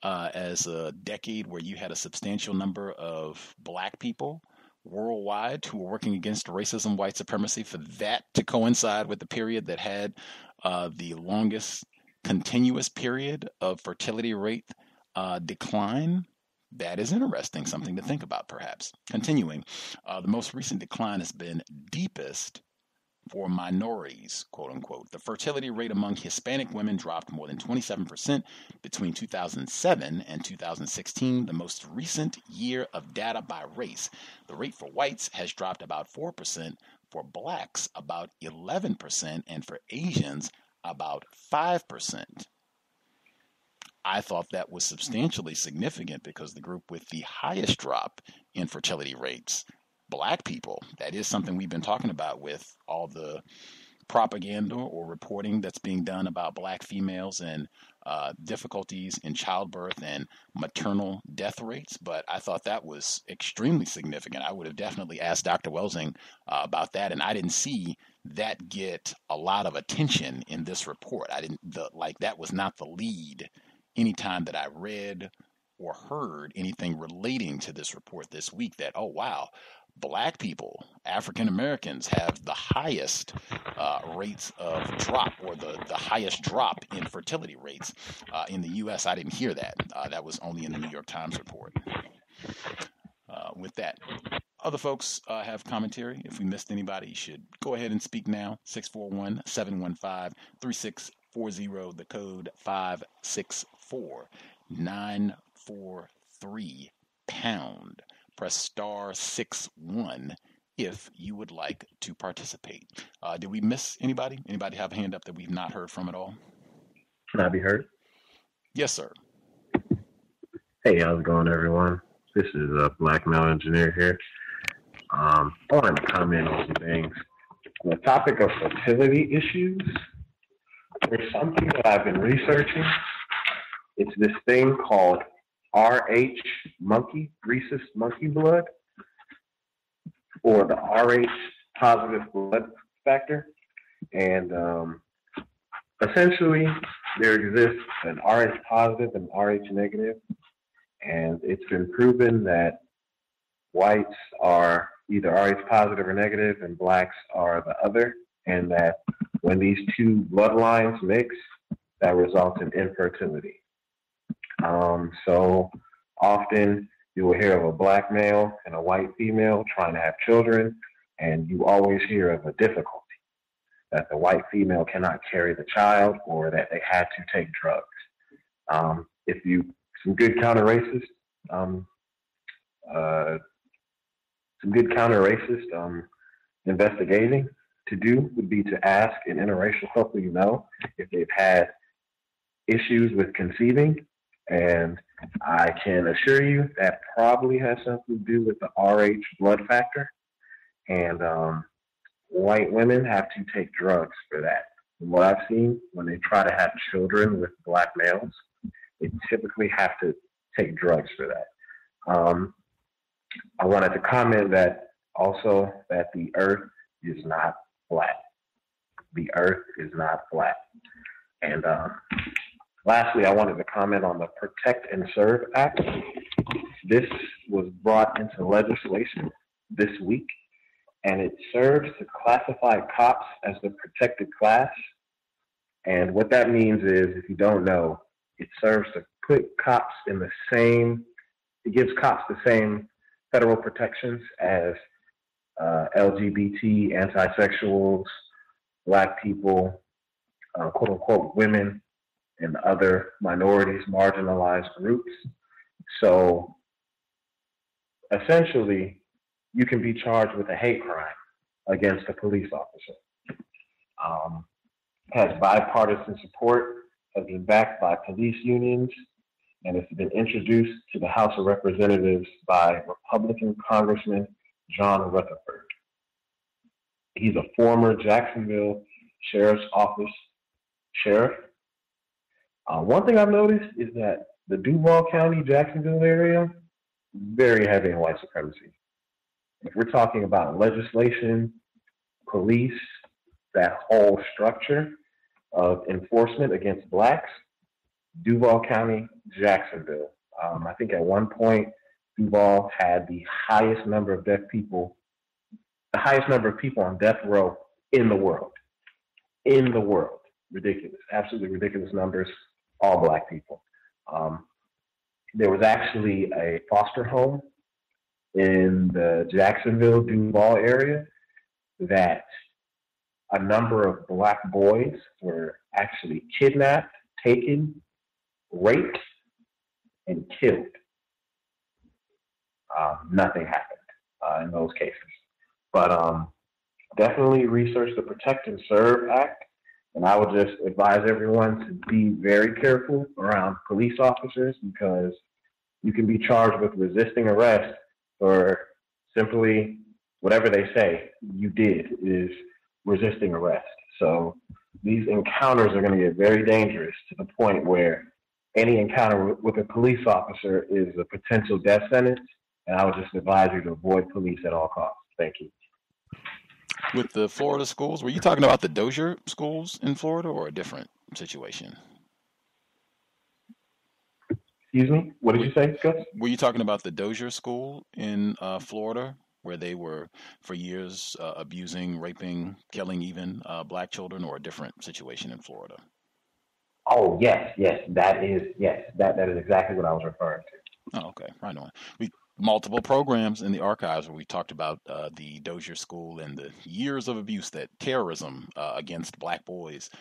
as a decade where you had a substantial number of black people worldwide who were working against racism, white supremacy, for that to coincide with the period that had the longest continuous period of fertility rate decline, that is interesting, something to think about perhaps. Continuing, the most recent decline has been deepest for minorities, quote unquote. The fertility rate among Hispanic women dropped more than 27% between 2007 and 2016, the most recent year of data by race. The rate for whites has dropped about 4%, for blacks about 11%, and for Asians about 5%. I thought that was substantially significant because the group with the highest drop in fertility rates, black people, that is something we've been talking about with all the propaganda or reporting that's being done about black females and difficulties in childbirth and maternal death rates. But I thought that was extremely significant. I would have definitely asked Dr. Welsing about that, and I didn't see that get a lot of attention in this report. That was not the lead anytime that I read or heard anything relating to this report this week, that, oh wow, black people, African Americans, have the highest rates of drop, or the highest drop in fertility rates in the U.S. I didn't hear that. That was only in the New York Times report. With that, other folks have commentary. If we missed anybody, you should go ahead and speak now. 641-715-3640, the code 564-943#. Press star 61 if you would like to participate. Did we miss anybody? Anybody have a hand up that we've not heard from at all? Can I be heard? Yes, sir. Hey, how's it going, everyone? This is a black male engineer here. I wanted to comment on some things. On the topic of fertility issues, there's something that I've been researching. It's this thing called RH monkey, rhesus monkey blood, or the RH positive blood factor. And essentially, there exists an RH positive and RH negative. And it's been proven that whites are either RH positive or negative and blacks are the other. And that when these two bloodlines mix, that results in infertility. So often you will hear of a black male and a white female trying to have children, and you always hear of a difficulty, that the white female cannot carry the child or that they had to take drugs. Some good counter-racist investigating to do would be to ask an interracial couple you know if they've had issues with conceiving, and I can assure you that probably has something to do with the RH blood factor, and white women have to take drugs for that. From what I've seen, when they try to have children with black males, they typically have to take drugs for that. I wanted to comment that also that the earth is not flat. The earth is not flat. And lastly, I wanted to comment on the Protect and Serve Act. This was brought into legislation this week, and it serves to classify cops as the protected class. And what that means is, if you don't know, it serves to put cops in the same, it gives cops the same federal protections as LGBT, anti-sexuals, Black people, quote unquote, women, and other minorities, marginalized groups. So essentially, you can be charged with a hate crime against a police officer. Has bipartisan support, has been backed by police unions, and it's been introduced to the House of Representatives by Republican Congressman John Rutherford. He's a former Jacksonville Sheriff's Office sheriff. One thing I've noticed is that the Duval County, Jacksonville area, very heavy in white supremacy. If we're talking about legislation, police, that whole structure of enforcement against Blacks, Duval County, Jacksonville. I think at one point, Duval had the highest number of people on death row in the world. In the world. Ridiculous, absolutely ridiculous numbers, all Black people. There was actually a foster home in the Jacksonville, Duval area that a number of Black boys were actually kidnapped, taken, raped, and killed. Nothing happened in those cases. But definitely research the Protect and Serve Act. And I would just advise everyone to be very careful around police officers, because you can be charged with resisting arrest for simply whatever they say you did is resisting arrest. So these encounters are going to get very dangerous, to the point where any encounter with a police officer is a potential death sentence. And I would just advise you to avoid police at all costs. Thank you. With the Florida schools, were you talking about the Dozier schools in Florida, or a different situation? Excuse me? What did you say, Gus? Were you talking about the Dozier school in Florida, where they were for years abusing, raping, killing even Black children, or a different situation in Florida? Oh, yes. That is exactly what I was referring to. Oh, okay. Right on. Multiple programs in the archives where we talked about the Dozier School and the years of abuse, that terrorism against Black boys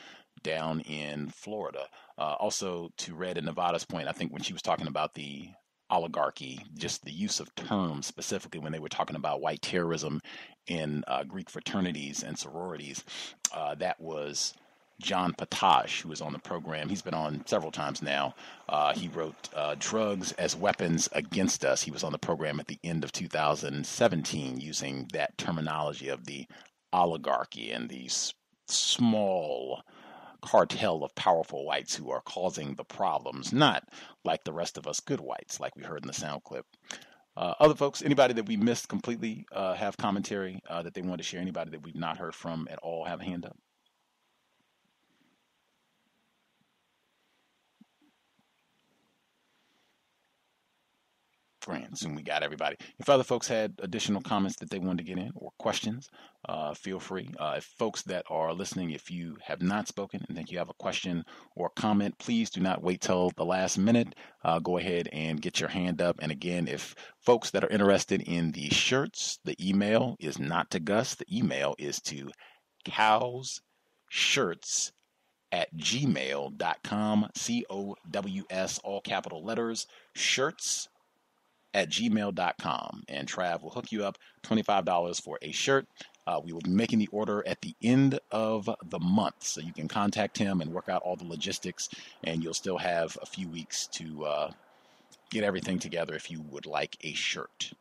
down in Florida. Also, to Red and Nevada's point, I think when she was talking about the oligarchy, just the use of terms specifically when they were talking about white terrorism in Greek fraternities and sororities, that was John Potash, who was on the program. He's been on several times now. He wrote Drugs as Weapons Against Us. He was on the program at the end of 2017 using that terminology of the oligarchy and these small cartel of powerful whites who are causing the problems, not like the rest of us good whites, like we heard in the sound clip. Other folks, anybody that we missed completely have commentary that they want to share? Anybody that we've not heard from at all have a hand up? Grand. Soon we got everybody. If other folks had additional comments that they wanted to get in, or questions, feel free. If folks that are listening, if you have not spoken and think you have a question or comment, please do not wait till the last minute. Go ahead and get your hand up. And again, if folks that are interested in the shirts, the email is not to Gus. The email is to cowsshirts@gmail.com. C.O.W.S, all capital letters, shirts@gmail.com, and Trav will hook you up $25 for a shirt. We will be making the order at the end of the month, so you can contact him and work out all the logistics, and you'll still have a few weeks to get everything together if you would like a shirt.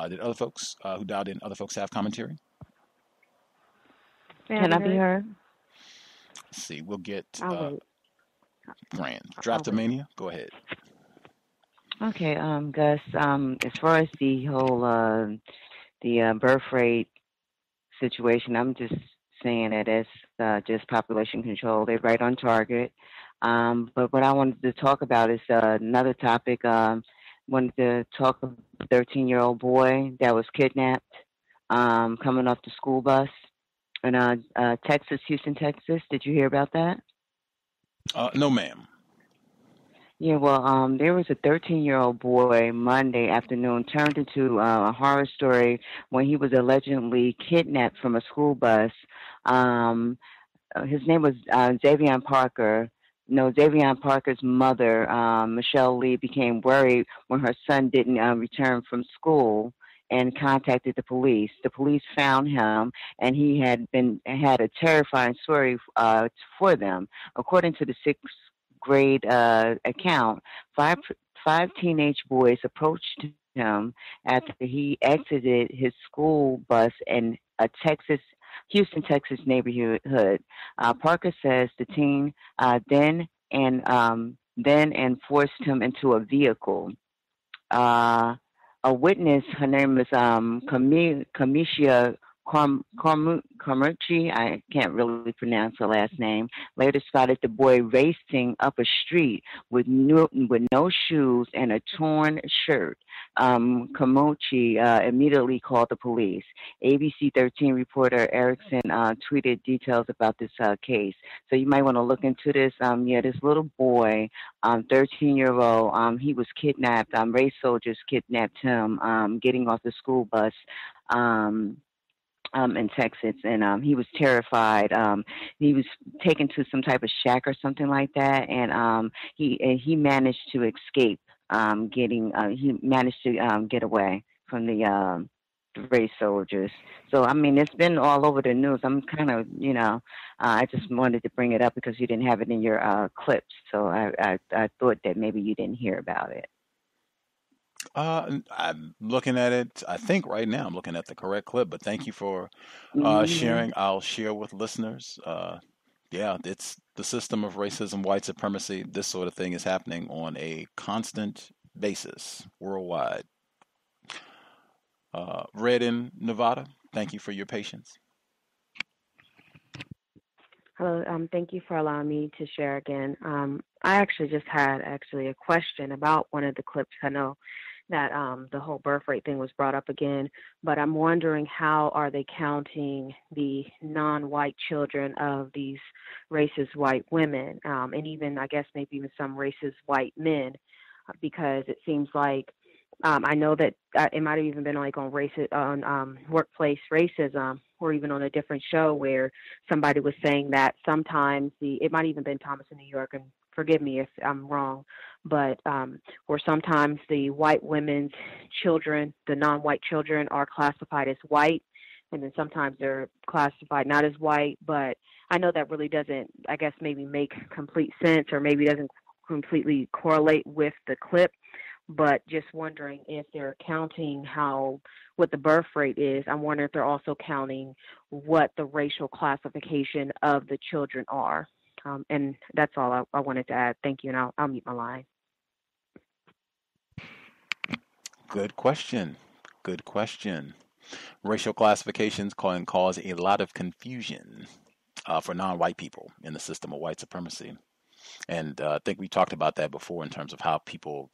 Did other folks who dialed in, other folks have commentary? Can I be heard? Let's see, we'll get I'll wait. Grand. Draftomania, go ahead. Okay, Gus. As far as the whole the birth rate situation, I'm just saying that it's just population control. They're right on target. But what I wanted to talk about is another topic. Wanted to talk about a 13-year-old boy that was kidnapped coming off the school bus in Texas, Houston, Texas. Did you hear about that? No, ma'am. Yeah, well, there was a 13-year-old boy Monday afternoon turned into a horror story when he was allegedly kidnapped from a school bus. Um, his name was Xavier Parker. No, Xavier Parker's mother, Michelle Lee, became worried when her son didn't return from school and contacted the police. The police found him, and he had a terrifying story for them. According to the sixth grade account, five teenage boys approached him after he exited his school bus in a Houston, Texas neighborhood. Parker says the teen then forced him into a vehicle. A witness, her name is Kamisha Carmucci, I can't really pronounce her last name, later spotted the boy racing up a street with no shoes and a torn shirt. Carmucci immediately called the police. ABC 13 reporter Erickson tweeted details about this case. So you might want to look into this. This little boy, 13-year-old, he was kidnapped. Race soldiers kidnapped him getting off the school bus. In Texas, and he was terrified. He was taken to some type of shack or something like that, and he managed to escape. He managed to get away from the race soldiers. So I mean, it's been all over the news. I'm kind of, I just wanted to bring it up because you didn't have it in your clips. So I thought that maybe you didn't hear about it. I'm looking at it. I think right now I'm looking at the correct clip, but thank you for sharing. I'll share with listeners. Yeah, it's the system of racism, white supremacy. This sort of thing is happening on a constant basis worldwide. Red in Nevada, thank you for your patience. Hello, thank you for allowing me to share again. I actually just had a question about one of the clips. I know that the whole birth rate thing was brought up again, but I'm wondering how are they counting the non-white children of these racist white women, and even I guess maybe even some racist white men, because it seems like I know that it might have even been like on workplace racism, or even on a different show where somebody was saying that sometimes it might even been Thomas in New York, and forgive me if I'm wrong, but where sometimes the white women's children, the non-white children, are classified as white, and then sometimes they're classified not as white. But I know that really doesn't, I guess, maybe make complete sense, or maybe doesn't completely correlate with the clip. But just wondering if they're counting what the birth rate is. I'm wondering if they're also counting what the racial classification of the children are. And that's all I wanted to add. Thank you, and I'll mute my line. Good question. Good question. Racial classifications can cause a lot of confusion for non-white people in the system of white supremacy. And I think we talked about that before in terms of how people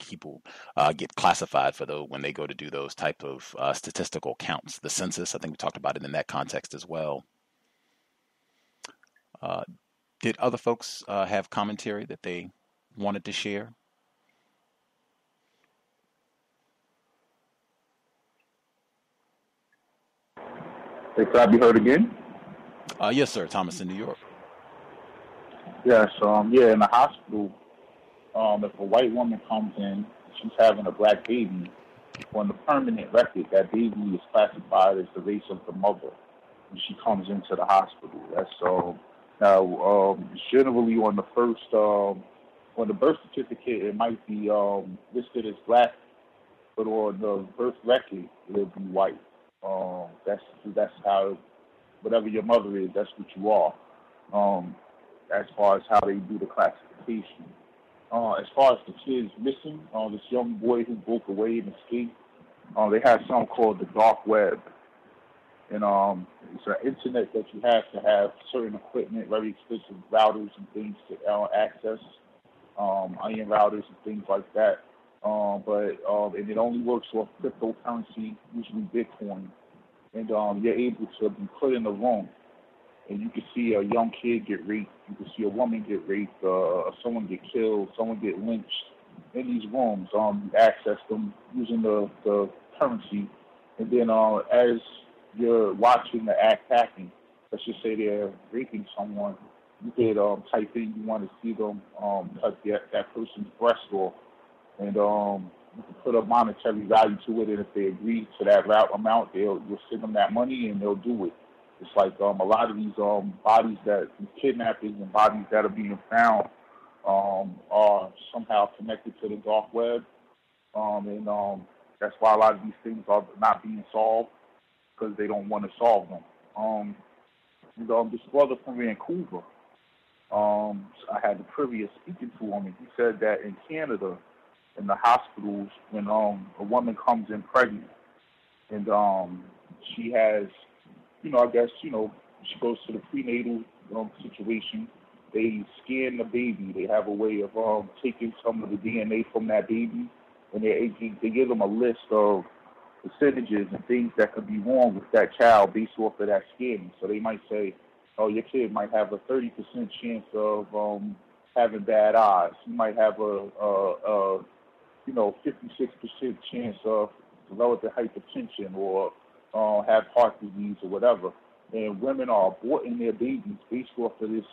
get classified for when they go to do those type of statistical counts. The census, I think we talked about it in that context as well. Did other folks have commentary that they wanted to share? Hey, could I be heard again? Yes, sir. Thomas in New York. Yes. In the hospital, if a white woman comes in, she's having a black baby, on the permanent record, that baby is classified as the race of the mother when she comes into the hospital. That's now generally on the first on the birth certificate it might be listed as black, but on the birth record it'll be white. That's how, whatever your mother is, that's what you are. As far as how they do the classification. As far as the kids missing, this young boy who broke away and escaped, they have something called the dark web. And it's an internet that you have to have certain equipment, very expensive routers and things to access, onion routers and things like that. And it only works off cryptocurrency, usually Bitcoin. And you're able to be put in a room, and you can see a young kid get raped, you can see a woman get raped, someone get killed, someone get lynched in these rooms. You access them using the currency, and then as you're watching the act happen, let's just say they're raping someone, you could type in you want to see them cut that person's breast off, and you can put a monetary value to it, and if they agree to that amount, you'll send them that money, and they'll do it. It's like a lot of these bodies these kidnappings and bodies that are being found are somehow connected to the dark web, and that's why a lot of these things are not being solved, because they don't want to solve them. This brother from Vancouver, I had the privilege of speaking to him, and he said that in Canada, in the hospitals, when a woman comes in pregnant, and she has, she goes to the prenatal situation, they scan the baby. They have a way of taking some of the DNA from that baby, and they give them a list of percentages and things that could be wrong with that child based off of that scanning. So they might say, oh, your kid might have a 30% chance of having bad eyes. You might have a 56% chance of developing hypertension or have heart disease or whatever. And women are aborting their babies based off of this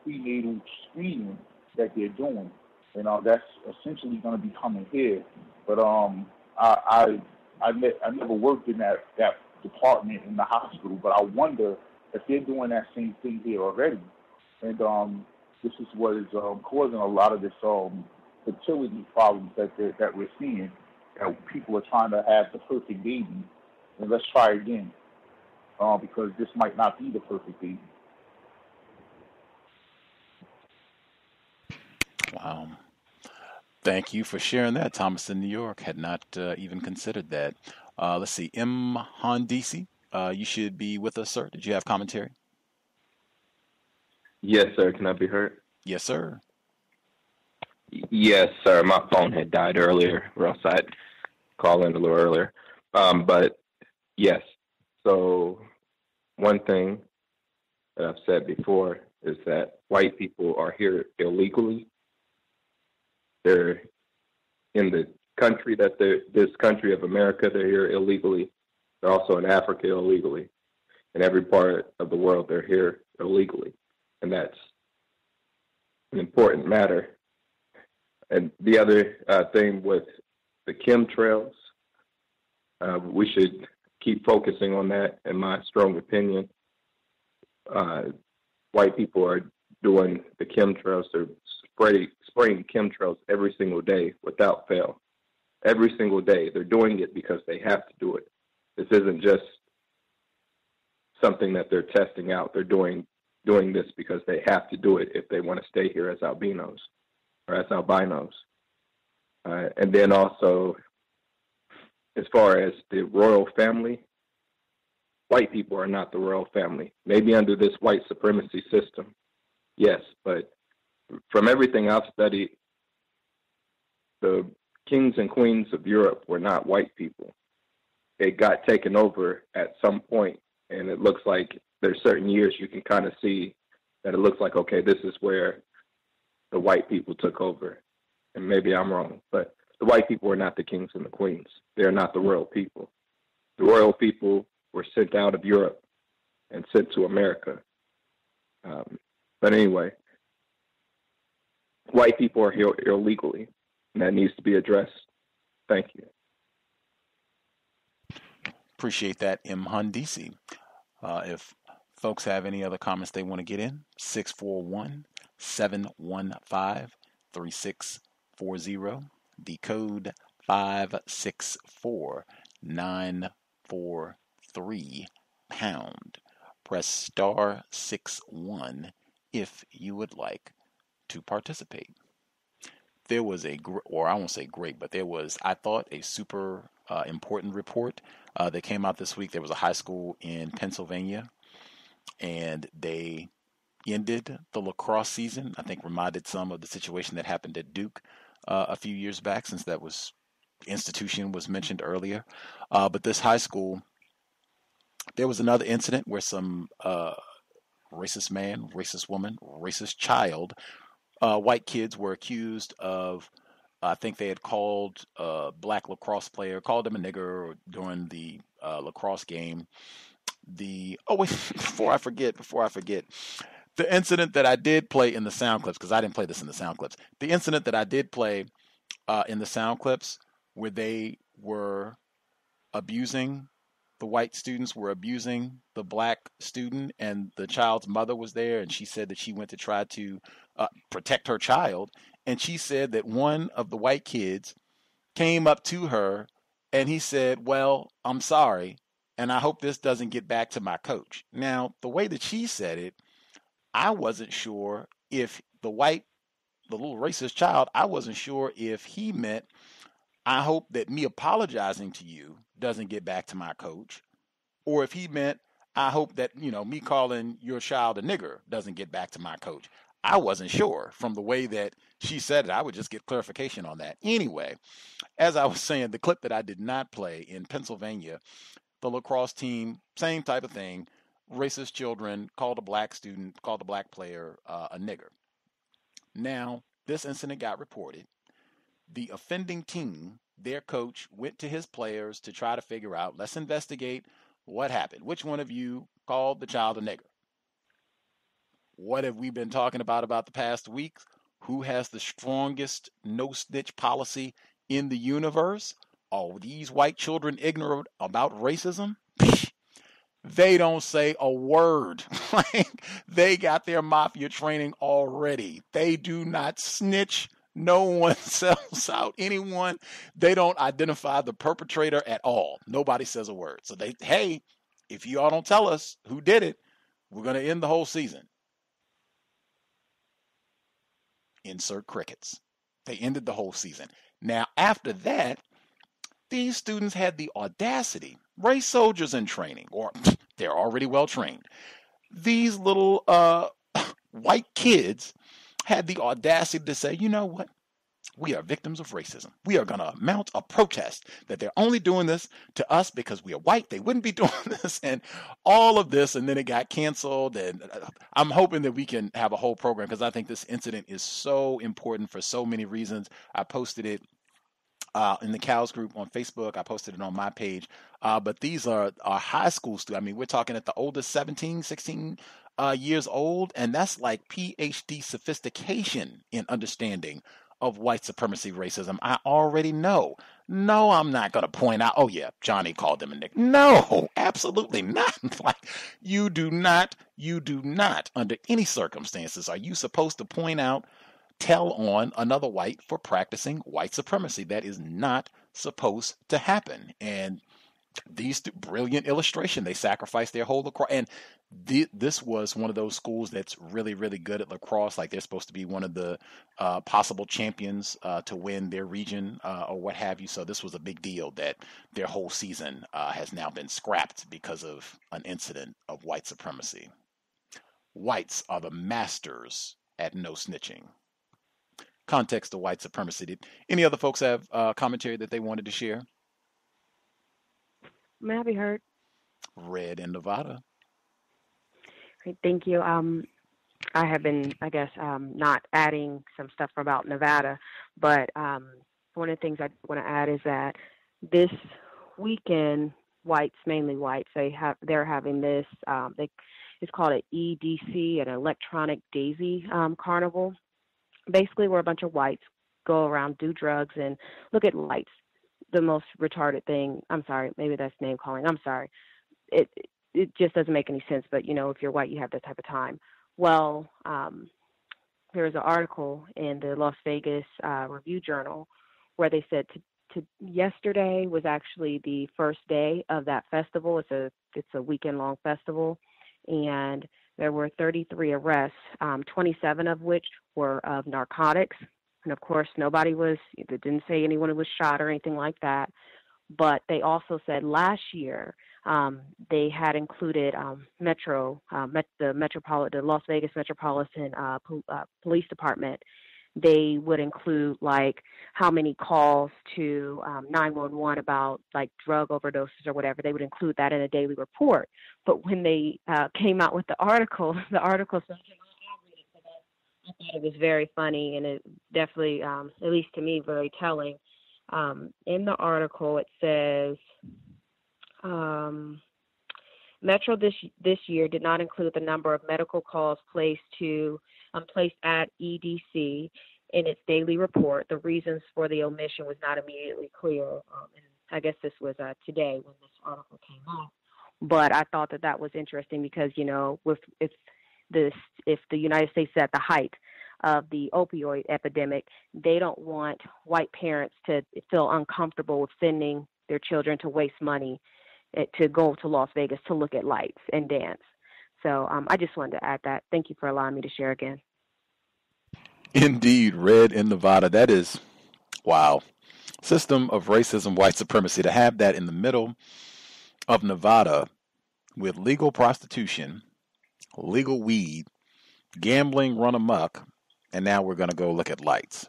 prenatal screening that they're doing. And that's essentially going to be coming here. But I never worked in that department in the hospital, but I wonder if they're doing that same thing here already. And this is what is causing a lot of this fertility problems that we're seeing. That people are trying to have the perfect baby, and let's try again, because this might not be the perfect baby. Wow. Thank you for sharing that, Thomas in New York. Had not even considered that. Let's see, M. Hondisi, you should be with us, sir. Did you have commentary? Yes, sir. Can I be heard? Yes, sir. Yes, sir. My phone had died earlier, or else I'd call in a little earlier. But yes. So one thing that I've said before is that white people are here illegally. They're in the country this country of America, they're here illegally. They're also in Africa illegally. In every part of the world, they're here illegally. And that's an important matter. And the other thing with the chemtrails, we should keep focusing on that, in my strong opinion. White people are doing the chemtrails. They're spraying chemtrails every single day without fail. Every single day. They're doing it because they have to do it. This isn't just something that they're testing out. They're doing this because they have to do it if they want to stay here as albinos or as albinos. And then also, as far as the royal family, white people are not the royal family. Maybe under this white supremacy system, yes, but from everything I've studied, the kings and queens of Europe were not white people. It got taken over at some point, and it looks like there's certain years you can kind of see that it looks like, okay, this is where the white people took over. And maybe I'm wrong, but the white people were not the kings and the queens. They're not the royal people. The royal people were sent out of Europe and sent to America. But anyway, white people are here illegally, and that needs to be addressed. Thank you. Appreciate that, M. Hundisi. If folks have any other comments they want to get in, 641-715-3640. The code 564943 pound. Press star 61 if you would like to participate. there was or I won't say great, but there was, I thought, a super important report that came out this week. There was a high school in Pennsylvania, and they ended the lacrosse season. I think reminded some of the situation that happened at Duke a few years back, since that institution was mentioned earlier. But this high school, there was another incident where some racist man, racist woman, racist child, white kids were accused of, I think they had called a black lacrosse player, called him a nigger during the lacrosse game. Before I forget, the incident that I did play in the sound clips, because I didn't play this in the sound clips, the incident that I did play in the sound clips where they were abusing, the white students were abusing the black student, and the child's mother was there, and she said that she went to try to protect her child, and she said that one of the white kids came up to her and he said, "Well, I'm sorry, and I hope this doesn't get back to my coach." Now, the way that she said it, I wasn't sure if the little racist child, I wasn't sure if he meant, "I hope that me apologizing to you doesn't get back to my coach," or if he meant, "I hope that, me calling your child a nigger doesn't get back to my coach." I wasn't sure. From the way that she said it, I would just get clarification on that. Anyway, as I was saying, the clip that I did not play in Pennsylvania, the lacrosse team, same type of thing. Racist children called a black student, called a black player a nigger. Now, this incident got reported. The offending team, their coach, went to his players to try to figure out, let's investigate what happened. Which one of you called the child a nigger? What have we been talking about the past week? Who has the strongest no-snitch policy in the universe? Are these white children ignorant about racism? They don't say a word. They got their mafia training already. They do not snitch. No one sells out anyone. They don't identify the perpetrator at all. Nobody says a word. So hey, if you all don't tell us who did it, we're going to end the whole season. Insert crickets. They ended the whole season. Now, after that, these students had the audacity, race soldiers in training, or they're already well trained. These little white kids had the audacity to say, "You know what? We are victims of racism. We are going to mount a protest that they're only doing this to us because we are white. They wouldn't be doing this," and all of this. And then it got canceled. And I'm hoping that we can have a whole program, because I think this incident is so important for so many reasons. I posted it in the C.O.W.S group on Facebook. I posted it on my page. But these are high school students. I mean, we're talking at the oldest 17, 16 years old. And that's like PhD sophistication in understanding of white supremacy racism. I already know. No, I'm not going to point out, "Oh yeah, Johnny called them a nigger." No, absolutely not. Like, you do not, under any circumstances, are you supposed to point out, tell on another white for practicing white supremacy. That is not supposed to happen. And these brilliant illustration, they sacrificed their whole lacrosse. And this was one of those schools that's really, really good at lacrosse. Like, they're supposed to be one of the possible champions to win their region or what have you. So this was a big deal that their whole season has now been scrapped because of an incident of white supremacy. Whites are the masters at no snitching. Context of white supremacy. Did any other folks have commentary that they wanted to share? May I be heard? Red in Nevada. Great, thank you. I have been, not adding some stuff about Nevada, but one of the things I want to add is that this weekend, whites, mainly whites, they're having this. It's called an EDC, an Electronic Daisy Carnival. Basically, where a bunch of whites go around, do drugs, and look at lights. The most retarded thing. I'm sorry, maybe that's name calling. I'm sorry. It just doesn't make any sense. But if you're white, you have that type of time. Well, there was an article in the Las Vegas Review Journal where they said to yesterday was actually the first day of that festival. It's a weekend long festival, and there were 33 arrests, 27 of which were of narcotics. And of course, it didn't say anyone was shot or anything like that. But they also said last year they had included the Las Vegas Metropolitan Police Department. They would include like how many calls to 911 about like drug overdoses or whatever. They would include that in a daily report. But when they came out with the article said, I thought it was very funny, and it definitely, at least to me, very telling. In the article, it says, Metro this year did not include the number of medical calls placed at EDC in its daily report. The reasons for the omission was not immediately clear. And I guess this was today when this article came out. But I thought that was interesting because, you know, if the United States is at the height of the opioid epidemic, they don't want white parents to feel uncomfortable with sending their children to waste money to go to Las Vegas to look at lights and dance. So I just wanted to add that. Thank you for allowing me to share again. Indeed, red in Nevada. That is, wow. System of racism, white supremacy. To have that in the middle of Nevada with legal prostitution, legal weed, gambling run amok, and now we're going to go look at lights.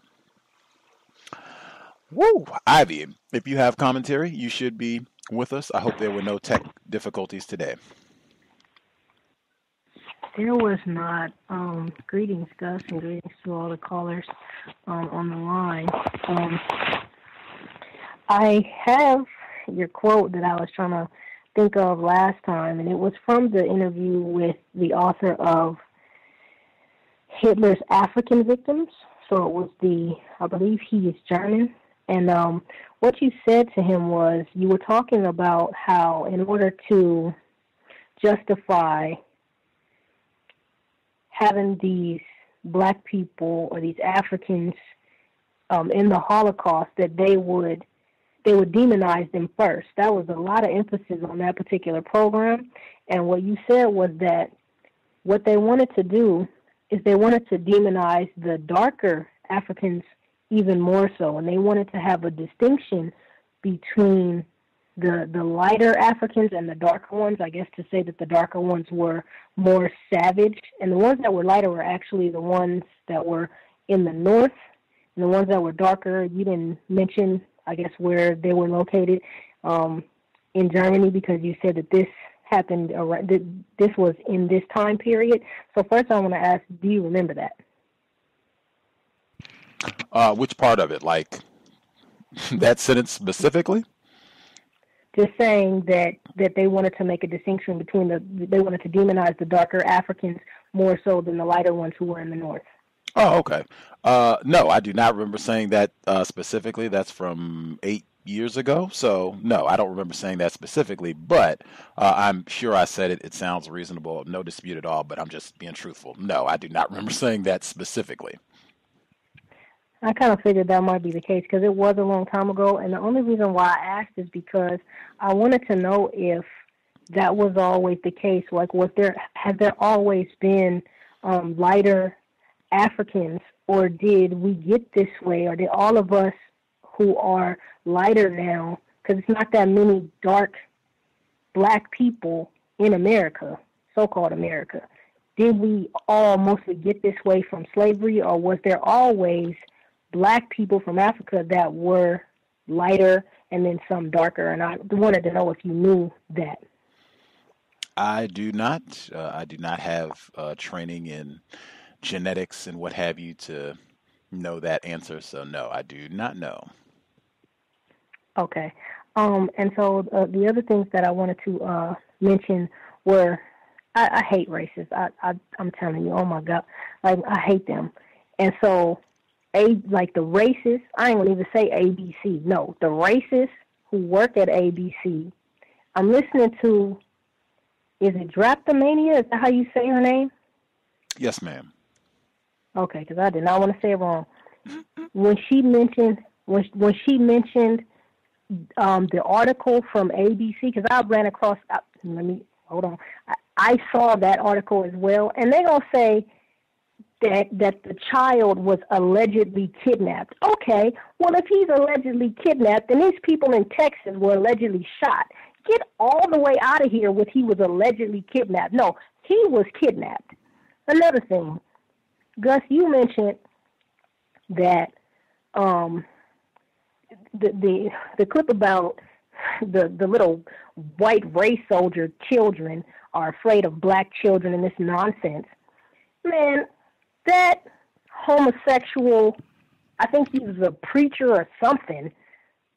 Woo! Ivy, if you have commentary, you should be with us. I hope there were no tech difficulties today. There was not. Greetings, Gus, and greetings to all the callers on the line. I have your quote that I was trying to think of last time, and it was from the interview with the author of Hitler's African Victims. So it was I believe he is German. And what you said to him was, you were talking about how in order to justify having these black people or these Africans in the Holocaust, that they would demonize them first. That was a lot of emphasis on that particular program. And what you said was that what they wanted to do is they wanted to demonize the darker Africans even more so, and they wanted to have a distinction between the lighter Africans and the darker ones. I guess to say that the darker ones were more savage, and the ones that were lighter were actually the ones that were in the north, and the ones that were darker, you didn't mention, I guess, where they were located in Germany, because you said that this happened around, this was in this time period. So first I want to ask, do you remember that? Which part of it? Like that sentence specifically? Just saying that they wanted to make a distinction between they wanted to demonize the darker Africans more so than the lighter ones who were in the north. Oh, okay. No, I do not remember saying that specifically. That's from 8 years ago. So, no, I don't remember saying that specifically, but I'm sure I said it. It sounds reasonable. No dispute at all, but I'm just being truthful. No, I do not remember saying that specifically. I kind of figured that might be the case because it was a long time ago, and the only reason why I asked is because I wanted to know if that was always the case. Like, has there always been lighter Africans, or did we get this way, or did all of us who are lighter now, because it's not that many dark black people in America, so-called America, did we all mostly get this way from slavery, or was there always black people from Africa that were lighter and then some darker? And I wanted to know if you knew that. I do not. I do not have training in genetics and what have you to know that answer. So no, I do not know. Okay. And so the other things that I wanted to mention were, I hate racists. I'm telling you, oh my God, like I hate them. And so like the racists, I ain't gonna even say ABC. No, the racists who work at ABC. I'm listening to, is it Draptomania? Is that how you say her name? Yes, ma'am. Okay, because I did not want to say it wrong. When she mentioned the article from ABC, because I ran across, hold on, I saw that article as well, and they're gonna say that the child was allegedly kidnapped. Okay, well, if he's allegedly kidnapped, then these people in Texas were allegedly shot. Get all the way out of here with he was allegedly kidnapped. No, he was kidnapped. Another thing, Gus, you mentioned that the clip about the little white race soldier children are afraid of black children and this nonsense. Man, that homosexual, I think he was a preacher or something,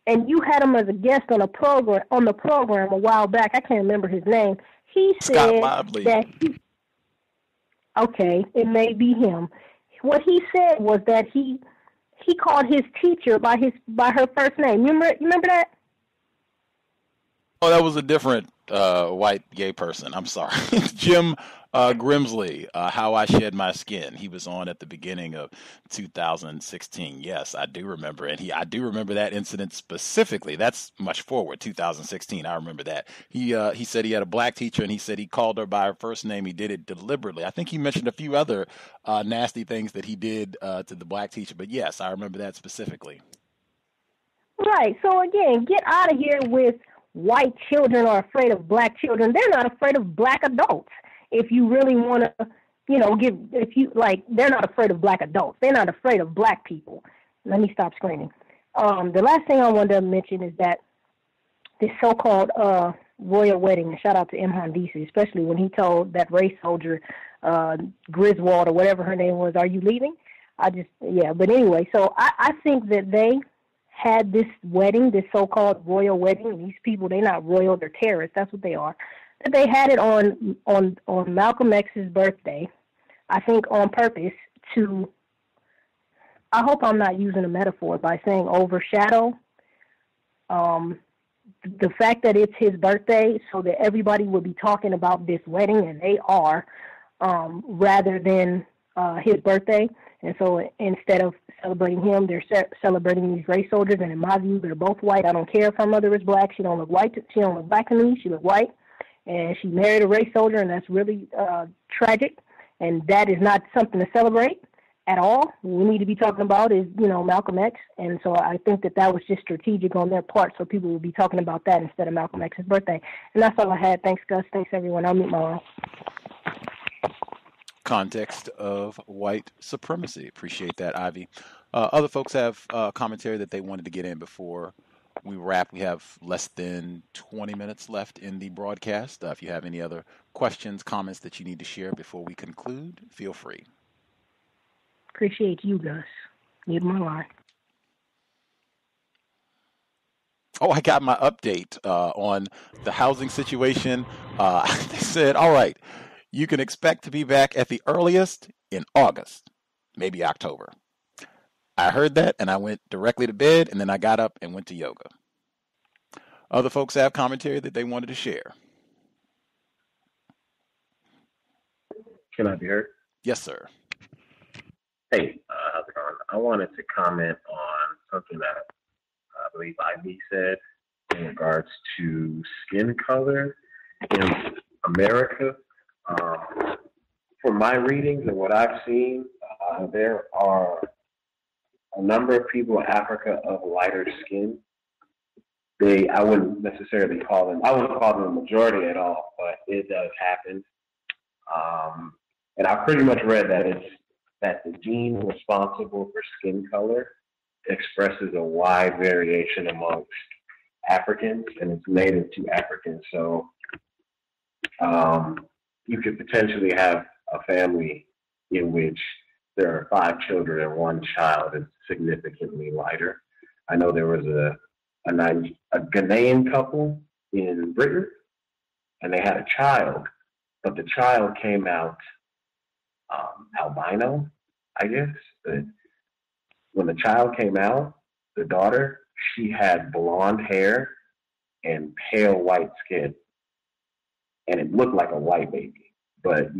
and you had him as a guest on the program a while back. I can't remember his name. He said that okay, it may be him. What he said was that he called his teacher by her first name. You remember that? Oh, that was a different white gay person. I'm sorry. Jim Grimsley, How I Shed My Skin. He was on at the beginning of 2016. Yes, I do remember. And I do remember that incident specifically. That's much forward, 2016. I remember that. He said he had a black teacher, and he said he called her by her first name. He did it deliberately. I think he mentioned a few other nasty things that he did to the black teacher. But yes, I remember that specifically. Right. So again, get out of here with white children are afraid of black children. They're not afraid of black adults. If you really want to, they're not afraid of black adults. They're not afraid of black people. Let me stop screaming. The last thing I wanted to mention is that this so-called royal wedding, and shout out to Imhan Disi, especially when he told that race soldier, Griswold or whatever her name was, are you leaving? But anyway, so I think that they had this wedding, this so-called royal wedding. These people, they're not royal, they're terrorists. That's what they are. That they had it on Malcolm X's birthday, I think on purpose to, I hope I'm not using a metaphor by saying overshadow the fact that it's his birthday so that everybody will be talking about this wedding, and they are, rather than his birthday. And so instead of celebrating him, they're celebrating these race soldiers. And in my view, they're both white. I don't care if her mother is black. She don't look white. She don't look black to me. She look white. And she married a race soldier, and that's really tragic. And that is not something to celebrate at all. What we need to be talking about is, Malcolm X. And so I think that was just strategic on their part, so people will be talking about that instead of Malcolm X's birthday. And that's all I had. Thanks, Gus. Thanks, everyone. I'll meet my line. Context of white supremacy. Appreciate that, Ivy. Other folks have commentary that they wanted to get in before we wrap. We have less than 20 minutes left in the broadcast. If you have any other questions, comments that you need to share before we conclude, feel free. Appreciate you, Gus. Need my line. Oh, I got my update on the housing situation. They said, all right, you can expect to be back at the earliest in August, maybe October. I heard that, and I went directly to bed, and then I got up and went to yoga. Other folks have commentary that they wanted to share. Can I be heard? Yes, sir. Hey, how's it going? I wanted to comment on something that I believe Ivy said in regards to skin color in America. From my readings and what I've seen, there are a number of people in Africa of lighter skin. I wouldn't necessarily call them, I wouldn't call them a majority at all, but it does happen. And I pretty much read that the gene responsible for skin color expresses a wide variation amongst Africans, and it's native to Africans. So you could potentially have a family in which there are 5 children and one child is significantly lighter. I know there was a Ghanaian couple in Britain, and they had a child, but the child came out albino, I guess. But when the child came out, the daughter, she had blonde hair and pale white skin, and it looked like a white baby, but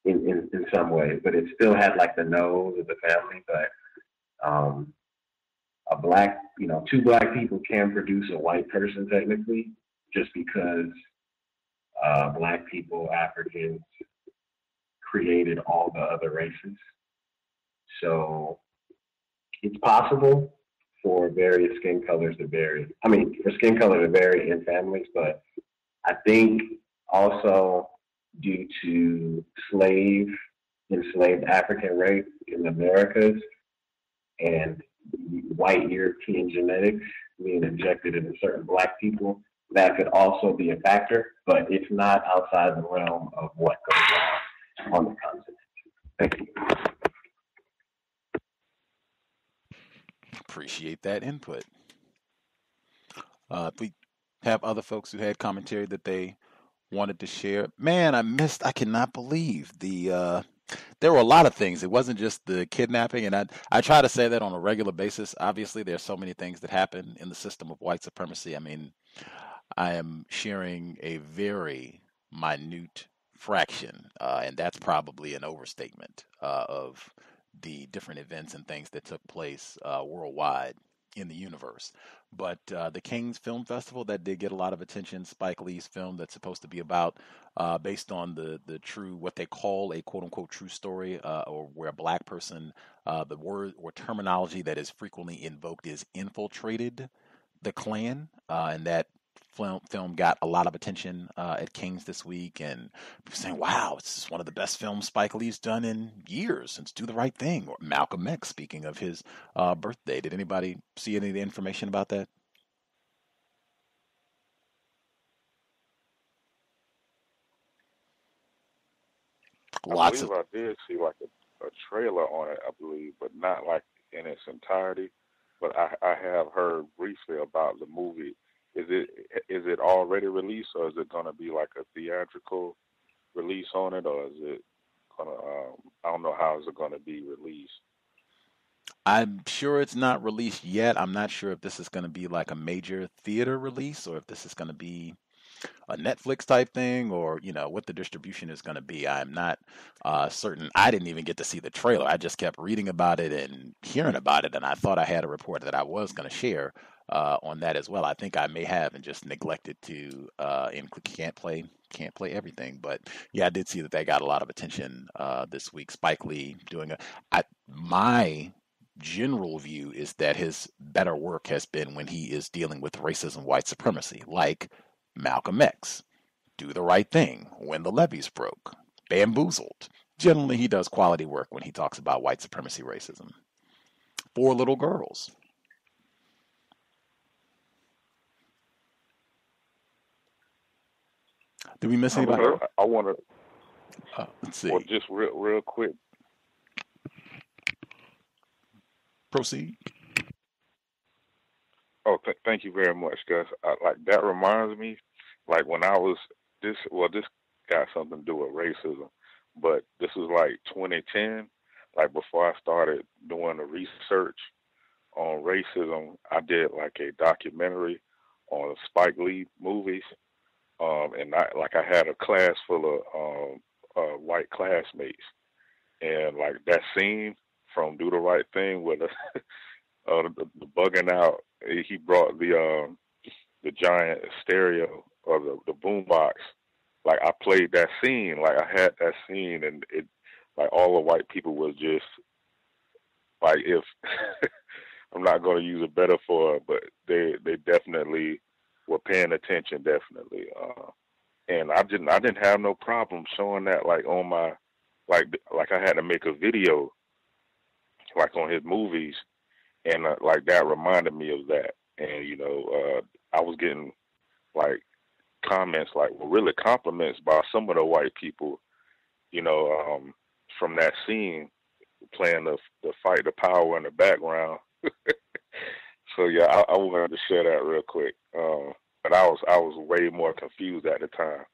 in some ways, but it still had like the nose of the family. But two black people can produce a white person technically, just because black people, Africans, created all the other races. So it's possible for various skin colors to vary. For skin color to vary in families, but I think also due to enslaved African race in the Americas and white European genetics being injected into certain Black people, that could also be a factor, but it's not outside the realm of what goes on the continent. Thank you. Appreciate that input. If we have other folks who had commentary that they wanted to share, man, I cannot believe there were a lot of things. It wasn't just the kidnapping, and I try to say that on a regular basis. Obviously, there's so many things that happen in the system of white supremacy. I mean, I am sharing a very minute fraction, and that's probably an overstatement of the different events and things that took place worldwide in the universe. But the Cannes Film Festival, that did get a lot of attention. Spike Lee's film that's supposed to be about, based on the true, what they call a quote unquote true story, or where a Black person, the word or terminology that is frequently invoked is infiltrated the Klan, and that film got a lot of attention at Cannes this week, and people saying, wow, it's just one of the best films Spike Lee's done in years since Do the Right Thing, or Malcolm X, speaking of his birthday. Did anybody see any of the information about that? I believe I did see like a trailer on it, I believe, but not like in its entirety. But I have heard briefly about the movie. Is it already released, or is it going to be like a theatrical release on it, or is it gonna? I don't know how is it going to be released. I'm sure it's not released yet. I'm not sure if this is going to be like a major theater release, or if this is going to be a Netflix type thing, or what the distribution is going to be. I'm not certain. I didn't even get to see the trailer. I just kept reading about it and hearing about it, and I thought I had a report that I was going to share on that as well. I think I may have and just neglected to can't play everything. But yeah, I did see that they got a lot of attention this week. Spike Lee doing my general view is that his better work has been when he is dealing with racism, white supremacy, like Malcolm X, Do the Right Thing, When the Levees Broke, Bamboozled. Generally, he does quality work when he talks about white supremacy, racism. Four Little Girls. Did we miss anybody? I want to. Let's see. Well, just real quick. Proceed. Oh, thank you very much, Gus. Like that reminds me, like when I was this got something to do with racism, but this was like 2010, like before I started doing the research on racism. I did like a documentary on Spike Lee movies, and I had a class full of white classmates, and like that scene from Do the Right Thing with the bugging out. He brought the giant stereo or the boombox. Like I played that scene, like I had that scene, and it like all the white people was just like, if I'm not going to use a metaphor, but they definitely were paying attention, definitely. And I didn't have no problem showing that, like on my like I had to make a video like on his movies. And like that reminded me of that, and I was getting like comments, like really compliments by some of the white people, from that scene, playing the fight the power in the background. So yeah, I wanted to share that real quick, but I was way more confused at the time.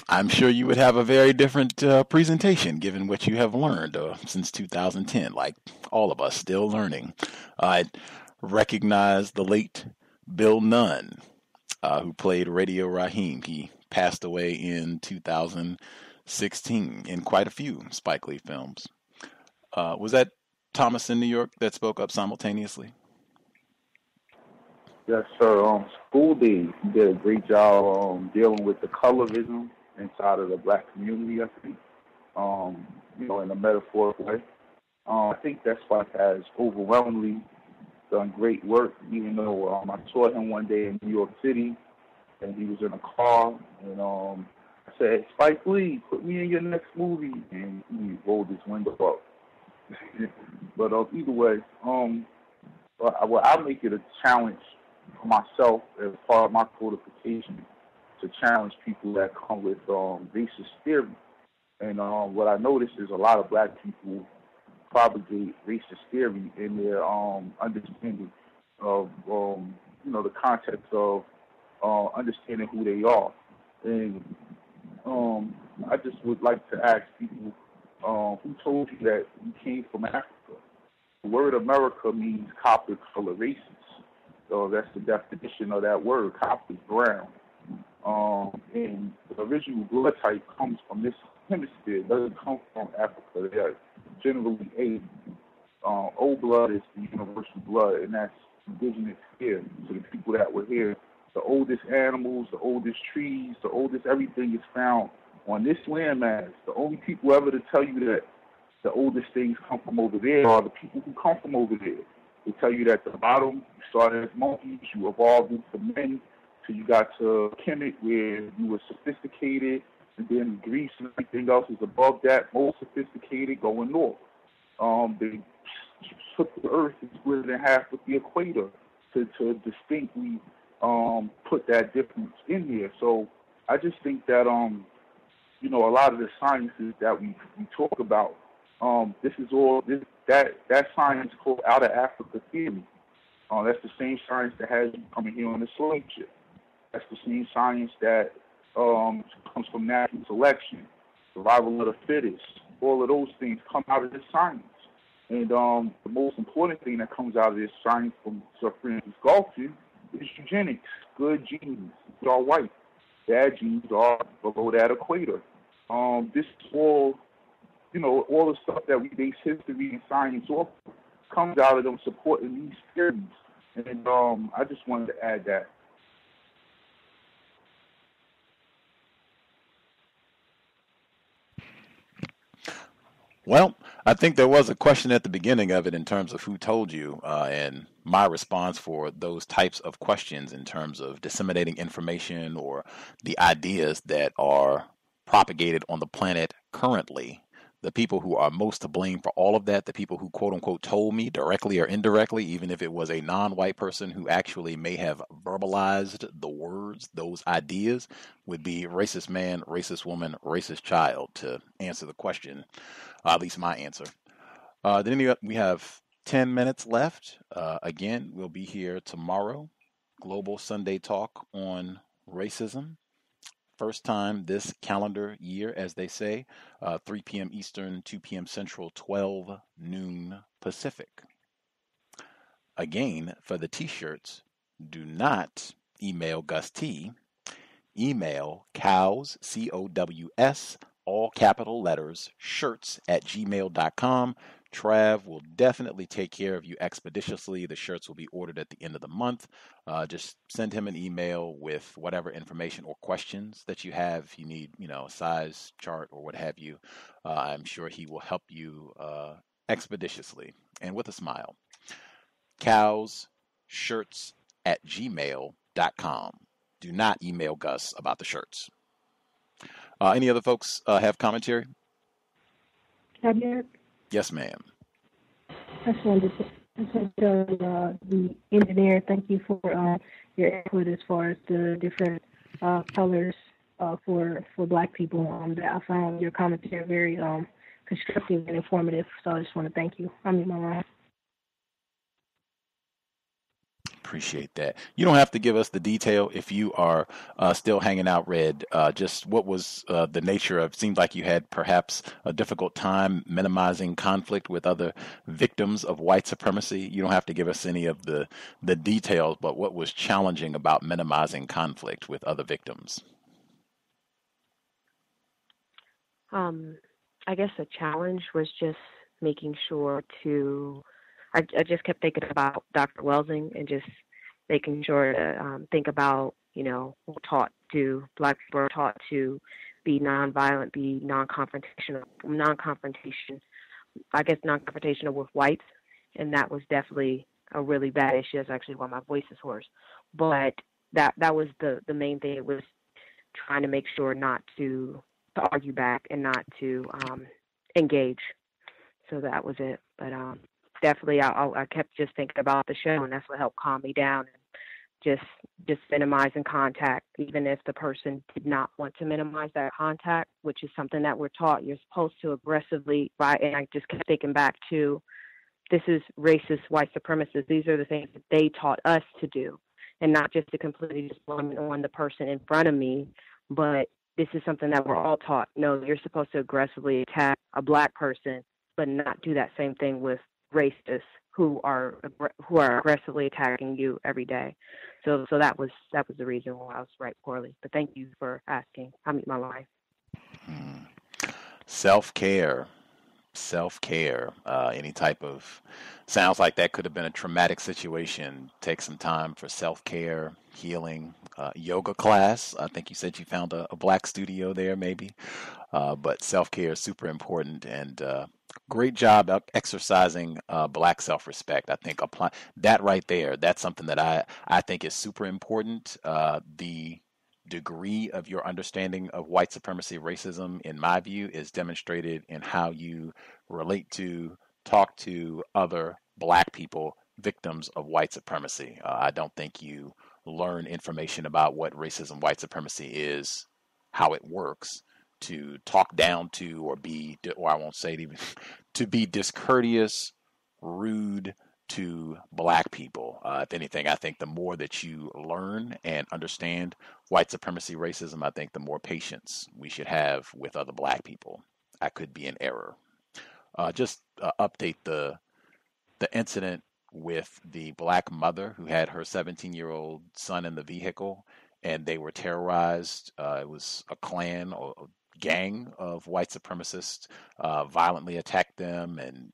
I'm sure you would have a very different presentation given what you have learned since 2010, like all of us still learning. I recognize the late Bill Nunn, who played Radio Raheem. He passed away in 2016 in quite a few Spike Lee films. Was that Thomas in New York that spoke up simultaneously? Yes, sir. School D did a great job dealing with the colorism inside of the black community, I think, in a metaphoric way. I think that Spike has overwhelmingly done great work, even though I saw him one day in New York City, and he was in a car, and I said, Spike Lee, put me in your next movie, and he rolled his window up. But either way, I make it a challenge for myself as part of my codification to challenge people that come with racist theory. And what I noticed is a lot of black people propagate racist theory in their understanding of the context of understanding who they are. And I just would like to ask people, who told you that you came from Africa? The word America means copper color races. So that's the definition of that word. Copper is brown. And the original blood type comes from this hemisphere. It doesn't come from Africa. They are generally Asian. O blood is the universal blood, and that's indigenous here. So the people that were here, the oldest animals, the oldest trees, the oldest everything is found on this landmass. The only people ever to tell you that the oldest things come from over there are the people who come from over there. They tell you that the bottom, you started as monkeys, you evolved into men, till you got to Kemet where you were sophisticated, and then Greece and everything else is above that, most sophisticated, going north. They took the Earth and split it in half with the equator to distinctly put that difference in here. So I just think that a lot of the sciences that we talk about, that science called out of Africa theory. That's the same science that has you coming here on the slave ship. That's the same science that comes from natural selection, survival of the fittest. All of those things come out of this science. And the most important thing that comes out of this science from Sir Francis Galton is eugenics. Good genes are white. Bad genes are below that equator. This is all, all the stuff that we base history and science off comes out of them supporting these theories. And I just wanted to add that. Well, I think there was a question at the beginning of it in terms of who told you, and my response for those types of questions in terms of disseminating information or the ideas that are propagated on the planet currently. The people who are most to blame for all of that, the people who quote unquote told me directly or indirectly, even if it was a non-white person who actually may have verbalized the words, those ideas, would be racist man, racist woman, racist child, to answer the question, at least my answer. Then we have 10 minutes left. Again, we'll be here tomorrow. Global Sunday Talk on racism. First time this calendar year, as they say, 3 p.m. Eastern, 2 p.m. Central, 12 noon Pacific. Again, for the t-shirts, do not email Gus T. Email C.O.W.S, C-O.W.S, all capital letters, shirts @gmail.com. Trav will definitely take care of you expeditiously. The shirts will be ordered at the end of the month. Just send him an email with whatever information or questions that you have. If you need, a size chart or what have you, I'm sure he will help you expeditiously and with a smile. Cows, shirts @gmail.com. Do not email Gus about the shirts. Any other folks have commentary? Yes, ma'am. I just wanted to tell the engineer, thank you for your input as far as the different colors for Black people. I found your commentary very constructive and informative, so I just want to thank you. I'm in my line. Appreciate that. You don't have to give us the detail if you are still hanging out, Red. Just what was the nature of, seemed like you had perhaps a difficult time minimizing conflict with other victims of white supremacy. You don't have to give us any of the details, but what was challenging about minimizing conflict with other victims? I guess the challenge was just making sure I just kept thinking about Dr. Welsing and just making sure to think about, Black people are taught to be nonviolent, be non-confrontational, non-confrontational with whites, and that was definitely a really bad issue. That's actually why my voice is hoarse. But that was the main thing. It was trying to make sure not to argue back and not to engage. So that was it. But definitely, I kept just thinking about the show, and that's what helped calm me down. Just minimizing contact, even if the person did not want to minimize that contact, which is something that we're taught. You're supposed to aggressively, right? And I just kept thinking back to, this is racist white supremacists. These are the things that they taught us to do, and not just to completely just blame on the person in front of me, but this is something that we're all taught. No, you're supposed to aggressively attack a black person, but not do that same thing with racists who are aggressively attacking you every day. So that was the reason why I was right poorly. But thank you for asking. I'll mute my line. Self-care. Any type of, sounds like that could have been a traumatic situation. Take some time for self-care, healing, yoga class. I think you said you found a black studio there, maybe. But self-care is super important, and great job exercising black self-respect. I think apply that right there. That's something that I think is super important. The degree of your understanding of white supremacy, racism, in my view, is demonstrated in how you relate to, talk to other black people, victims of white supremacy. I don't think you learn information about what racism, white supremacy is, how it works, to talk down to or I won't say it even, to be discourteous, rude to black people. If anything, I think the more that you learn and understand white supremacy, racism, I think the more patience we should have with other black people. I could be in error. Just update the incident with the black mother who had her 17-year-old son in the vehicle, and they were terrorized. It was a clan or a gang of white supremacists violently attacked them and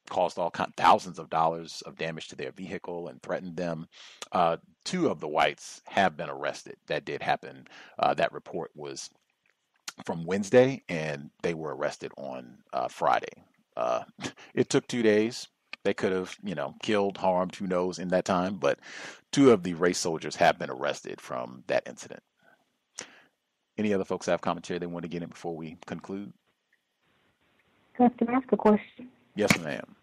caused thousands of dollars of damage to their vehicle and threatened them. 2 of the whites have been arrested. That did happen. That report was from Wednesday, and they were arrested on Friday. It took 2 days. They could have, killed, harmed, who knows, in that time. But 2 of the race soldiers have been arrested from that incident. Any other folks have commentary they want to get in before we conclude? Can I ask a question? Yes, ma'am.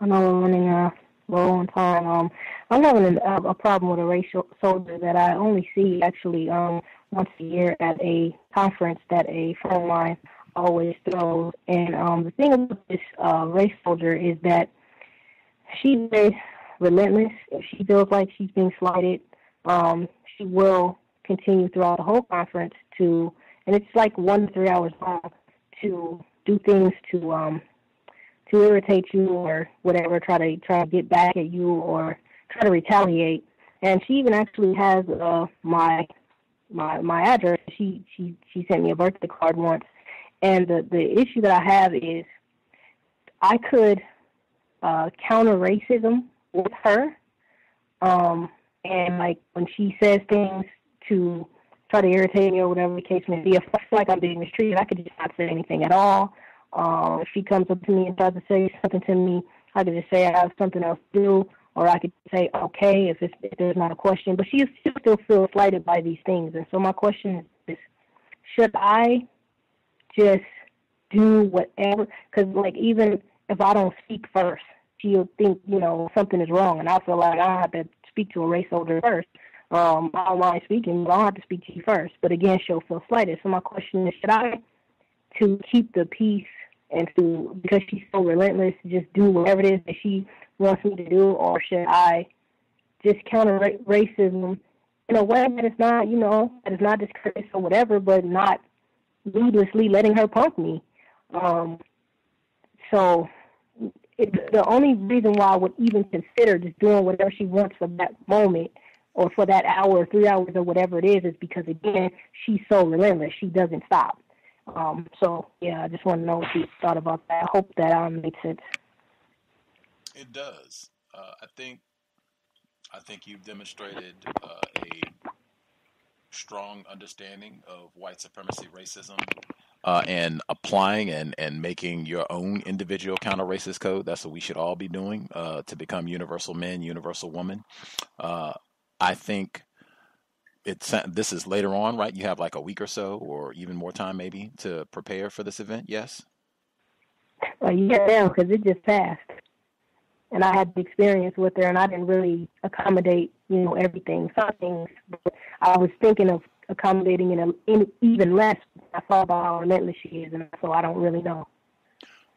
I know we're running low on time. I'm having a problem with a racial soldier that I only see actually once a year at a conference that a friend of mine always throws. And the thing about this race soldier is that she's very relentless. If she feels like she's being slighted, she will continue throughout the whole conference and it's like 1 to 3 hours long, to do things to irritate you or whatever, try to get back at you or try to retaliate. And she even actually has my address. She sent me a birthday card once. And the issue that I have is I could counter racism with her. And like when she says things to try to irritate me or whatever the case may be, if I feel like I'm being mistreated, I could just not say anything at all. If she comes up to me and tries to say something to me, I could just say I have something else to do, or I could say okay if there's not a question. But she still feels slighted by these things. And so my question is, should I just do whatever? Because like even if I don't speak first, she'll think something is wrong, and I feel like I have to speak to a race soldier first. I don't mind speaking, but I don't have to speak to you first. But again, she'll feel slighted. So my question is, should I, to keep the peace and because she's so relentless, just do whatever it is that she wants me to do, or should I just counter racism in a way that is not, that is not discourteous or whatever, but not needlessly letting her punk me? So the only reason why I would even consider just doing whatever she wants for that moment or for that hour or 3 hours or whatever it is because, again, she's so relentless. She doesn't stop. So, yeah, I just want to know what you thought about that. I hope that made sense. It does. I think you've demonstrated strong understanding of white supremacy, racism, and applying and making your own individual counter-racist code. That's what we should all be doing to become universal men, universal women. I think this is later on, right? You have like a week or so, or even more time, maybe, to prepare for this event. Yes. Yeah, because it just passed, and I had the experience with her, and I didn't really accommodate, everything. Some things, but I was thinking of accommodating in even less. I thought about how relentless she is, and so I don't really know.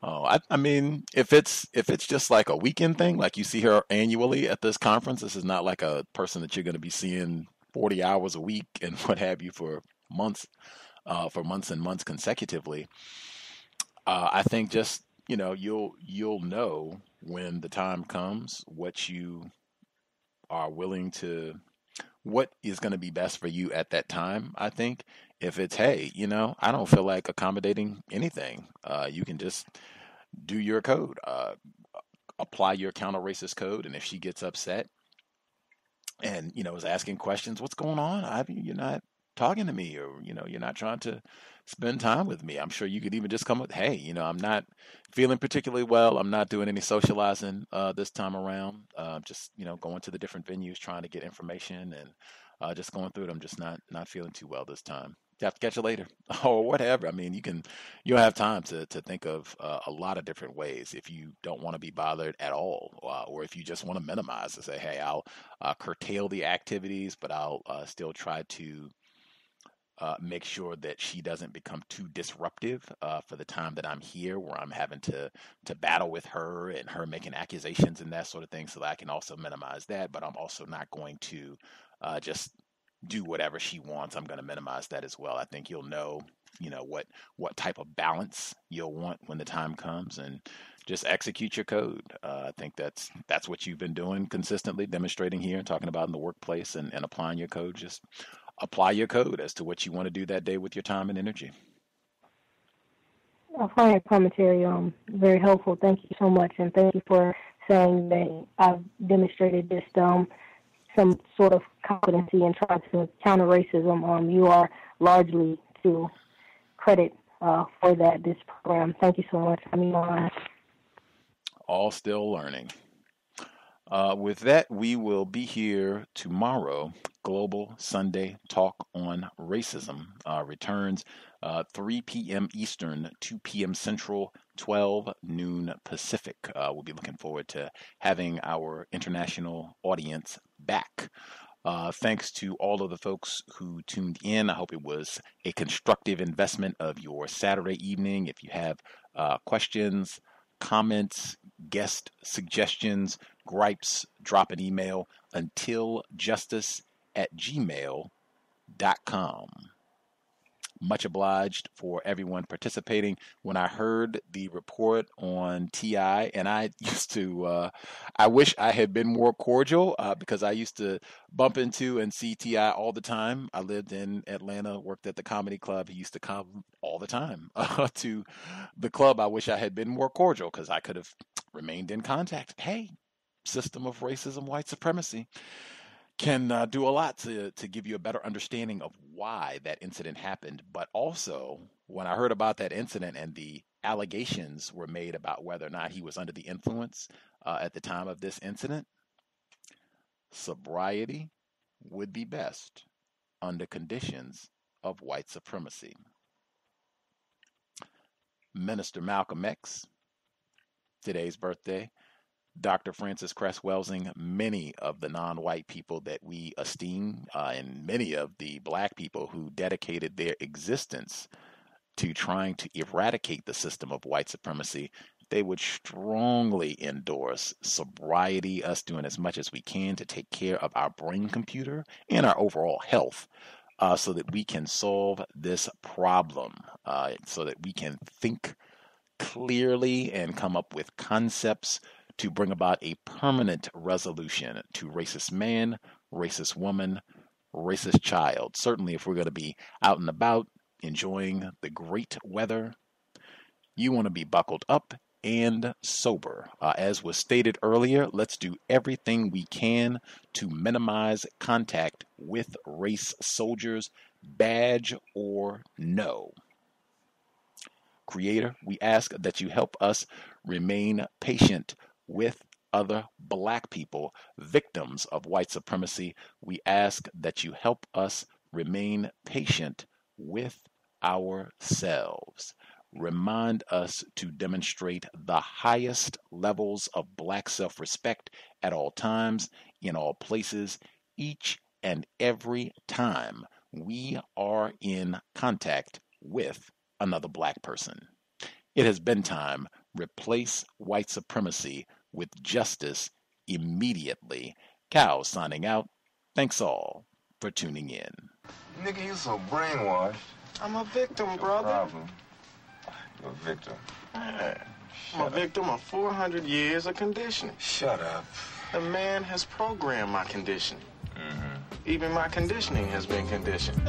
Oh, I mean, if it's just like a weekend thing, like you see her annually at this conference, this is not like a person that you're going to be seeing 40 hours a week and what have you for months and months consecutively. I think just, you'll know when the time comes what you are willing to, what is going to be best for you at that time. I think if it's, hey, I don't feel like accommodating anything, you can just do your code, apply your counter-racist code. And if she gets upset and, is asking questions, what's going on? You're not talking to me, or, you're not trying to spend time with me. I'm sure you could even just come with, hey, I'm not feeling particularly well. I'm not doing any socializing this time around. Just, going to the different venues, trying to get information and just going through it. I'm just not feeling too well this time. You have to catch you later or whatever. I mean, you'll have time to think of a lot of different ways if you don't want to be bothered at all, or if you just want to minimize and say, hey, I'll curtail the activities, but I'll still try to make sure that she doesn't become too disruptive for the time that I'm here, where I'm having to battle with her and her making accusations and that sort of thing, so that I can also minimize that. But I'm also not going to just do whatever she wants. I'm going to minimize that as well. I think you'll know, what type of balance you'll want when the time comes, and just execute your code. I think that's what you've been doing consistently, demonstrating here and talking about in the workplace, and applying your code. Just apply your code as to what you want to do that day with your time and energy. I find your commentary very helpful. Thank you so much, and thank you for saying that I've demonstrated just some sort of competency in trying to counter racism. You are largely to credit for this program. Thank you so much for me on. All still learning. With that, we will be here tomorrow. Global Sunday Talk on Racism returns 3 p.m. Eastern, 2 p.m. Central, 12 noon Pacific. We'll be looking forward to having our international audience back. Thanks to all of the folks who tuned in. I hope it was a constructive investment of your Saturday evening. If you have questions, comments, guest suggestions, gripes, drop an email untiljustice@gmail.com. Much obliged for everyone participating. When I heard the report on T.I., and I used to, I wish I had been more cordial because I used to bump into and see T.I. all the time. I lived in Atlanta, worked at the comedy club. He used to come all the time to the club. I wish I had been more cordial because I could have remained in contact. Hey, system of racism, white supremacy can do a lot to give you a better understanding of why that incident happened. But also, when I heard about that incident and the allegations were made about whether or not he was under the influence at the time of this incident, sobriety would be best under conditions of white supremacy. Minister Malcolm X, today's birthday. Dr. Francis Cress Welsing, many of the non-white people that we esteem, and many of the black people who dedicated their existence to trying to eradicate the system of white supremacy, they would strongly endorse sobriety, us doing as much as we can to take care of our brain computer and our overall health, so that we can solve this problem, so that we can think clearly and come up with concepts to bring about a permanent resolution to racist man, racist woman, racist child. Certainly, if we're going to be out and about enjoying the great weather, you want to be buckled up and sober. As was stated earlier, let's do everything we can to minimize contact with race soldiers, badge or no. Creator, we ask that you help us remain patient with other Black people, victims of white supremacy. We ask that you help us remain patient with ourselves. Remind us to demonstrate the highest levels of Black self-respect at all times, in all places, each and every time we are in contact with another Black person. It has been time. Replace white supremacy with justice immediately. Cow signing out. Thanks all for tuning in. Nigga, you so brainwashed. I'm a victim, brother. Problem. You're a victim. Yeah. I'm a victim of 400 years of conditioning. Shut up. The man has programmed my conditioning. Even my conditioning has been conditioned.